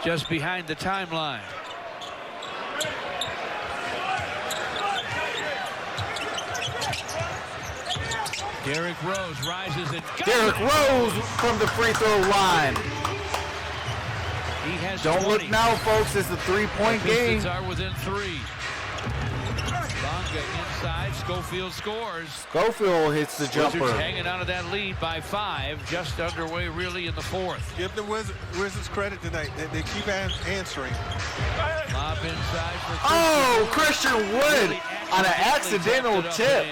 just behind the timeline. Derrick Rose rises and Derrick Rose from the free throw line. He has Don't 20. look now, folks. It's a three-point game. Pistons are within 3. Bonga inside. Schofield scores. Schofield hits the jumper. Wizards hanging out of that lead by 5. Just underway, really, in the fourth. Give the Wizards credit tonight. They keep answering. Lob inside for Christian Wood on an accidental tip.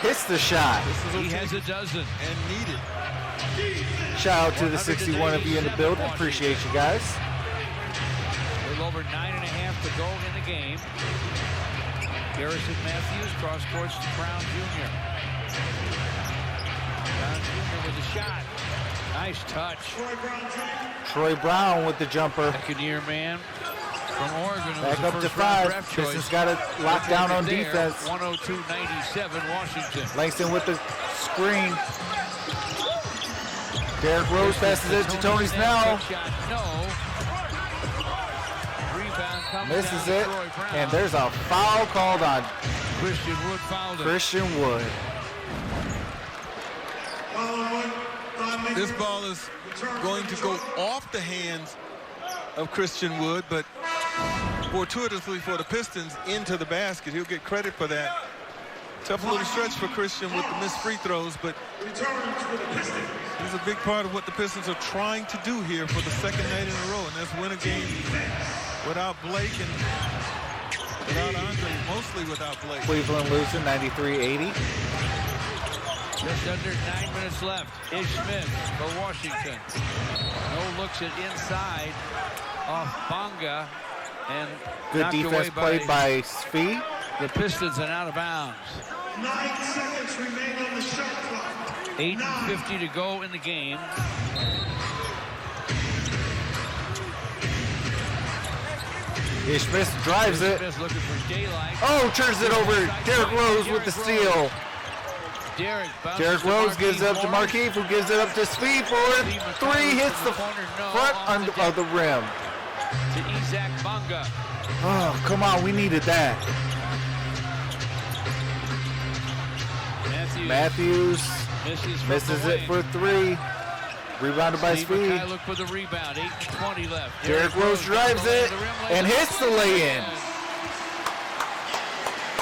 Hits the shot. He has a dozen. And needed. Shout out to the 61 of you in the building. Appreciate you guys. A little over 9.5 to go in the game. Garrison Matthews cross courts to Brown Jr. Brown Jr. with a shot. Nice touch. Troy Brown with the jumper. Second-year man from Oregon. Back up to 5. Pistons got it locked down on defense. 102-97 Washington. Langston with the screen. Derrick Rose passes it to Tony Snell. Misses it. And there's a foul called on Christian Wood fouled him. Christian Wood. This ball is going to go off the hands of Christian Wood, but fortuitously for the Pistons into the basket. He'll get credit for that. Tough little stretch for Christian with the missed free throws, but he's a big part of what the Pistons are trying to do here for the second night in a row, and that's win a game without Blake and without Andre, mostly without Blake. Cleveland losing 93-80. Just under 9 minutes left. Ish Smith for Washington. No looks at inside off Bonga. And good defense played by Svi. The Pistons and out of bounds. 9 seconds remain on the shot clock. 8:50 to go in the game. Ish Smith drives it. Smith looking for daylight. Oh, turns it over. Derrick Rose with the steal. Derrick Rose gives it up to Markieff, who gives it up to Speed for 3. Hits the front of the rim. To Isaac Bonga. Oh, come on. We needed that. Matthews misses it for 3. Rebounded by Speed. Look for the rebound. 8:20 left. Derrick Rose drives it and hits the lay-in.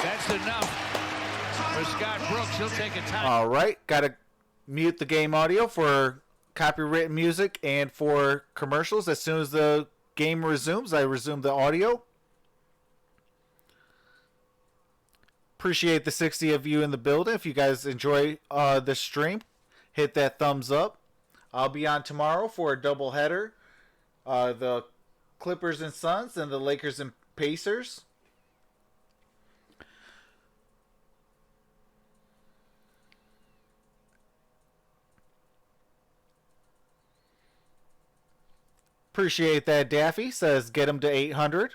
That's enough for Scott Brooks. He'll take a time. All right. Got to mute the game audio for copyrighted music and for commercials. As soon as the game resumes, I resume the audio. Appreciate the 60 of you in the building. If you guys enjoy the stream, hit that thumbs up. I'll be on tomorrow for a doubleheader. The Clippers and Suns and the Lakers and Pacers. Appreciate that. Daffy says get him to 800.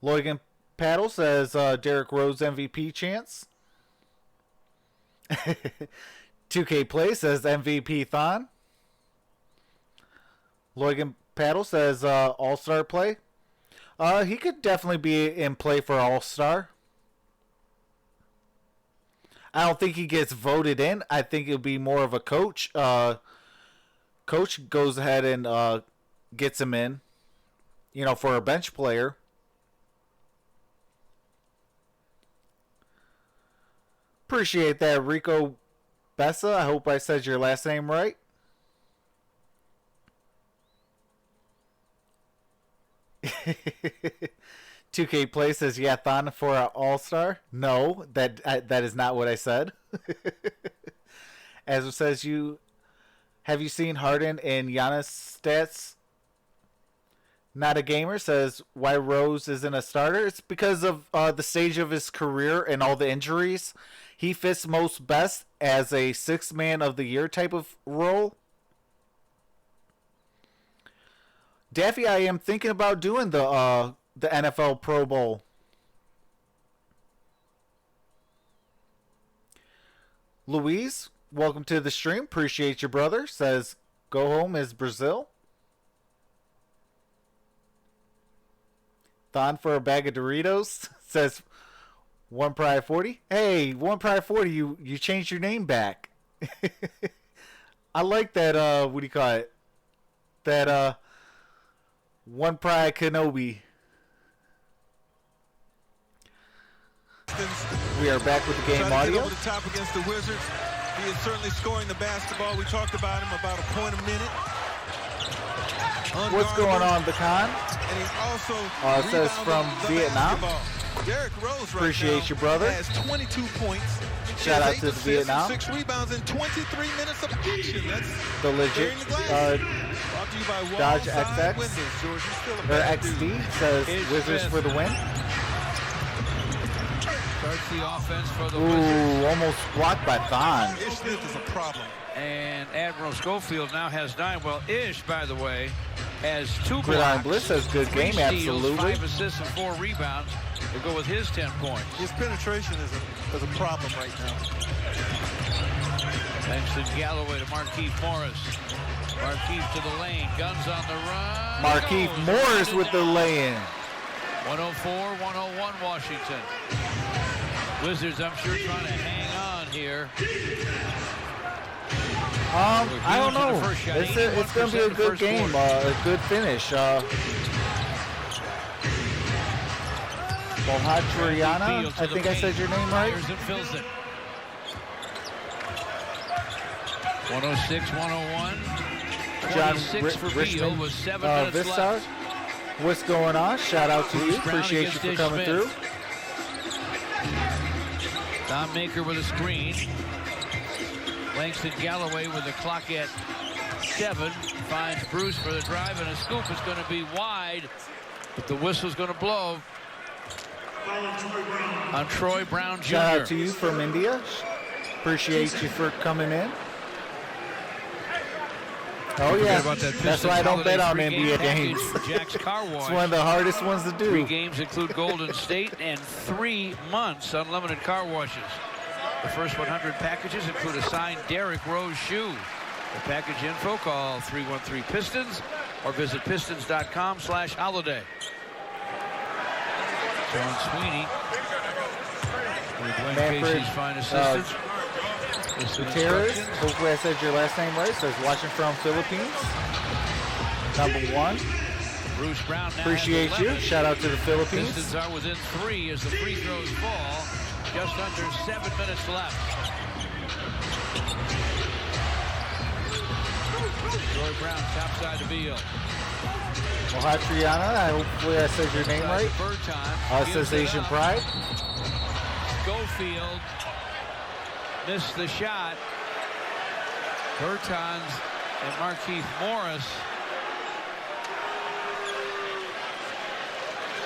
Logan Paddle says Derrick Rose MVP chance. 2K Play says MVP Thon. Logan Paddle says All-Star play. He could definitely be in play for All-Star. I don't think he gets voted in. I think it'll be more of a coach. Coach goes ahead and gets him in, for a bench player. Appreciate that, Rico Bessa. I hope I said your last name right. $2K Play says, yeah, Thon for an All-Star. No, that is not what I said. As it says, have you seen Harden and Giannis stats? Not a gamer says, why Rose isn't a starter? It's because of the stage of his career and all the injuries. He fits most best as a sixth man of the year type of role. Daffy, I am thinking about doing the NFL Pro Bowl. Louise, welcome to the stream. Appreciate your brother. Says, go home is Brazil. Thon for a bag of Doritos. Says, One Pride 40. Hey, One Pride 40, you changed your name back. I like that, what do you call it? That, One Pride Kenobi. We are back with the game audio. Over the top against the Wizards. He is certainly scoring the basketball. We talked about him about a point a minute. What's going on, the con? And he's also it says from Vietnam. Derrick Rose Appreciate you, brother. Has 22 points. Shout out to Vietnam. 6 rebounds in 23 minutes of action. That's the legit brought to you by Dodge Wallside XX Windows, George. You're still a or bad XD dude. says Wizards for the win. Starts the offense for the Ooh, Wizards. almost blocked by Thon. Ish Smith is a problem. And Admiral Schofield now has 9. Well, Ish, by the way, has 2 Gridiron blocks, Bliss says good 3 game, steals, absolutely. 5 assists, and 4 rebounds to go with his 10 points. His penetration is a problem right now. Langston Galloway to Markieff Morris. Markieff to the lane. Guns on the run. Markieff Morris with the lay-in. 104-101 Washington. Wizards, I'm sure, trying to hang on here. I don't know. It's going to be a good game, a good finish. Bolhatriana, I think I said your name right. 106-101. John 26 for Beal with 7 minutes Vistar, left. what's going on? Shout out to you. Appreciate you for coming through. Don Maker with a screen. Langston Galloway with the clock at 7. Finds Bruce for the drive, and a scoop is going to be wide, but the whistle's going to blow on Troy Brown Jr. Shout out to you from India. Appreciate you for coming in. Oh yeah, that's why I don't bet on NBA games. It's one of the hardest ones to do. 3 games include Golden State and 3 months unlimited car washes. The first 100 packages include a signed Derrick Rose shoe. For package info, call 313-PISTONS or visit pistons.com/holiday. John Sweeney with Dwayne Casey's fine assistants. Gutierrez, hopefully I said your last name right, says watching from Philippines. Number 1. Bruce Brown now Appreciate you. Shout out to the Philippines. Pistons are within 3 as the free throws fall. Just under 7 minutes left. Troy Brown, top side to Beal. Triana, hopefully I said your name right. Sensation Pride. Schofield missed the shot. Bertans and Markeith Morris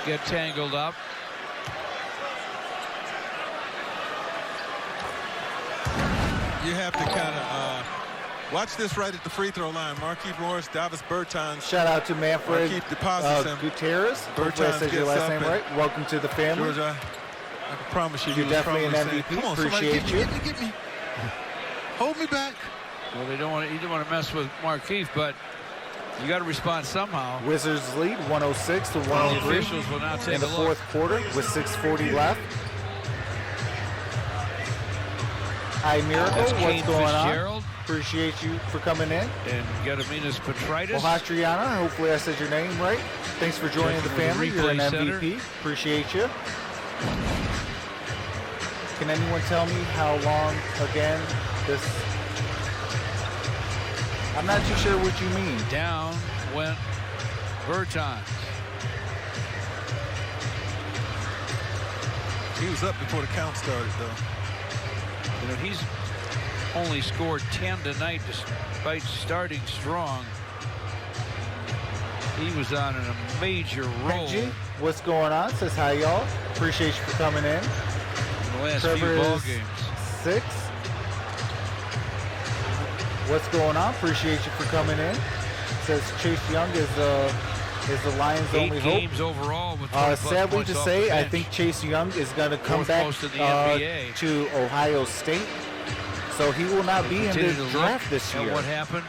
get tangled up. You have to kind of watch this right at the free throw line. Markeith Morris, Davis Bertans. Shout out to Manfred Gutierrez. Hopefully I said your last name right. Welcome to the family. Georgia, I can promise you, you're definitely an MVP. Come on, appreciate you. Get me. Hold me back. Well, you don't want to mess with Markeith, but you got to respond somehow. Wizards lead 106 to 103 officials will now take in the fourth quarter with 6:40 left. Hi, Miracle. What's going on? Appreciate you for coming in. And Gediminas Petritis. Triana, hopefully I said your name right. Thanks for joining the family. You're an MVP. Appreciate you. Can anyone tell me how long, again, this... I'm not too sure what you mean. Down went Bertans. He was up before the count started, though. You know, he's only scored 10 tonight despite starting strong. He was on a major roll. Benji, what's going on? Says hi, y'all. Appreciate you for coming in. The last Trevor few ball is games. 6. What's going on? Appreciate you for coming in. Says Chase Young is the Lions' only hope. 8 games overall with 20+ sadly points to off say, the I bench. think Chase Young is going to come Fourth back most in the NBA. to Ohio State. So he will not be in Continue the to draft look this at year. what happened?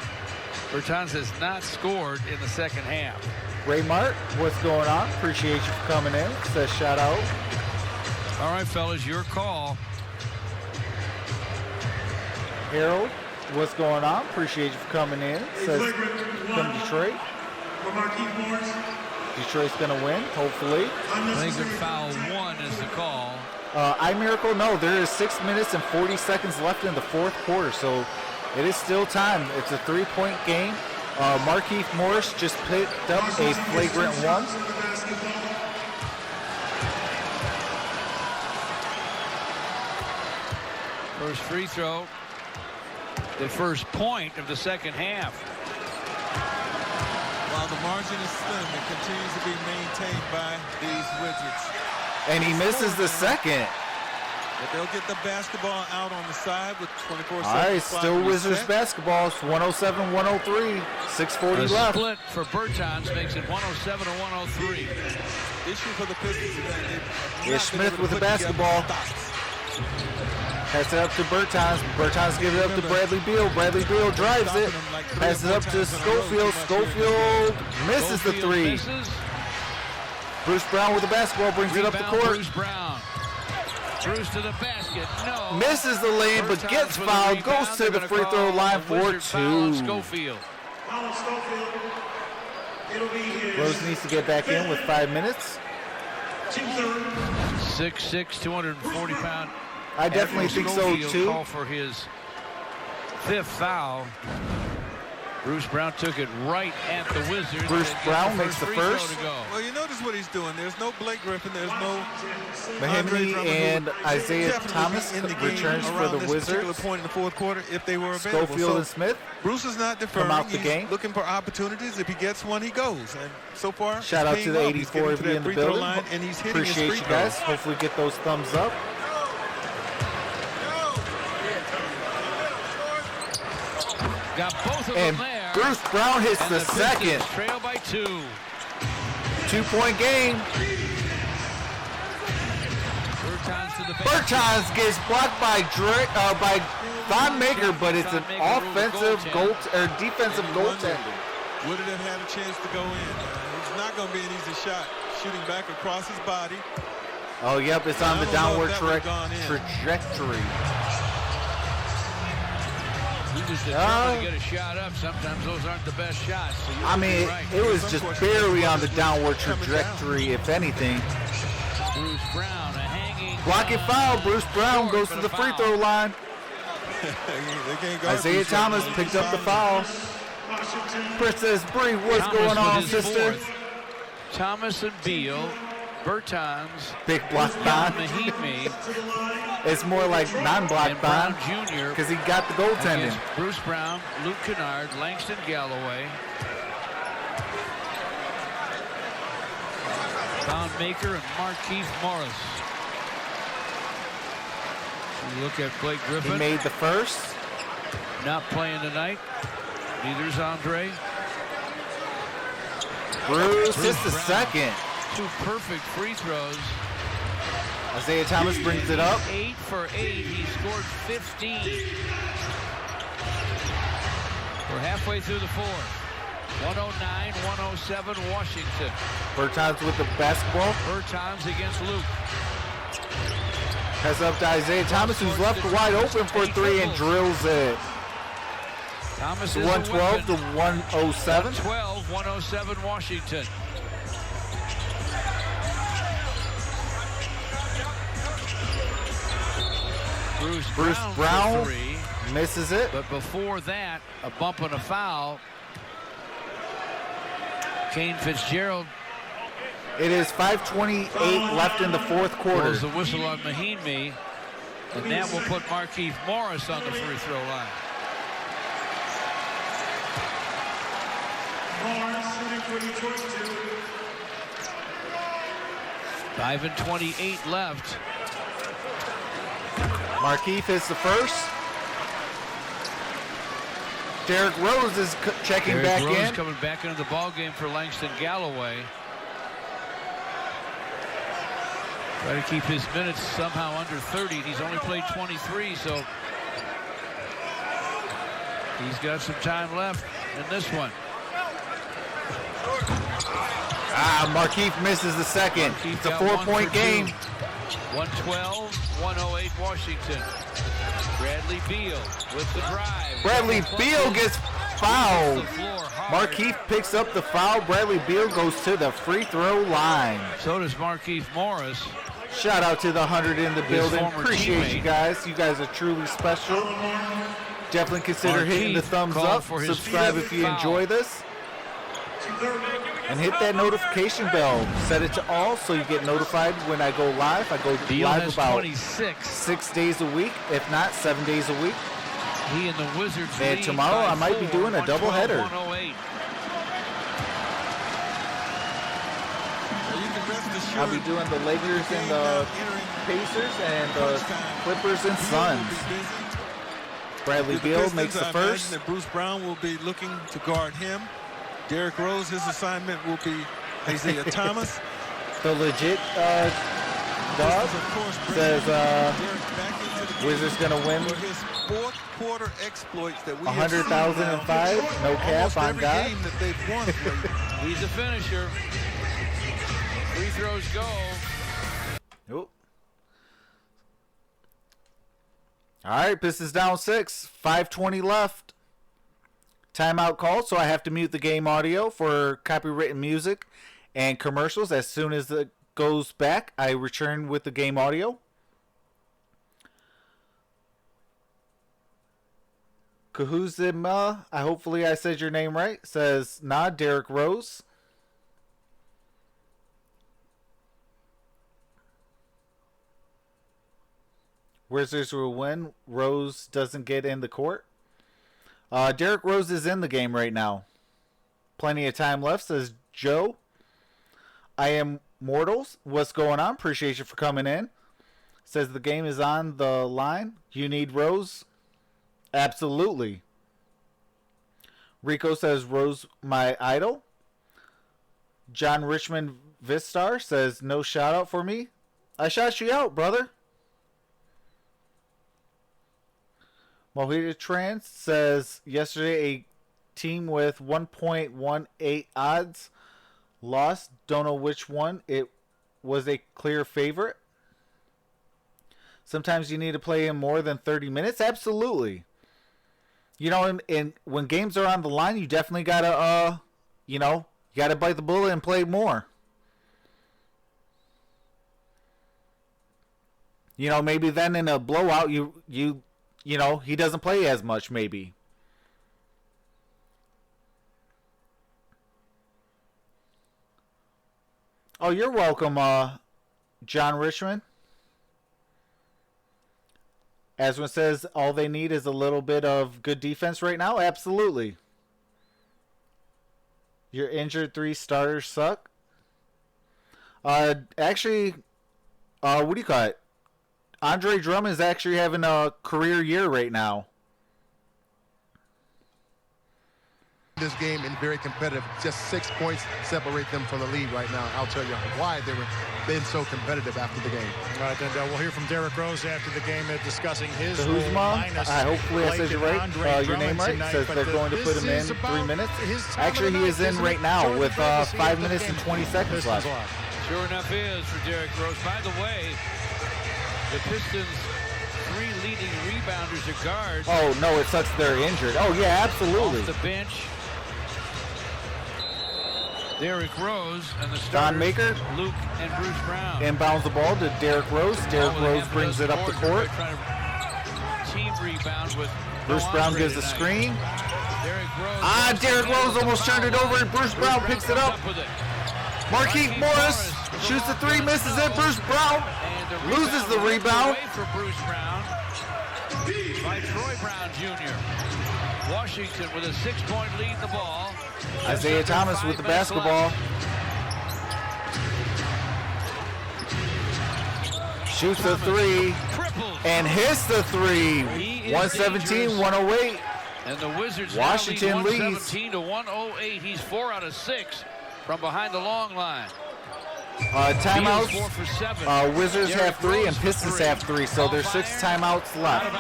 Bertans has not scored in the second half. Ray Mart, what's going on? Appreciate you for coming in. Says shout out. All right, fellas, your call. Harold, what's going on? Appreciate you for coming in. Says from Detroit. Detroit's going to win, hopefully. Flagrant foul 1 is the call. Miracle, no, there is 6 minutes and 40 seconds left in the fourth quarter, so it is still time. It's a 3-point game. Markeith Morris just picked up a flagrant 1. First free throw. The first point of the second half. While the margin is slim, it continues to be maintained by these Wizards. And he misses the second. But they'll get the basketball out on the side with 24 seconds. All right, still Wizards basketball. It's 107-103. 6:40 left. Split for Bertans makes it 107 to 103. Issue for the Pistons is that Here's Smith with the basketball. Pass it up to Bertans. Bertans gives it up to Bradley Beal. Bradley Beal drives it. Pass it up to Schofield. Schofield misses the 3. Misses. Bruce Brown with the basketball brings it up the Rebound, court. Bruce Brown. Bruce to the basket. No. Misses the lane, but Bertans gets with a fouled. rebound. Goes They're to the gonna free call throw line a for Wizard foul on 2. Schofield. Foul on Schofield. It'll be his Rose needs to get back in with 5 minutes. 6'6", 240-pound. I definitely think so Schofield too. Call for his 5th foul. Bruce Brown took it right at the Wizards. Bruce Brown makes the free throw first. to go. Well, you notice what he's doing. There's no Blake Griffin. There's no Mahimmy and Isaiah definitely Thomas in the game returns for around the this particular Wizards. point in the fourth quarter if they were available. Schofield and Smith. Bruce is not deferring. out the He's game. looking for opportunities. If he gets one, he goes. And so far, Shout out he's to paying the well. He's 84 getting of to you that in the free throw building. line, and he's hitting his Appreciate free you throws. guys. Hopefully get those thumbs up. Got both of And them there. Bruce Brown hits And the Pistons second. Trail by 2. 2-point game. Bertans to the basket. Bertans gets blocked by Von Maker, but it's an offensive defensive goaltending. Would it have had a chance to go in? It's not going to be an easy shot. Shooting back across his body. Oh, yep, it's on the I don't know downward if that would've gone in. trajectory. He was determined to get a shot up. Sometimes those aren't the best shots. So I mean, right. it was just barely on the downward trajectory, if anything. Bruce Brown, a hanging Blocking foul. Bruce Brown goes to the free throw line. They can't guard Isaiah Bruce Brown. Thomas picked up the foul. Washington. Princess Bree, what's Thomas going with on, his sister? fourth. Thomas and Beal, Bertans, Big block Jan bond. Mahimi, It's more like non-block and Brown bond Jr. because he got the goaltending. against Bruce Brown, Luke Kennard, Langston Galloway, Don Maker, and Markeith Morris. You look at Blake He Griffin, made the first. not playing tonight. Neither's Andre. Bruce hits the Brown. second. 2 perfect free throws. Isaiah Thomas brings it up. 8 for 8. He scored 15. We're halfway through the fourth. 109-107 Washington. Bertans with the basketball. Bertans against Luke. Has up to Isaiah Thomas, who's left wide open for three and drills it. Thomas It's is 112 to 112, 107. 107 Washington. Bruce Brown for 3. misses it. But before that, a bump and a foul. Kane Fitzgerald It is 5:28 left in the fourth quarter. blows the whistle on Mahinmi, and that will put Markeith Morris on the free throw line. Morris shooting for Detroit 2. 5:28 left. Markeith is the first. Derrick Rose is checking Derrick back Rose in. coming back into the ball game for Langston Galloway. Try to keep his minutes somehow under 30. He's only played 23, so he's got some time left in this one. Markeith misses the second. Markeith It's a got 1 4-point for game. 2. 112-108 Washington. Bradley Beal with the drive. Bradley Beal gets fouled. The floor hard. Markeith picks up the foul. Bradley Beal goes to the free throw line. So does Markeith Morris. Shout out to the 100 in the building. former Appreciate you teammate. guys. You guys are truly special. Definitely consider hitting the Markeith thumbs called up. for his Subscribe fifth if you foul. enjoy this. And hit that notification bell. Set it to all so you get notified when I go live. I go Beal live has about 26. 6 days a week, if not 7 days a week. He and the Wizards And lead tomorrow by I might be 4, doing a doubleheader. 112-108. You can rest assured I'll be doing the Lakers and the Pacers and the Clippers and Suns. Bradley Beal makes the I first. imagine that Bruce Brown will be looking to guard him. Derrick Rose, his assignment will be Isaiah Thomas. The legit dog Of course, says Derrick back into the game Wizards gonna win for his fourth quarter exploits that we have 100,005. seen No now. cap Almost on every God. game that they've won lately. He's a finisher. Free throws go. Nope. All right, Pistons down 6. 5:20 left. Timeout called, so I have to mute the game audio for copywritten music and commercials. As soon as it goes back, I return with the game audio. Kahuzima, hopefully I said your name right, says, nah, Derrick Rose. Wizards will win. Rose doesn't get in the court. Derrick Rose is in the game right now. Plenty of time left, says Joe. I am Mortals. What's going on? Appreciate you for coming in. Says the game is on the line. You need Rose? Absolutely. Rico says Rose my idol. John Richmond Vistar says no shout out for me. I shot you out, brother. Mohita Trans says yesterday a team with 1.18 odds lost. Don't know which one. It was a clear favorite. Sometimes you need to play in more than 30 minutes. Absolutely. You know, and when games are on the line, you definitely gotta, you gotta bite the bullet and play more. You know, maybe then in a blowout, you know, he doesn't play as much, maybe. Oh, you're welcome, John Richmond. Aswin says all they need is a little bit of good defense right now. Absolutely. Your injured 3 starters suck. Actually, what do you call it? Andre Drummond is actually having a career year right now. This game and very competitive. Just 6 points separate them from the lead right now. I'll tell you why they've been so competitive after the game. All right, then we'll hear from Derrick Rose after the game discussing his Minus. Hopefully I said your name right. Says they're going to put him in 3 minutes. Actually, he is in right now with 5 minutes and 20 seconds left. Sure enough is for Derrick Rose. By the way, the Pistons' 3 leading rebounders are guards. Oh, no, it sucks they're injured. Oh, yeah, absolutely. Off the bench, Derrick Rose and the Don starters, Maker, Luke and Bruce Brown. Inbounds the ball to Derrick Rose. Derrick Rose brings it up the court. Team rebound with Bruce Brown gives a screen. Derrick Rose almost turned it over, and Bruce Brown picks it up. Marquise Morris shoots the 3, misses it. Bruce Brown loses the rebound. For Bruce Brown by Troy Brown Jr. Washington with a 6-point lead in the ball. Isaiah Thomas with the basketball. Shoots the 3 and hits the 3. 117-108. And the Wizards Washington leads 117 to 108. He's 4 out of 6 from behind the long line. Timeouts. 4 for 7. Wizards have 3 and Pistons have 3, so there's 6 timeouts left.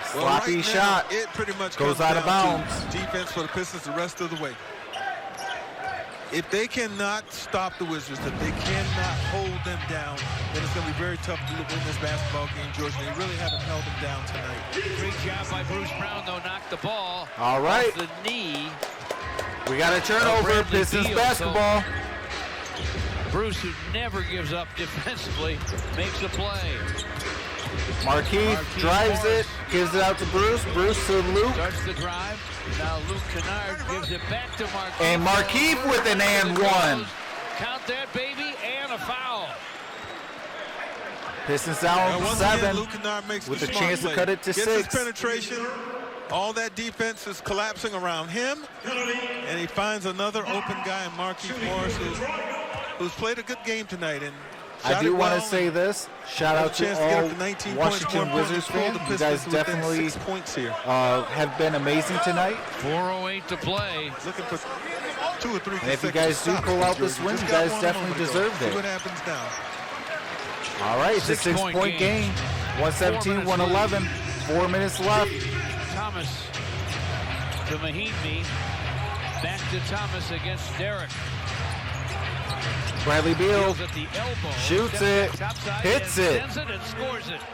Sloppy right shot. Now, it pretty much goes out of bounds. Defense for the Pistons the rest of the way. If they cannot stop the Wizards, if they cannot hold them down, then it's going to be very tough to win this basketball game, George. They really haven't held them down tonight. Great job by Bruce Brown, though, knocked the ball all right. off the knee. We got a turnover. Pistons basketball. So Bruce, who never gives up defensively, makes a play. Marquise drives Morris. it, gives it out to Bruce. Bruce to Luke. Starts the drive. Now Luke Kennard gives it back to Marquise. And Marquise with an and one. Count that, baby, and a foul. Pistons down 7 again, Luke Kennard makes with the a chance play. to cut it to Gets 6. his penetration. All that defense is collapsing around him. And he finds another open guy in Marquise Morris who's played a good game tonight. And I do want to say this. Shout out to all Washington Wizards fans. You guys definitely have been amazing tonight. 4:08 to play. Looking for 2 or 3. And if you guys do pull out this win, you guys definitely deserved it. See what happens now. All right, it's a 6-point game. 117-111. 4 minutes left. Thomas to Mahinmi. Back to Thomas against Derrick. Bradley Beal At the elbow. shoots it, hits it.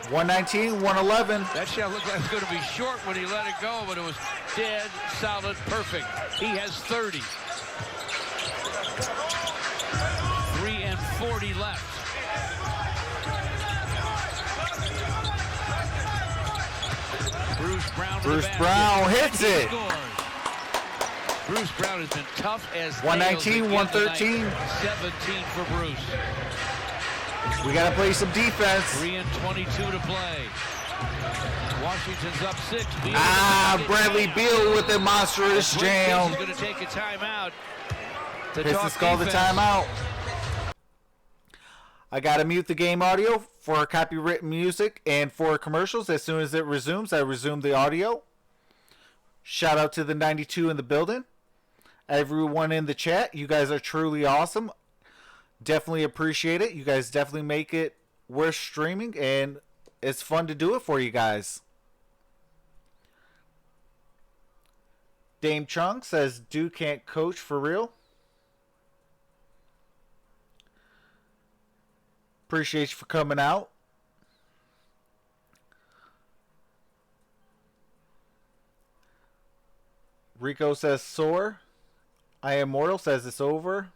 119-111. That shot looked like it was going to be short when he let it go, but it was dead, solid, perfect. He has 30. 3:40 left. Bruce Brown hits it. Bruce Brown has been tough as 119-113. 17 for Bruce. We got to play some defense. 3:22 to play. Washington's up 6. Bradley Beal with the monstrous jam. He's going to take a timeout. Pistons call the timeout. I got to mute the game audio for copyright music and for commercials. As soon as it resumes, I resume the audio. Shout out to the 92 in the building. Everyone in the chat, you guys are truly awesome. Definitely appreciate it. You guys definitely make it worth streaming, and it's fun to do it for you guys. Dame Chung says, Dude can't coach for real. Appreciate you for coming out. Rico says sore. I Am Mortal says it's over.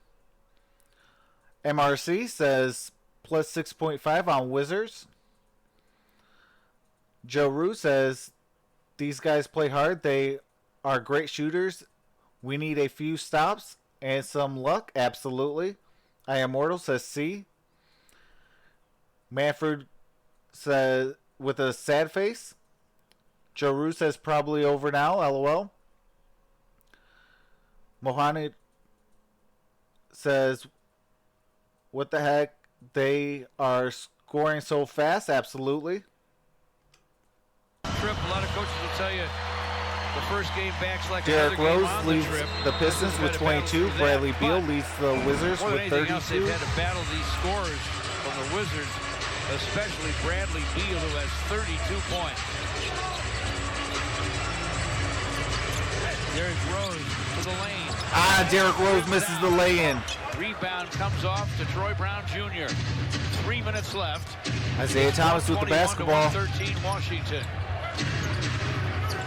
MRC says plus 6.5 on Wizards. Joe Rue says these guys play hard. They are great shooters. We need a few stops. and some luck. Absolutely. I Am Mortal says C. Manfred says with a sad face. Joe Rue says probably over now. LOL. Mohamed says, what the heck? They are scoring so fast. Absolutely. Trip. A lot of coaches will tell you the first game back's like Derrick another game Rose on leads the trip. the Pistons with 22. Bradley Beal leads the Wizards more than with anything 32. else, they've had to battle these scorers from the Wizards, especially Bradley Beal, who has 32 points. Derrick Rose to the lane. Derrick Rose misses the lay-in. Rebound comes off to Troy Brown Jr. 3 minutes left. Isaiah Thomas with the basketball. 13 Washington.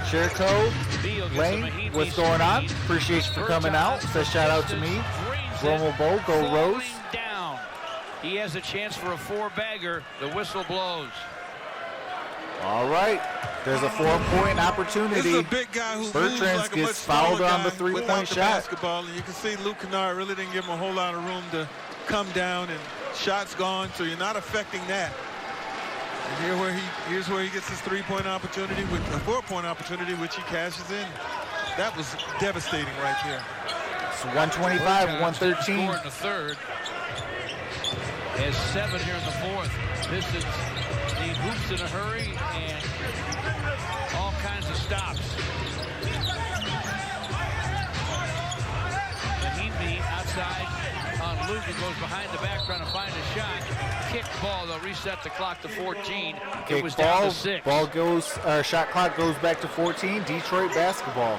Jericho Lane, what's going on? Appreciate you for coming out. Says shout out to me. Romo Bowl, go Rose. Down. He has a chance for a 4-bagger. The whistle blows. All right. There's a 4-point opportunity. This is a big guy who Bertrands like gets fouled on the 3-point shot. Basketball, and you can see Luke Kennard really didn't give him a whole lot of room to come down, and shots gone, so you're not affecting that. And here's where he gets his 3-point opportunity, with a 4-point opportunity, which he cashes in. That was devastating right there. It's 125, 113. Score in the third. Has 7 here in the fourth. Pistons need hoops in a hurry and all kinds of stops. Mahimi outside on Luke, and goes behind the back trying to find a shot. Kick ball. They'll reset the clock to 14. It was down to 6. Ball goes. Shot clock goes back to 14. Detroit basketball.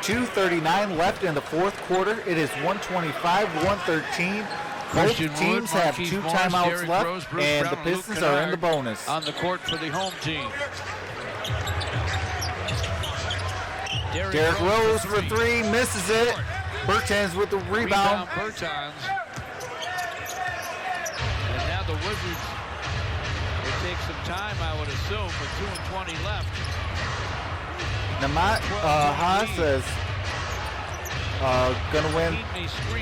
2:39 left in the fourth quarter. It is 125, 113. Both teams have 2 timeouts left, and the Pistons are in the bonus. On the court for the home team. Derrick Rose for 3, misses it. Bertans with the rebound. Bertans. And now the Wizards will take some time, I would assume, with 2:20 left. Namat Haas says, gonna win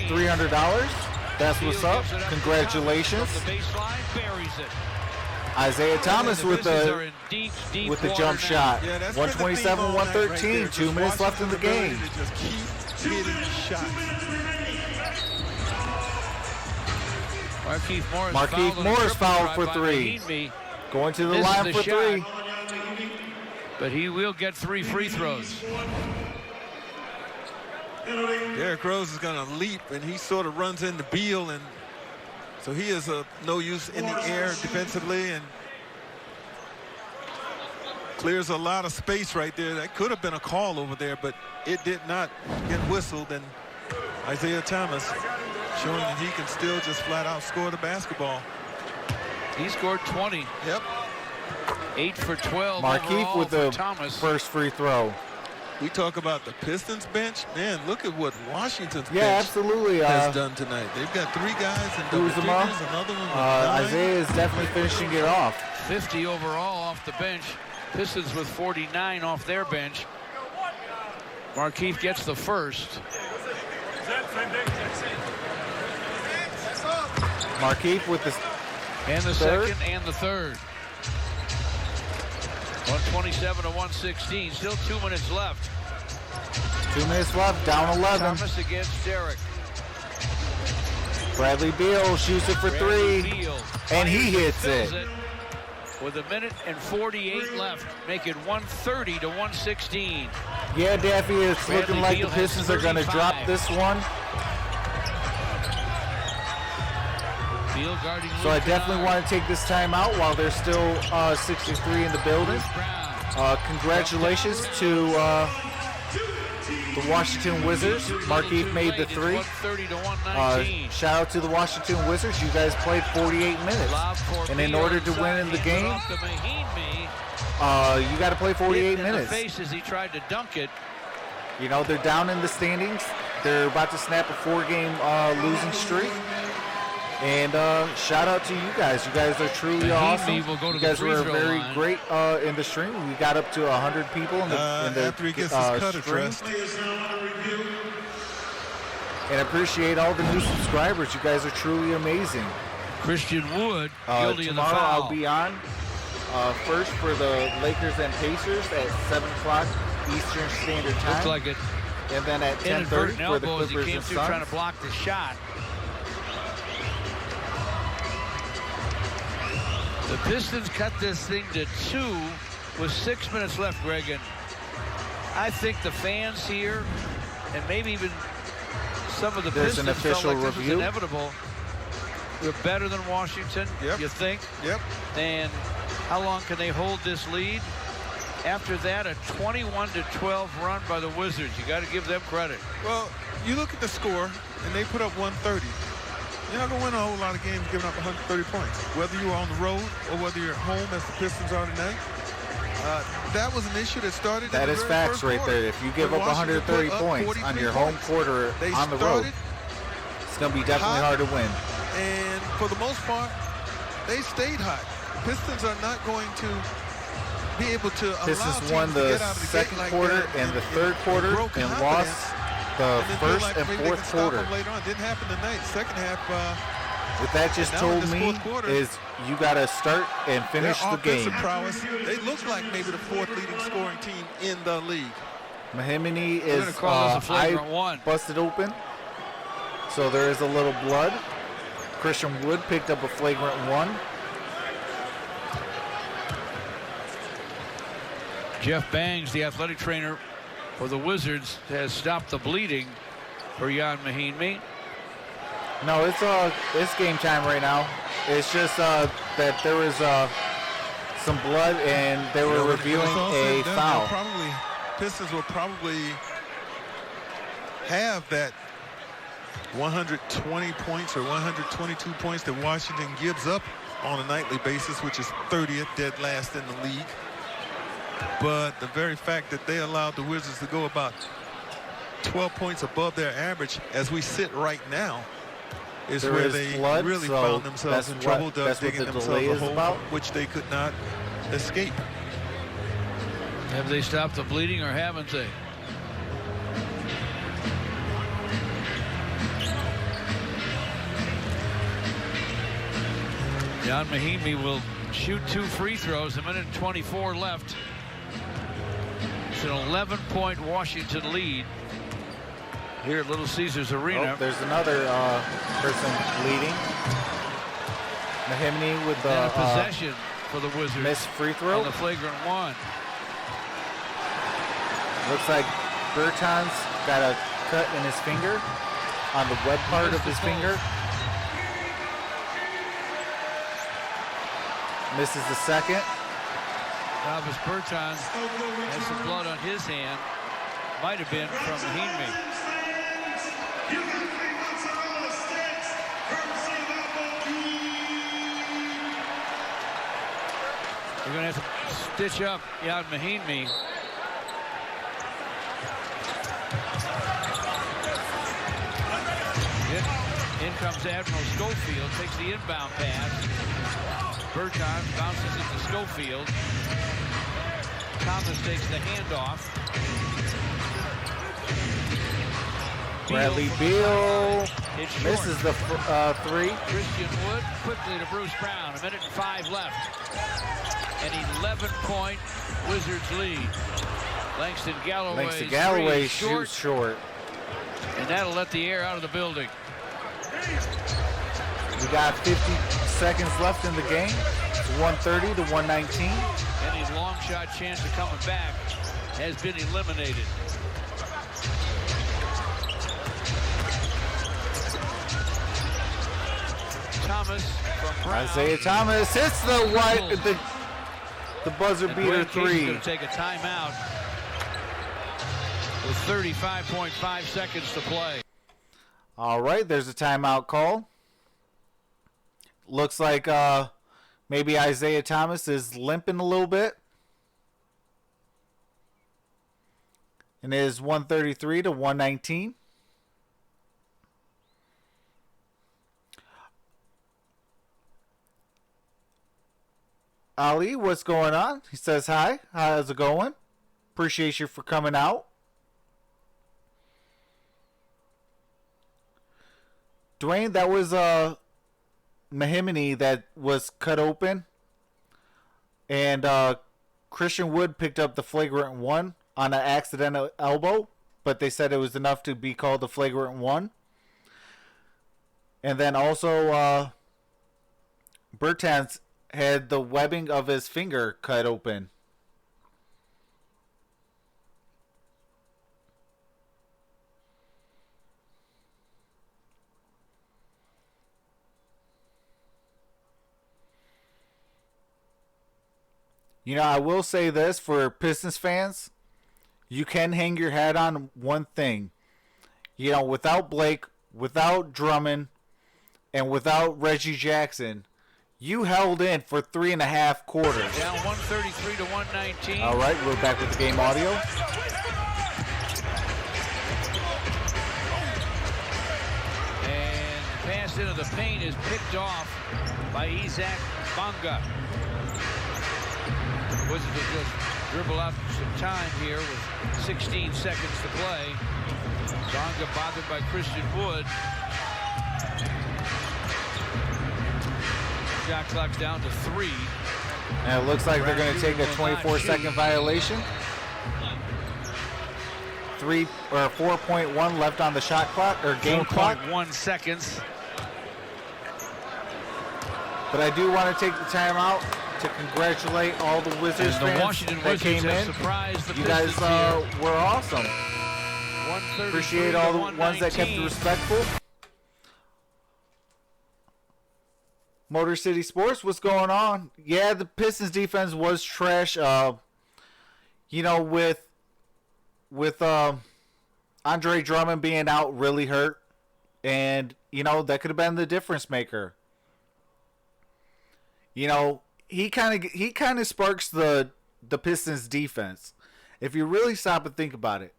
$300. That's what's up. Congratulations. Isaiah Thomas with the jump shot. 127, 113. 2 minutes left in the game. Markieff Morris fouled for 3. Going to the line for 3. But he will get 3 free throws. Derrick Rose is going to leap, and he sort of runs into Beal, and so he is no use in the air defensively, and clears a lot of space right there. That could have been a call over there, but it did not get whistled, and Isaiah Thomas showing that he can still just flat out score the basketball. He scored 20. Yep. 8 for 12. Markieff with the first free throw. We talk about the Pistons bench. Man, look at what Washington's bench absolutely. has done tonight. They've got 3 guys in double figures, another one with 9. Isaiah is definitely finishing it off. 50 overall off the bench. Pistons with 49 off their bench. Markieff gets the first. Markieff with the third. Second and the third. 127 to 116. Still 2 minutes left. 2 minutes left. Down 11. Thomas against Derrick. Bradley Beal shoots it for 3. And he hits it. With 1 minute and 48 left. Make it 130 to 116. Yeah, Daffy, it's looking like the Pistons are going to drop this one. So I definitely want to take this time out while there's still 63 in the building. Congratulations to the Washington Wizards. Markieff made the 3. Shout out to the Washington Wizards. You guys played 48 minutes. And in order to win in the game, you got to play 48 minutes. As he tried to dunk it. You know, they're down in the standings. They're about to snap a 4-game losing streak. And shout out to you guys. You guys are truly awesome. You guys were very great in the stream. We got up to 100 people in the after he gets his cut stream. addressed. And appreciate all the new subscribers. You guys are truly amazing. Christian Wood, guilty of the Tomorrow foul. I'll be on first for the Lakers and Pacers at 7 o'clock Eastern Standard Time. Looks like it. And then at 10:30 Inadvertent for the elbow as he Clippers came and through trying to Suns. block the shot. The Pistons cut this thing to 2 with 6 minutes left, Greg. And I think the fans here, and maybe even some of the There's an Pistons felt official like this was review. inevitable. We're better than Washington, you think? Yep. And how long can they hold this lead? After that, a 21-12 run by the Wizards. You got to give them credit. Well, you look at the score, and they put up 130. You're not going to win a whole lot of games giving up 130 points, whether you are on the road or whether you're at home, as the Pistons are tonight. That was an issue that started. That in the is very facts first right quarter. there. If you give When up Washington 130 put up points 43 on your home points, quarter they on the road, started it's going to be definitely hot. hard to win. And for the most part, they stayed hot. Pistons are not going to be able to allow Pistons teams won to the get out of the second gate like quarter that and the third quarter grow and confidence, lost the and then feel first like and maybe they fourth can stop quarter. them later on. Didn't happen tonight. Second half, What that just now in told this me fourth quarter, is you got to start and finish their the game. offensive prowess, they look like maybe the fourth leading scoring team in the league. Mahimini We're is gonna call this a flagrant eye one. busted open, so there is a little blood. Christian Wood picked up a flagrant one. Jeff Bangs, the athletic trainer for the Wizards, has stopped the bleeding for Jan Mahinmi. No, it's game time right now. It's just that there was some blood and they were reviewing a foul. Pistons will probably have that 120 points or 122 points that Washington gives up on a nightly basis, which is 30th, dead last in the league. But the very fact that they allowed the Wizards to go about 12 points above their average as we sit right now is There where is they blood, really so found themselves in trouble, that's what digging the themselves delay a is hole about. from which they could not escape. Have they stopped the bleeding or haven't they? Jan Mahinmi will shoot 2 free throws. A minute and 24 left. It's an 11-point Washington lead here at Little Caesars Arena. Oh, there's another person leading. Mahimini with And a the possession for the Wizards missed free throw. on the flagrant one. Looks like Bertans got a cut in his finger on the web part of his finger. Misses the second. Travis Bertans has some blood on his hand. Might have been from Mahinmi. We're going to have to stitch up Jan Mahinmi. In comes Admiral Schofield, takes the inbound pass. Bertans bounces it to Schofield. Thomas takes the handoff. Bradley Beal It's misses the three. Christian Wood quickly to Bruce Brown. A minute and 5 left. An 11-point Wizards lead. Langston Galloway Shoots short. And that'll let the air out of the building. We got 50 seconds left in the game. It's 130 to 119. Any long shot chance of coming back has been eliminated. Thomas from Brown. Isaiah Thomas hits the buzzer And beater Dwayne Casey's three. going to take a timeout with 35.5 seconds to play. All right, there's a timeout call. Looks like maybe Isaiah Thomas is limping a little bit. And it is 133 to 119. Ali, what's going on? He says hi. How's it going? Appreciate you for coming out. Dwayne, that was Mahimini that was cut open, and Christian Wood picked up the flagrant one on an accidental elbow, but they said it was enough to be called the flagrant one. And then also Bertans had the webbing of his finger cut open. You know, I will say this for Pistons fans. You can hang your hat on one thing. You know, without Blake, without Drummond, and without Reggie Jackson, you held in for 3.5 quarters. Down 133 to 119. All right, we're back with the game audio. And pass into the paint is picked off by Isaac Bonga. Wizards will just dribble out some time here with 16 seconds to play. Bonga bothered by Christian Wood. Shot clock's down to 3. And it looks like they're going to take a 24-second violation. 4.1 left on the shot clock or game clock. 4.1 seconds. But I do want to take the time out to congratulate all the Wizards fans Washington that Wizards came in. Surprised the You guys Pistons were awesome. Appreciate all the ones that kept it respectful. Motor City Sports, what's going on? Yeah, the Pistons defense was trash. You know, with Andre Drummond being out really hurt, and you know that could have been the difference maker. You know, he kind of sparks the Pistons defense. If you really stop and think about it,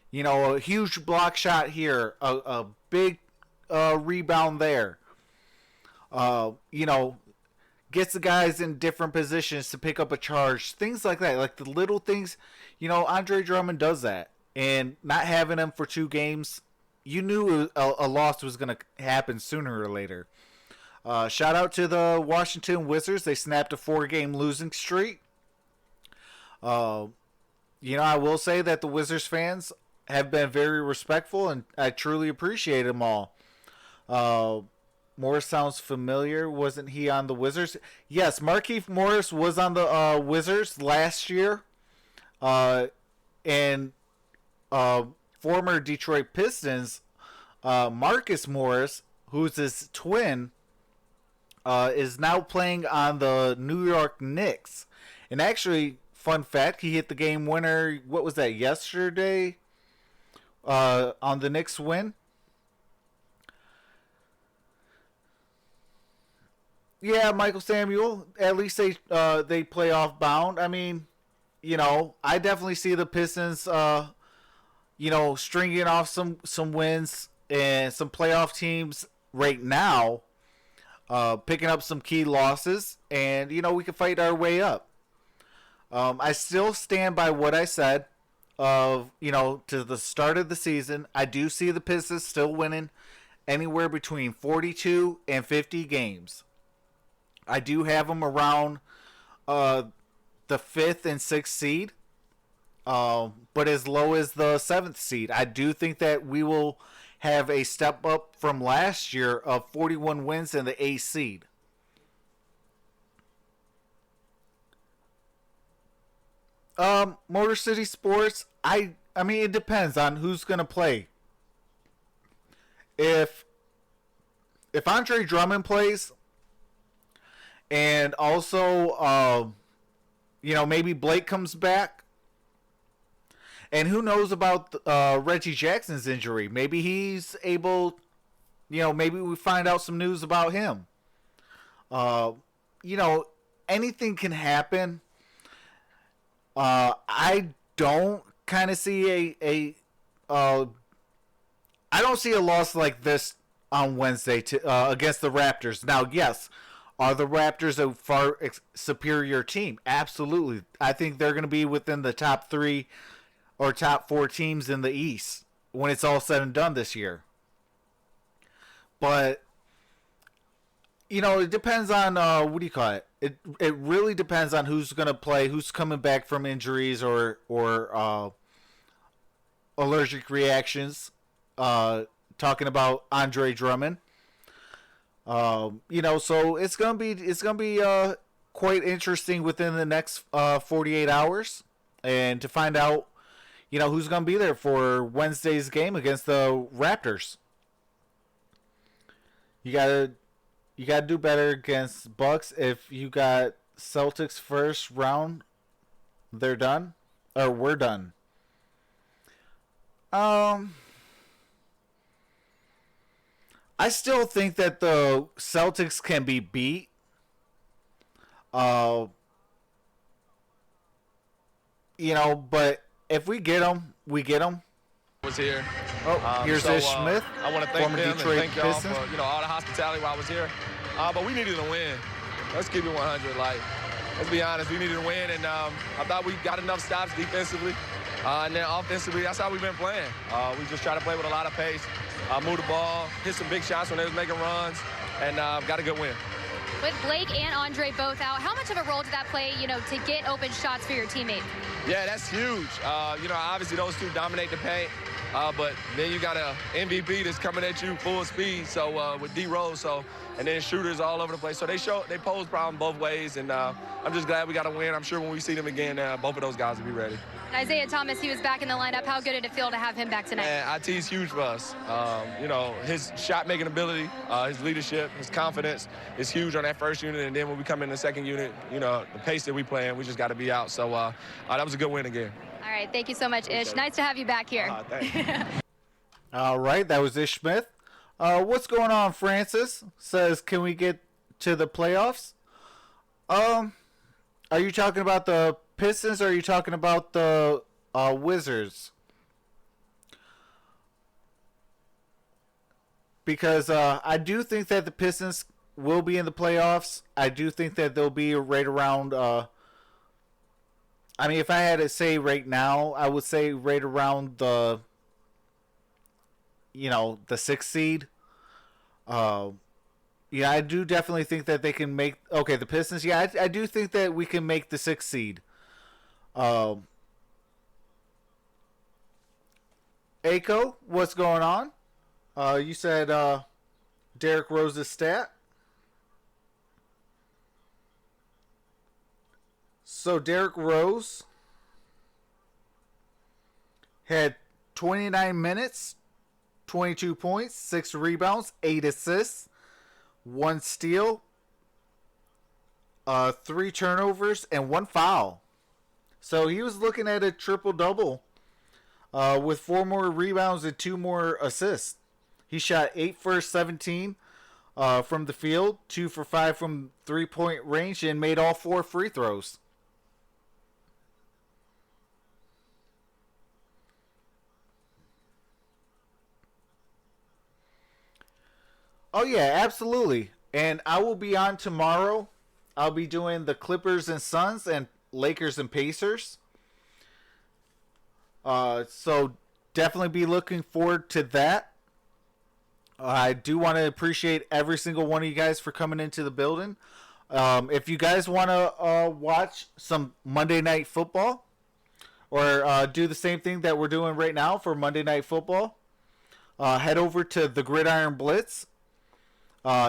you know, a huge block shot here, a big rebound there. You know, gets the guys in different positions to pick up a charge, things like that, like the little things. You know, Andre Drummond does that, and not having him for 2 games, you knew a loss was going to happen sooner or later. Shout out to the Washington Wizards. They snapped a 4-game losing streak. You know, I will say that the Wizards fans have been very respectful, and I truly appreciate them all. Morris sounds familiar. Wasn't he on the Wizards? Yes, Markieff Morris was on the Wizards last year. And former Detroit Pistons, Marcus Morris, who's his twin, is now playing on the New York Knicks. And actually, fun fact, he hit the game winner, what was that, yesterday? On the Knicks win. Yeah, Michael Samuel, at least they playoff bound. I mean, you know, I definitely see the Pistons, you know, stringing off some wins and some playoff teams right now, picking up some key losses, and, you know, we can fight our way up. I still stand by what I said of, you know, to the start of the season. I do see the Pistons still winning anywhere between 42 and 50 games. I do have them around the 5th and 6th seed, but as low as the 7th seed. I do think that we will have a step up from last year of 41 wins in the 8th seed. Motor City Sports, I mean, it depends on who's going to play. If Andre Drummond plays, and also, you know, maybe Blake comes back. And who knows about Reggie Jackson's injury? Maybe he's able, you know, maybe we find out some news about him. You know, anything can happen. I don't kind of see I don't see a loss like this on Wednesday against the Raptors. Now, yes, are the Raptors a far superior team? Absolutely. I think they're going to be within the top 3 or top 4 teams in the East when it's all said and done this year. But it depends on what do you call it? It really depends on who's gonna play, who's coming back from injuries or allergic reactions. Talking about Andre Drummond. So it's gonna be quite interesting within the next 48 hours, and to find out, who's gonna be there for Wednesday's game against the Raptors. You gotta do better against Bucks. If you got Celtics first round, they're done, or we're done. I still think that the Celtics can be beat. But if we get them, we get them. Was here. Here's Ish Smith. I want to thank former them Detroit and thank y'all Pistons. for all the hospitality while I was here. But we needed to win. Let's keep it 100. Let's be honest, we needed to win, and I thought we got enough stops defensively, and then offensively, that's how we've been playing. We just try to play with a lot of pace, move the ball, hit some big shots when they was making runs, and got a good win. With Blake and Andre both out, how much of a role did that play, to get open shots for your teammate? Yeah, that's huge. Obviously those two dominate the paint, but then you got an MVP that's coming at you full speed, so with D Rose, and then shooters all over the place. So they pose problem both ways, and I'm just glad we got a win. I'm sure when we see them again, both of those guys will be ready. Isaiah Thomas, he was back in the lineup. How good did it feel to have him back tonight? Man, IT is huge for us. His shot-making ability, his leadership, his confidence is huge on that first unit, and then when we come in the second unit, the pace that we play in, we just got to be out. So that was a good win again. All right, thank you so much, Ish. Nice to have you back here. Thanks. All right, that was Ish Smith. What's going on, Francis? Says, can we get to the playoffs? Are you talking about the Pistons, or are you talking about the Wizards? Because I do think that the Pistons will be in the playoffs. I do think that they'll be right around... if I had to say right now, I would say right around the... the 6th seed. I do definitely think that they can make... Okay, the Pistons, I do think that we can make the 6th seed. Aiko, what's going on? You said Derrick Rose's stat. So Derrick Rose had 29 minutes, 22 points, 6 rebounds, 8 assists, 1 steal, 3 turnovers, and 1 foul. So he was looking at a triple-double with 4 more rebounds and 2 more assists. He shot 8 for 17 from the field, 2 for 5 from three-point range, and made all 4 free throws. Oh, yeah, absolutely. And I will be on tomorrow. I'll be doing the Clippers and Suns and Lakers and Pacers. So definitely be looking forward to that. I do want to appreciate every single one of you guys for coming into the building. If you guys want to watch some Monday Night Football, or do the same thing that we're doing right now for Monday Night Football, head over to the Gridiron Blitz.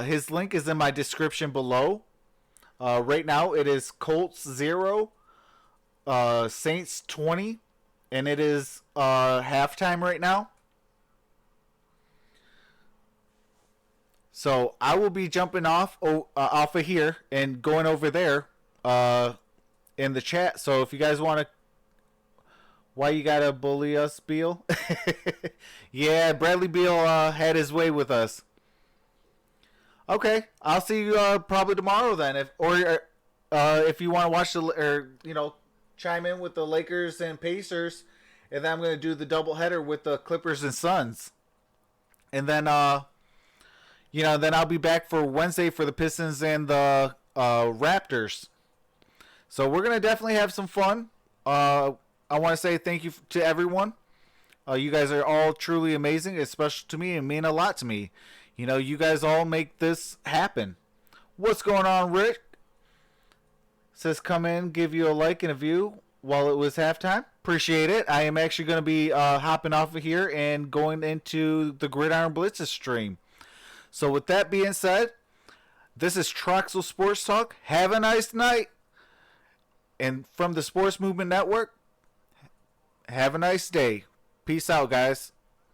His link is in my description below. Right now it is Colts 0, Saints 20, and it is halftime right now. So I will be jumping off of here and going over there in the chat. So if you guys want to... Why you gotta bully us, Beal? Yeah, Bradley Beal had his way with us. Okay, I'll see you probably tomorrow then. If you want to watch chime in with the Lakers and Pacers, and then I'm going to do the doubleheader with the Clippers and Suns, and then then I'll be back for Wednesday for the Pistons and the Raptors. So we're going to definitely have some fun. I want to say thank you to everyone. You guys are all truly amazing, especially to me, and mean a lot to me. You know, you guys all make this happen. What's going on, Rick? Says come in, give you a like and a view while it was halftime. Appreciate it. I am actually going to be hopping off of here and going into the Gridiron Blitz stream. So with that being said, this is Troxel Sports Talk. Have a nice night. And from the Sports Movement Network, have a nice day. Peace out, guys.